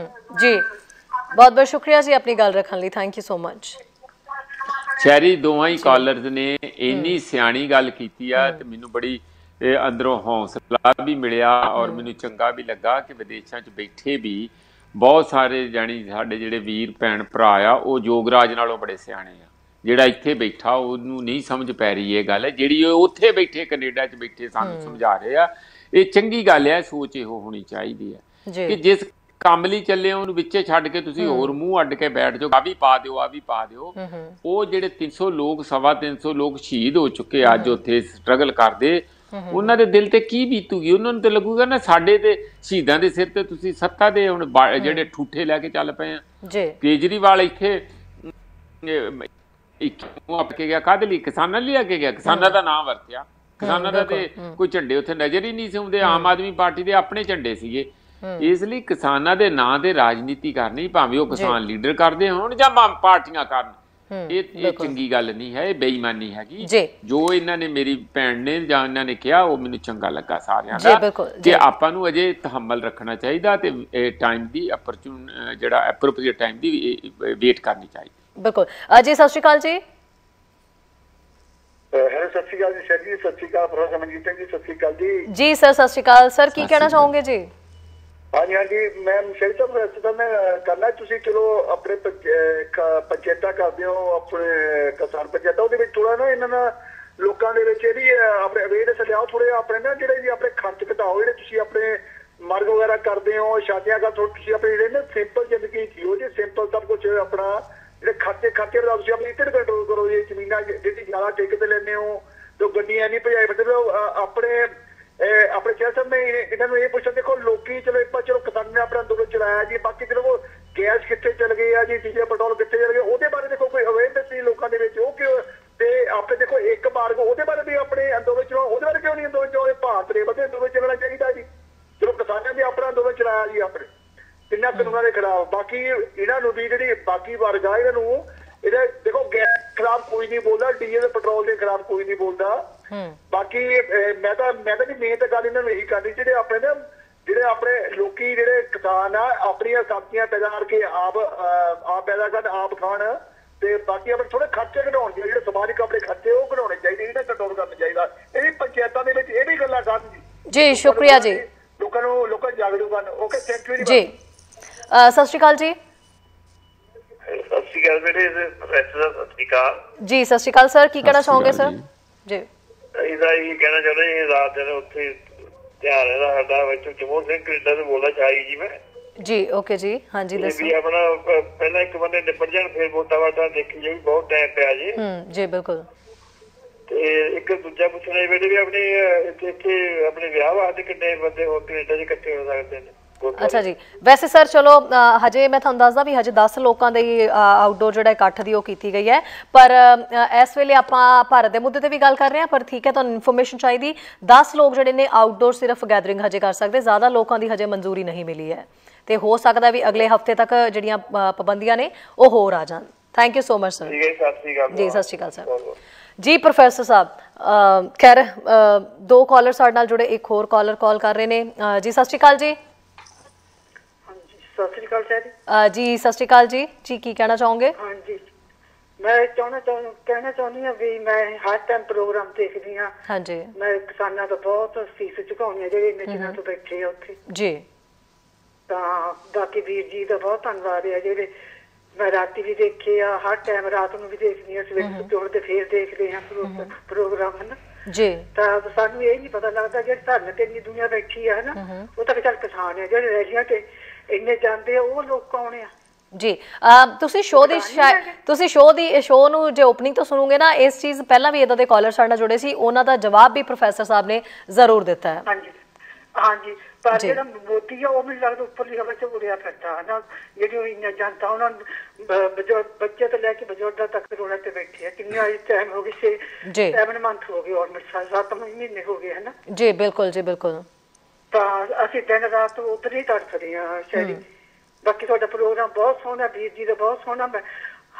ਜੀ। ਬਹੁਤ ਬਹੁਤ ਸ਼ੁਕਰੀਆ ਜੀ ਆਪਣੀ ਗੱਲ ਰੱਖਣ ਲਈ, ਥੈਂਕ ਯੂ ਸੋ ਮਚ। ਸ਼ਹਿਰੀ ਦੋਵਾਂ ਹੀ ਕਾਲਰਸ ਨੇ ਇੰਨੀ ਸਿਆਣੀ ਗੱਲ ਕੀਤੀ ਆ ਤੇ ਮੈਨੂੰ ਬੜੀ ਅੰਦਰੋਂ ਹੌਸਲਾ ਵੀ ਮਿਲਿਆ ਔਰ ਮੈਨੂੰ ਚੰਗਾ ਵੀ ਲੱਗਾ ਕਿ ਵਿਦੇਸ਼ਾਂ 'ਚ ਬੈਠੇ ਵੀ ਬਹੁਤ ਸਾਰੇ ਜਾਣੀ ਸਾਡੇ ਜਿਹੜੇ ਵੀਰ ਭੈਣ ਭਰਾ ਆ ਉਹ ਯੋਗਰਾਜ ਨਾਲੋਂ ਬੜੇ ਸਿਆਣੇ ਆ। ਜਿਹੜਾ ਇੱਥੇ ਬੈਠਾ ਉਹਨੂੰ ਨਹੀਂ ਸਮਝ ਪੈ ਰਹੀ ਇਹ ਗੱਲ, ਜਿਹੜੀ ਉਹ ਉੱਥੇ ਬੈਠੇ ਕੈਨੇਡਾ 'ਚ ਬੈਠੇ ਸਾਨੂੰ ਸਮਝਾ ਰਹੇ ਆ। ਇਹ ਚੰਗੀ ਗੱਲ ਹੈ, ਸੋਚ ਇਹੋ ਹੋਣੀ ਚਾਹੀਦੀ ਹੈ ਕਿ ਜਿਸ ਕੰਮ ਲਈ ਚੱਲੇ ਉਹਨੂੰ ਵਿੱਚੇ ਛੱਡ ਕੇ ਤੁਸੀਂ ਹੋਰ ਮੂੰਹ ਅੱਡ ਕੇ ਬੈਠ ਜਾਓ, ਆ ਵੀ ਪਾ ਦਿਓ ਆ ਵੀ ਪਾ ਦਿਓ। ਉਹ ਜਿਹੜੇ 300 ਲੋਕ 325 ਲੋਕ ਸ਼ਹੀਦ ਹੋ ਚੁੱਕੇ ਅੱਜ ਉੱਥੇ ਸਟਰਗਲ ਕਰਦੇ, ਉਹਨਾਂ ਦੇ ਦਿਲ ਤੇ ਕੀ ਬੀਤੂਗੀ? ਉਹਨਾਂ ਨੂੰ ਤੇ ਲੱਗੂਗਾ ਨਾ ਸਾਡੇ ਤੇ ਸ਼ਹੀਦਾਂ ਦੇ ਸਿਰ ਤੇ ਤੁਸੀਂ ਸੱਤਾ ਦੇ ਹੁਣ ਜਿਹੜੇ ਠੂਠੇ ਲੈ ਕੇ ਚੱਲ ਪਏ ਆ। ਕੇਜਰੀਵਾਲ ਇੱਥੇ ਅੱਪ ਕੇ ਗਿਆ, ਕਾਹਦੇ ਲਈ? ਕਿਸਾਨਾਂ ਲਈ ਅੱਗੇ ਗਿਆ, ਕਿਸਾਨਾਂ ਦਾ ਨਾਮ ਵਰਤਿਆ। ਕਿਸਾਨਾਂ ਦਾ ਤੇ ਕੋਈ ਝੰਡੇ ਉੱਥੇ ਨਜ਼ਰ ਹੀ ਨਹੀਂ ਸੀ ਆਉਂਦੇ। ਆਮ ਆਦਮੀ ਪਾਰਟੀ ਦੇ ਆਪਣੇ ਝੰਡੇ ਸੀਗੇ। ਇਸ ਲਈ ਕਿਸਾਨਾਂ ਦੇ ਨਾਂ ਤੇ ਰਾਜਨੀਤੀ ਕਰਨੀ, ਭਾਵੇਂ ਉਹ ਕਿਸਾਨ ਲੀਡਰ ਕਰਦੇ ਹੋਣ ਜਾਂ ਪਾਰਟੀਆਂ ਕਰਨ, ਇਹ ਚੰਗੀ ਗੱਲ ਨਹੀਂ ਹੈ, ਇਹ ਬੇਈਮਾਨੀ ਹੈਗੀ। ਜੋ ਇਹਨਾਂ ਨੇ ਮੇਰੀ ਭੈਣ ਨੇ ਜਾਂ ਇਹਨਾਂ ਨੇ ਕਿਹਾ ਉਹ ਮੈਨੂੰ ਚੰਗਾ ਲੱਗਾ ਸਾਰਿਆਂ ਦਾ ਕਿ ਆਪਾਂ ਨੂੰ ਅਜੇ ਤਹੱਮਲ ਰੱਖਣਾ ਚਾਹੀਦਾ ਤੇ ਟਾਈਮ ਦੀ ਜਿਹੜਾ ਐਪਰੋਪਰੀਏਟ ਟਾਈਮ ਦੀ ਵੇਟ ਕਰਨੀ ਚਾਹੀਦੀ। ਬਿਲਕੁਲ ਜੀ। ਸਤਿ ਸ਼੍ਰੀ ਅਕਾਲ ਜੀ। ਹੈਲੋ ਸਤਿ ਸ਼੍ਰੀ ਅਕਾਲ ਜੀ ਸਰ ਜੀ। ਸਤਿ ਸ਼੍ਰੀ ਅਕਾਲ ਪ੍ਰੋਫੈਸਰ ਮਨਜੀਤ ਸਿੰਘ ਜੀ। ਸਤਿ ਸ਼੍ਰੀ ਅਕਾਲ ਜੀ। ਜੀ ਸਰ ਸਤਿ ਸ਼੍ਰੀ ਅਕਾਲ। ਸਰ ਕੀ ਕਹਿਣਾ ਚਾਹੋਗੇ ਜੀ? ਹਾਂਜੀ ਹਾਂਜੀ ਮੈਂ ਸ਼ਹਿਰੀ ਸਾਹਿਬ ਵੈਸੇ ਤਾਂ ਮੈਂ ਕਰਨਾ, ਤੁਸੀਂ ਚਲੋ ਆਪਣੇ ਪੰਚਾਇਤਾਂ ਕਰਦੇ ਹੋ, ਆਪਣੇ ਕਿਸਾਨ ਪੰਚਾਇਤਾਂ, ਉਹਦੇ ਵਿੱਚ ਥੋੜਾ ਨਾ ਇਹਨਾਂ ਨਾਲ ਲੋਕਾਂ ਦੇ ਵਿੱਚ ਇਹਦੀ ਆਪਣੇ ਅਵੇਅਰਨੈਸ ਲਿਆਓ ਥੋੜੇ, ਆਪਣੇ ਨਾ ਜਿਹੜੇ ਵੀ ਆਪਣੇ ਖਰਚ ਘਟਾਓ, ਜਿਹੜੇ ਤੁਸੀਂ ਆਪਣੇ ਮਰਗ ਵਗੈਰਾ ਕਰਦੇ ਹੋ, ਸ਼ਾਦੀਆਂ ਕਰ ਤੁਸੀਂ ਆਪਣੇ ਜਿਹੜੇ ਨਾ ਸਿੰਪਲ ਜ਼ਿੰਦਗੀ ਜੀਓ ਜੀ, ਸਿੰਪਲ ਸਭ ਕੁਛ ਆਪਣਾ ਜਿਹੜੇ ਖਰਚੇ ਵਧਾਓ, ਤੁਸੀਂ ਆਪਣੀ ਇੱਧਰ ਕੰਟਰੋਲ ਕਰੋ ਜੀ। ਜ਼ਮੀਨਾਂ ਜਿਹੜੀ ਜ਼ਿਆਦਾ ਠੇਕੇ ਤੇ ਲੈਂਦੇ ਹੋ ਤੇ ਗੱਡੀਆਂ ਨਹੀਂ ਭਜਾਈ ਫਿਰਦੇ ਆਪਣੇ ਸ਼ਹਿਰ ਸਾਹਿਬ ਨੇ ਇਹਨਾਂ ਨੂੰ ਇਹ ਪੁੱਛਿਆ। ਦੇਖੋ ਲੋਕੀ ਚਲੋ ਕਿਸਾਨ ਨੇ ਆਪਣਾ ਅੰਦੋਲਨ ਚਲਾਇਆ ਜੀ, ਬਾਕੀ ਚਲੋ ਗੈਸ ਕਿੱਥੇ ਚਲ ਗਏ ਆ ਜੀ, ਡੀਜ਼ਲ ਪੈਟਰੋਲ ਕਿੱਥੇ ਚਲ ਗਏ, ਉਹਦੇ ਬਾਰੇ ਦੇਖੋ ਕੋਈ ਅਵੇਅਰਨੈਸ ਨਹੀਂ ਲੋਕਾਂ ਦੇ ਵਿੱਚ। ਉਹ ਕਿਉਂ ਤੇ ਆਪਣੇ ਦੇਖੋ ਇੱਕ ਮਾਰਗ ਉਹਦੇ ਬਾਰੇ ਵੀ ਆਪਣੇ ਅੰਦੋਲਨ ਚਲਾਓ, ਉਹਦੇ ਬਾਰੇ ਕਿਉਂ ਨਹੀਂ ਅੰਦੋਲਨ ਚਲਾਉਂਦੇ? ਭਾਰਤ ਦੇ ਵਧੇ ਅੰਦੋਲਨ ਚੱਲਣਾ ਚਾਹੀਦਾ ਜੀ। ਚਲੋ ਕਿਸਾਨਾਂ ਨੇ ਆਪਣਾ ਅੰਦੋਲਨ ਚਲਾਇਆ ਜੀ ਆਪਣੇ ਕਿੰਨਾ ਕਾਨੂੰਨਾਂ ਦੇ ਖਿਲਾਫ। ਬਾਕੀ ਨੂੰ ਵੀ ਜਿਹੜੀ ਬਾਕੀ ਵਰਗ ਆ ਇਹਨਾਂ ਨੂੰ ਇਹਦੇ ਦੇਖੋ ਗੈਸ ਖਿਲਾਫ ਕੋਈ ਨਹੀਂ ਬੋਲਦਾ, ਡੀਜ਼ਲ ਪੈਟਰੋਲ ਦੇ ਖਿਲਾਫ ਕੋਈ ਨਹੀਂ ਬੋਲਦਾ। ਬਾਕੀ ਮੈਂ ਤਾਂ ਨਹੀਂ ਮੇਨ ਤਾਂ ਗੱਲ ਇਹਨਾਂ ਨੂੰ ਇਹੀ ਕਰਨੀ ਜਿਹੜੇ ਆਪਣੇ ਲੋਕੀ ਜਿਹੜੇ ਕਿਸਾਨ ਆ ਆਪਣੀਆਂ ਸਬਜ਼ੀਆਂ ਪੈਦਾ ਕਰਕੇ ਆਪ ਪੈਦਾ ਕਰਨ, ਆਪ ਖਾਣ, ਤੇ ਬਾਕੀ ਆਪਣੇ ਥੋੜੇ ਖਰਚੇ ਘਟਾਉਣ ਜਿਹੜੇ ਸਮਾਜਿਕ ਆਪਣੇ ਖਰਚੇ ਉਹ ਘਟਾਉਣੇ ਚਾਹੀਦੇ, ਇਹਨਾਂ ਕੰਟਰੋਲ ਕਰਨਾ ਚਾਹੀਦਾ। ਇਹ ਵੀ ਪੰਚਾਇਤਾਂ ਦੇ ਵਿੱਚ ਇਹ ਵੀ ਗੱਲਾਂ ਕਰਨ ਜੀ। ਸ਼ੁਕਰੀਆ ਜੀ, ਲੋਕਾਂ ਨੂੰ ਜਾਗਰੂਕ ਕਰਨ। ਓਕੇ, ਥੈਂਕ ਯੂ ਜੀ। ਸਤਿ ਸ਼੍ਰੀ ਅਕਾਲ ਜੀ। ਸਤਿ ਸ਼੍ਰੀ ਅਕਾਲ ਬੇਟੇ, ਸਤਿ ਸ਼੍ਰੀ ਅਕਾਲ ਜੀ। ਸਤਿ ਸ਼੍ਰੀ ਅਕਾਲ ਸਰ, ਕੀ ਕਹਿਣਾ ਚਾਹੋਗੇ ਸਰ? ਜੀ ਇਹਦਾ ਇਹ ਕਹਿਣਾ ਚਾਹੁੰਦੇ ਰਾਤ ਦਿਨ ਉੱਥੇ ਧਿਆਨ ਇਹਦਾ ਸਾਡਾ ਵਿੱਚ ਜਮੋਰ ਸਿੰਘ ਕੈਨੇਡਾ ਤੋਂ ਬੋਲਦਾ ਚਾਹੀ ਜੀ ਮੈਂ ਜੀ। ਓਕੇ ਜੀ, ਹਾਂਜੀ ਦੱਸੋ। ਵੀ ਆਪਣਾ ਪਹਿਲਾਂ ਇੱਕ ਬੰਦੇ ਨਿਪਟ ਜਾਣ ਫਿਰ ਵੋਟਾਂ ਵਾਟਾਂ ਦੇਖੀ ਜਾਊ, ਬਹੁਤ ਟਾਈਮ ਪਿਆ ਜੀ। ਜੀ ਬਿਲਕੁਲ। ਤੇ ਇੱਕ ਦੂਜਾ ਪੁੱਛਣਾ ਬੇਟੇ ਵੀ ਆਪਣੇ ਇੱਥੇ ਆਪਣੇ ਵਿਆਹ ਵਾਸਤੇ ਕਿੰਨੇ ਬੰਦੇ ਹੋਰ ਕੈਨੇਡਾ 'ਚ ਇਕੱਠੇ ਹੋ ਸਕਦੇ ਨੇ? ਅੱਛਾ ਜੀ, ਵੈਸੇ ਸਰ ਚਲੋ ਹਜੇ ਮੈਂ ਤੁਹਾਨੂੰ ਦੱਸਦਾ ਵੀ ਹਜੇ 10 ਲੋਕਾਂ ਦੇ ਆਊਟਡੋਰ ਜਿਹੜਾ ਇਕੱਠ ਦੀ ਉਹ ਕੀਤੀ ਗਈ ਹੈ, ਪਰ ਇਸ ਵੇਲੇ ਆਪਾਂ ਭਾਰਤ ਦੇ ਮੁੱਦੇ ਤੇ ਵੀ ਗੱਲ ਕਰ ਰਹੇ ਹਾਂ। ਪਰ ਠੀਕ ਹੈ, ਤੁਹਾਨੂੰ ਇਨਫੋਰਮੇਸ਼ਨ ਚਾਹੀਦੀ 10 ਲੋਕ ਜਿਹੜੇ ਨੇ ਆਊਟਡੋਰ ਸਿਰਫ ਗੈਦਰਿੰਗ ਹਜੇ ਕਰ ਸਕਦੇ, ਜ਼ਿਆਦਾ ਲੋਕਾਂ ਦੀ ਹਜੇ ਮਨਜ਼ੂਰੀ ਨਹੀਂ ਮਿਲੀ ਹੈ, ਤੇ ਹੋ ਸਕਦਾ ਵੀ ਅਗਲੇ ਹਫਤੇ ਤੱਕ ਜਿਹੜੀਆਂ ਪਾਬੰਦੀਆਂ ਨੇ ਉਹ ਹੋਰ ਆ ਜਾਣ। Thank you so much sir. ਜੀ ਸਤਿ ਸ਼੍ਰੀ ਅਕਾਲ ਜੀ। ਸਤਿ ਸ਼੍ਰੀ ਅਕਾਲ ਸਰ। ਜੀ ਪ੍ਰੋਫੈਸਰ ਸਾਹਿਬ, ਖੈਰ 2 ਕਾਲਰ ਸਾਡੇ ਨਾਲ ਜੁੜੇ, ਇੱਕ ਹੋਰ ਕਾਲਰ ਕਾਲ ਕਰ ਰਹੇ ਨੇ। ਜੀ ਸਤਿ ਸ਼੍ਰੀ ਅਕਾਲ ਜੀ। ਸਤਿ ਸ਼੍ਰੀ ਅਕਾਲ ਸਰ ਜੀ। ਸਤਿ ਸ਼੍ਰੀ ਅਕਾਲ ਜੀ। ਜੀ ਕੀ ਕਹਿਣਾ ਚਾਹੋਗੇ? ਹਾਂਜੀ, ਮੈਂ ਕਹਿਣਾ ਚਾਹੁੰਦੀ ਹਾਂ ਵੀ ਮੈਂ ਹਰ ਟਾਈਮ ਪ੍ਰੋਗਰਾਮ ਦੇਖਦੀ ਹਾਂ। ਹਾਂਜੀ। ਮੈਂ ਕਿਸਾਨਾਂ ਤੋਂ ਬਹੁਤ ਫੀਸ ਝੁਕਾਉਣੀ ਆ ਜਿਹੜੇ ਇੰਨੇ ਦਿਨਾਂ ਤੋਂ ਬੈਠੇ ਆ ਉੱਥੇ ਜੀ। ਤਾਂ ਬਾਕੀ ਵੀਰ ਜੀ ਦਾ ਬਹੁਤ ਧੰਨਵਾਦ ਹੈ ਜਿਹੜੇ ਮੈਂ ਰਾਤੀ ਵੀ ਦੇਖੇ ਆ, ਹਰ ਟਾਈਮ ਰਾਤ ਨੂੰ ਵੀ ਦੇਖਦੀ ਹਾਂ, ਸਵੇਰੇ ਸੁੱਤੇ ਉੱਠਦੇ ਫੇਰ ਦੇਖਦੇ ਹਾਂ ਪ੍ਰੋਗਰਾਮ ਹੈ ਨਾ ਜੀ। ਤਾਂ ਸਾਨੂੰ ਇਹ ਨਹੀਂ ਪਤਾ ਲੱਗਦਾ ਜਿਹੜੇ ਧਰਨੇ ਤੇ ਇੰਨੀ ਦੁਨੀਆ ਬੈਠੀ ਆ ਹਨਾ, ਉਹ ਤਾਂ ਚੱਲ ਕਿਸਾਨ ਆ, ਜਿਹੜੇ ਰੈਲੀਆਂ ਤੇ ਇੰਨੇ ਜਾਂਦੇ ਆ ਉਹ ਲੋਕ ਕੌਣ ਆ ਜੀ? ਤੁਸੀਂ ਸ਼ੋਅ ਨੂੰ ਜੇ ਓਪਨਿੰਗ ਤੋਂ ਸੁਣੋਗੇ ਨਾ, ਇਸ ਚੀਜ਼ ਪਹਿਲਾਂ ਵੀ ਇਦਾਂ ਦੇ ਕਾਲਰ ਸਾਡੇ ਨਾਲ ਜੁੜੇ ਸੀ, ਉਹਨਾਂ ਦਾ ਜਵਾਬ ਵੀ ਪ੍ਰੋਫੈਸਰ ਸਾਹਿਬ ਨੇ ਜ਼ਰੂਰ ਦਿੱਤਾ ਹੈ। ਹਾਂਜੀ ਹਾਂਜੀ, ਪਰ ਜਿਹੜਾ ਮੋਦੀ ਆ ਉਹ ਮੈਨੂੰ ਲੱਗਦਾ ਉੱਪਰਲੀ ਹਵਾ ਚ ਉੜਿਆ ਫਿਰਦਾ ਹੈ ਨਾ, ਜਿਹੜੀ ਇੰਨਾ ਜਨਤਾ ਉਹਨਾਂ ਬੱਚੇ ਤੋਂ ਲੈ ਕੇ ਬਜ਼ੁਰਗਾਂ ਤੱਕ ਰੋਣਾ ਤੇ ਬੈਠੇ ਆ। ਕਿੰਨਾ ਟਾਈਮ ਹੋ ਗਏ, 7 ਮੰਥ ਹੋ ਗਏ, ਔਰ 7 ਮਹੀਨੇ ਹੋ ਗਏ ਹਨਾ ਜੀ। ਬਿਲਕੁਲ ਜੀ, ਬਿਲਕੁਲ। ਤਾਂ ਅਸੀਂ ਦਿਨ ਰਾਤ ਉੱਧਰ ਹੀ ਤੜਫਦੇ ਆ ਸ਼ਹਿਰੀ। ਬਾਕੀ ਤੁਹਾਡਾ ਪ੍ਰੋਗਰਾਮ ਬਹੁਤ ਸੋਹਣਾ, ਵੀਰ ਜੀ ਦਾ ਬਹੁਤ ਸੋਹਣਾ, ਮੈਂ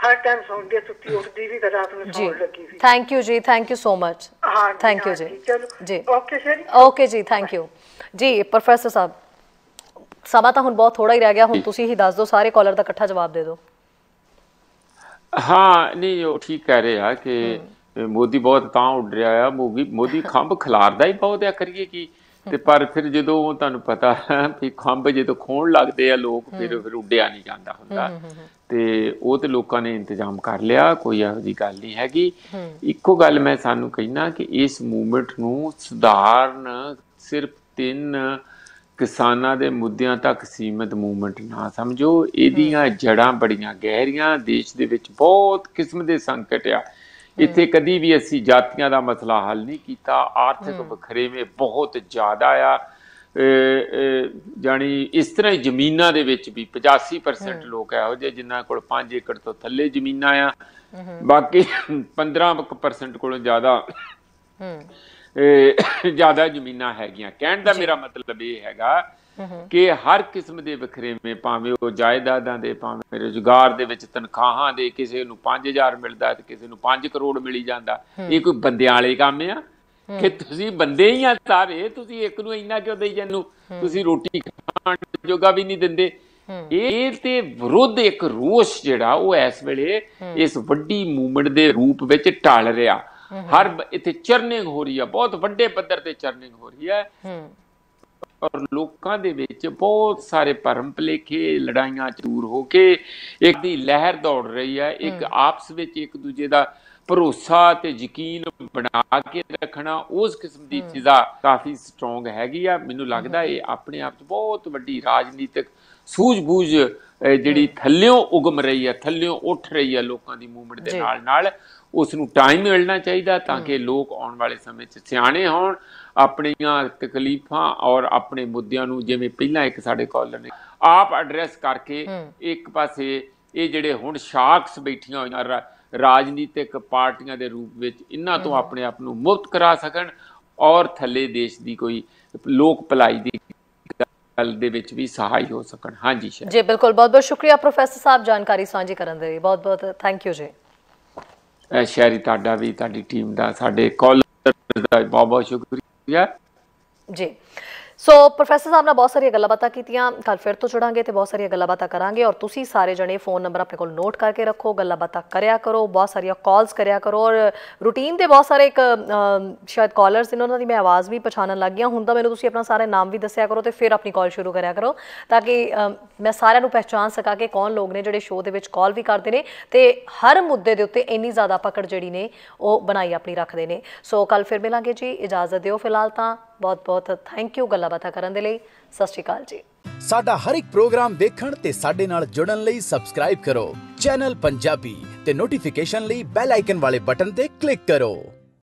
ਹਰ ਟਾਈਮ ਸੁਣਦੀ ਸੁੱਤੀ ਉੱਠਦੀ ਵੀ ਰਾਤ ਨੂੰ ਸੌਣ ਲੱਗੀ ਵੀ। ਥੈਂਕ ਯੂ ਜੀ, ਥੈਂਕ ਯੂ ਸੋ ਮਚ। ਹਾਂ, ਥੈਂਕ ਯੂ ਜੀ। ਚਲੋ ਜੀ, ਓਕੇ ਸ਼ਹਿਰੀ। ਓਕੇ ਜੀ, ਥੈਂਕ ਯੂ ਜੀ। ਪ੍ਰੋਫੈਸਰ ਸਾਹਿਬ, ਸਮਾਂ ਤਾਂ ਹੁਣ ਬਹੁਤ ਥੋੜਾ ਹੀ ਰਹਿ ਗਿਆ, ਹੁਣ ਤੁਸੀਂ ਹੀ ਦੱਸ ਦਿਓ, ਸਾਰੇ ਕਾਲਰ ਦਾ ਇਕੱਠਾ ਜਵਾਬ ਦੇ ਦਿਓ। ਹਾਂ, ਨਹੀਂ ਉਹ ਠੀਕ ਕਹਿ ਰਹੇ ਆ ਕਿ ਮੋਦੀ ਬਹੁਤ ਤਾਂ ਉੱਡ ਰਿਹਾ ਆ, ਮੋਦੀ ਖੰਭ ਖਿਲਾਰਦਾ ਹੀ ਬਹੁਤ ਆ, ਕਰੀਏ ਕੀ। ਤੇ ਪਰ ਫਿਰ ਜਦੋਂ ਤੁਹਾਨੂੰ ਪਤਾ ਵੀ ਖੰਭ ਜਦੋਂ ਖੋਣ ਲੱਗਦੇ ਆ ਲੋਕ, ਫਿਰ ਉੱਡਿਆ ਨਹੀਂ ਜਾਂਦਾ ਹੁੰਦਾ, ਤੇ ਉਹ ਤੇ ਲੋਕਾਂ ਨੇ ਇੰਤਜ਼ਾਮ ਕਰ ਲਿਆ, ਕੋਈ ਇਹੋ ਜਿਹੀ ਗੱਲ ਨਹੀਂ ਹੈਗੀ। ਇੱਕੋ ਗੱਲ ਮੈਂ ਸਾਨੂੰ ਕਹਿਣਾ ਕਿ ਇਸ ਮੂਵਮੈਂਟ ਨੂੰ ਸੁਧਾਰਨ ਸਿਰਫ 3 ਕਿਸਾਨਾਂ ਦੇ ਮੁੱਦਿਆਂ ਤੱਕ ਸੀਮਿਤ ਮੂਵਮੈਂਟ ਨਾ ਸਮਝੋ, ਇਹਦੀਆਂ ਜੜ੍ਹਾਂ ਬੜੀਆਂ ਗਹਿਰੀਆਂ, ਦੇਸ਼ ਦੇ ਵਿੱਚ ਬਹੁਤ ਕਿਸਮ ਦੇ ਸੰਕਟ ਆ। ਇੱਥੇ ਕਦੀ ਵੀ ਅਸੀਂ ਜਾਤੀਆਂ ਦਾ ਮਸਲਾ ਹੱਲ ਨਹੀਂ ਕੀਤਾ, ਆਰਥਿਕ ਵਖਰੇਵੇਂ ਬਹੁਤ ਜ਼ਿਆਦਾ ਆ, ਜਾਣੀ ਇਸ ਤਰ੍ਹਾਂ ਹੀ ਜ਼ਮੀਨਾਂ ਦੇ ਵਿੱਚ ਵੀ 85% ਲੋਕ ਇਹੋ ਜਿਹੇ ਜਿਨ੍ਹਾਂ ਕੋਲ 5 ਏਕੜ ਤੋਂ ਥੱਲੇ ਜ਼ਮੀਨਾਂ ਆ, ਬਾਕੀ 15% ਕੋਲੋਂ ਜ਼ਿਆਦਾ ਜ਼ਮੀਨਾਂ ਹੈਗੀਆਂ। ਕਹਿਣ ਦਾ ਮੇਰਾ ਮਤਲਬ ਇਹ ਹੈਗਾ ਕਿ ਹਰ ਕਿਸਮ ਦੇ ਵਖਰੇਵੇਂ, ਭਾਵੇਂ ਉਹ ਜਾਇਦਾਦਾਂ ਦੇ, ਭਾਵੇਂ ਰੁਜ਼ਗਾਰ ਦੇ ਵਿੱਚ ਤਨਖਾਹਾਂ ਦੇ, ਕਿਸੇ ਨੂੰ 5000 ਮਿਲਦਾ ਤੇ ਕਿਸੇ ਨੂੰ 5 ਕਰੋੜ ਮਿਲੀ ਜਾਂਦਾ। ਇਹ ਕੋਈ ਬੰਦਿਆਂ ਵਾਲੇ ਕੰਮ ਆ ਕਿ ਤੁਸੀਂ ਬੰਦੇ ਹੀ ਆ ਸਾਰੇ, ਤੁਸੀਂ ਇੱਕ ਨੂੰ ਇੰਨਾ ਕਿਉਂ ਦੇਈ ਜਾਂਦੇ, ਤੁਸੀਂ ਰੋਟੀ ਖਾਣ ਜੋਗਾ ਵੀ ਨਹੀਂ ਦਿੰਦੇ। ਇਹ ਤੇ ਵਿਰੁੱਧ ਇੱਕ ਰੋਸ ਜਿਹੜਾ ਉਹ ਇਸ ਵੇਲੇ ਇਸ ਵੱਡੀ ਮੂਵਮੈਂਟ ਦੇ ਰੂਪ ਵਿੱਚ ਢਲ ਰਿਹਾ। ਹਰ ਇੱਥੇ ਚਰਨਿੰਗ ਹੋ ਰਹੀ ਆ, ਬਹੁਤ ਵੱਡੇ ਪੱਧਰ ਤੇ ਚਰਨਿੰਗ ਹੋ ਰਹੀ ਹੈ, ਔਰ ਲੋਕਾਂ ਦੇ ਵਿੱਚ ਬਹੁਤ ਸਾਰੇ ਭਰਮ ਭੁਲੇਖੇ, ਲੜਾਈਆਂ ਦੂਰ ਹੋ ਕੇ ਇੱਕ ਦੀ ਲਹਿਰ ਦੌੜ ਰਹੀ ਹੈ। ਇੱਕ ਆਪਸ ਵਿੱਚ ਇੱਕ ਦੂਜੇ ਦਾ ਭਰੋਸਾ ਤੇ ਯਕੀਨ ਬਣਾ ਕੇ ਰੱਖਣਾ, ਉਸ ਕਿਸਮ ਦੀ ਚੀਜ਼ਾਂ ਕਾਫੀ ਸਟਰੋਂਗ ਹੈਗੀ ਆ। ਮੈਨੂੰ ਲੱਗਦਾ ਇਹ ਆਪਣੇ ਆਪ 'ਚ ਬਹੁਤ ਵੱਡੀ ਰਾਜਨੀਤਿਕ ਸੂਝ-ਬੂਝ ਜਿਹੜੀ ਥੱਲਿਓਂ ਉਗਮ ਰਹੀ ਹੈ, ਥੱਲਿਓਂ ਉੱਠ ਰਹੀ ਹੈ ਲੋਕਾਂ ਦੀ ਮੂਵਮੈਂਟ ਦੇ ਨਾਲ ਉਸ ਨੂੰ ਟਾਈਮ ਮਿਲਣਾ ਚਾਹੀਦਾ ਤਾਂ ਕਿ ਲੋਕ ਆਉਣ ਵਾਲੇ ਸਮੇਂ 'ਚ ਸਿਆਣੇ ਹੋਣ, ਆਪਣੀਆਂ ਤਕਲੀਫਾਂ ਔਰ ਆਪਣੇ ਮੁੱਦਿਆਂ ਨੂੰ, ਜਿਵੇਂ ਪਹਿਲਾਂ ਇੱਕ ਸਾਡੇ ਕਾਲਰ ਨੇ ਆਪ ਐਡਰੈਸ ਕਰਕੇ, ਇੱਕ ਪਾਸੇ ਇਹ ਜਿਹੜੇ ਹੁਣ ਸ਼ਾਰਕਸ ਬੈਠੀਆਂ ਹੋਈਆਂ ਰਾਜਨੀਤਿਕ ਪਾਰਟੀਆਂ ਦੇ ਰੂਪ ਵਿੱਚ, ਇਹਨਾਂ ਤੋਂ ਆਪਣੇ ਆਪ ਨੂੰ ਮੁਕਤ ਕਰਾ ਸਕਣ, ਔਰ ਥੱਲੇ ਦੇਸ਼ ਦੀ ਕੋਈ ਲੋਕ ਭਲਾਈ ਦੀ ਗੱਲ ਦੇ ਵਿੱਚ ਵੀ ਸਹਾਈ ਹੋ ਸਕਣ। ਹਾਂਜੀ ਸ਼ਾਇਦ ਜੀ ਬਿਲਕੁਲ, ਬਹੁਤ ਬਹੁਤ ਸ਼ੁਕਰੀਆ ਪ੍ਰੋਫੈਸਰ ਸਾਹਿਬ ਜਾਣਕਾਰੀ ਸਾਂਝੀ ਕਰਨ ਦੇ ਲਈ, ਬਹੁਤ ਬਹੁਤ ਥੈਂਕ ਯੂ ਜੀ। ਸ਼ਹਿਰੀ ਤੁਹਾਡਾ ਵੀ, ਤੁਹਾਡੀ ਟੀਮ ਦਾ, ਸਾਡੇ ਕਾਲਰ ਦਾ ਬਹੁਤ ਬਹੁਤ ਸ਼ੁਕਰੀਆ ਜੀ। ਸੋ ਪ੍ਰੋਫੈਸਰ ਸਾਹਿਬ ਨਾਲ ਬਹੁਤ ਸਾਰੀਆਂ ਗੱਲਾਂ ਬਾਤਾਂ ਕੀਤੀਆਂ, ਕੱਲ ਫਿਰ ਤੋਂ ਜੁੜਾਂਗੇ ਤੇ ਬਹੁਤ ਸਾਰੀਆਂ ਗੱਲਾਂ ਬਾਤਾਂ ਕਰਾਂਗੇ। ਔਰ ਤੁਸੀਂ ਸਾਰੇ ਜਣੇ ਫੋਨ ਨੰਬਰ ਆਪਣੇ ਕੋਲ ਨੋਟ ਕਰਕੇ ਰੱਖੋ, ਗੱਲਾਂ ਬਾਤਾਂ ਕਰਿਆ ਕਰੋ, ਬਹੁਤ ਸਾਰੀਆਂ ਕਾਲਸ ਕਰਿਆ ਕਰੋ। ਔਰ ਰੂਟੀਨ ਦੇ ਬਹੁਤ ਸਾਰੇ ਇੱਕ ਸ਼ਾਇਦ ਕਾਲਰਸ ਨੇ, ਉਹਨਾਂ ਦੀ ਮੈਂ ਆਵਾਜ਼ ਵੀ ਪਛਾਣਨ ਲੱਗ ਗਈ ਹੁਣ ਤਾਂ। ਮੈਨੂੰ ਤੁਸੀਂ ਆਪਣਾ ਸਾਰੇ ਨਾਮ ਵੀ ਦੱਸਿਆ ਕਰੋ ਤੇ ਫਿਰ ਆਪਣੀ ਕਾਲ ਸ਼ੁਰੂ ਕਰਿਆ ਕਰੋ, ਤਾਂ ਕਿ ਮੈਂ ਸਾਰਿਆਂ ਨੂੰ ਪਹਿਚਾਣ ਸਕਾਂ ਕਿ ਕੌਣ ਲੋਕ ਨੇ ਜਿਹੜੇ ਸ਼ੋਅ ਦੇ ਵਿੱਚ ਕਾਲ ਵੀ ਕਰਦੇ ਨੇ ਤੇ ਹਰ ਮੁੱਦੇ ਦੇ ਉੱਤੇ ਇੰਨੀ ਜ਼ਿਆਦਾ ਪਕੜ ਜਿਹੜੀ ਨੇ ਉਹ ਬਣਾਈ ਆਪਣੀ ਰੱਖਦੇ ਨੇ। ਸੋ ਕੱਲ ਫਿਰ ਮਿਲਾਂਗੇ ਜੀ, ਇਜਾਜ਼ਤ ਦਿਓ ਫਿਲਹਾਲ ਤਾਂ। ਬਹੁਤ ਬਹੁਤ ਥੈਂਕ ਯੂ ਗੱਲਾਂ ਬਾਤਾਂ ਕਰਨ ਦੇ ਲਈ। ਸਤਿ ਸ਼੍ਰੀ ਅਕਾਲ ਜੀ। ਸਾਡਾ ਹਰ ਇੱਕ ਪ੍ਰੋਗਰਾਮ ਦੇਖਣ ਤੇ ਸਾਡੇ ਨਾਲ ਜੁੜਨ ਲਈ ਸਬਸਕ੍ਰਾਈਬ ਕਰੋ ਚੈਨਲ ਪੰਜਾਬੀ ਤੇ ਨੋਟੀਫਿਕੇਸ਼ਨ ਲਈ ਬੈਲ ਆਈਕਨ ਵਾਲੇ ਬਟਨ ਤੇ ਕਲਿੱਕ ਕਰੋ।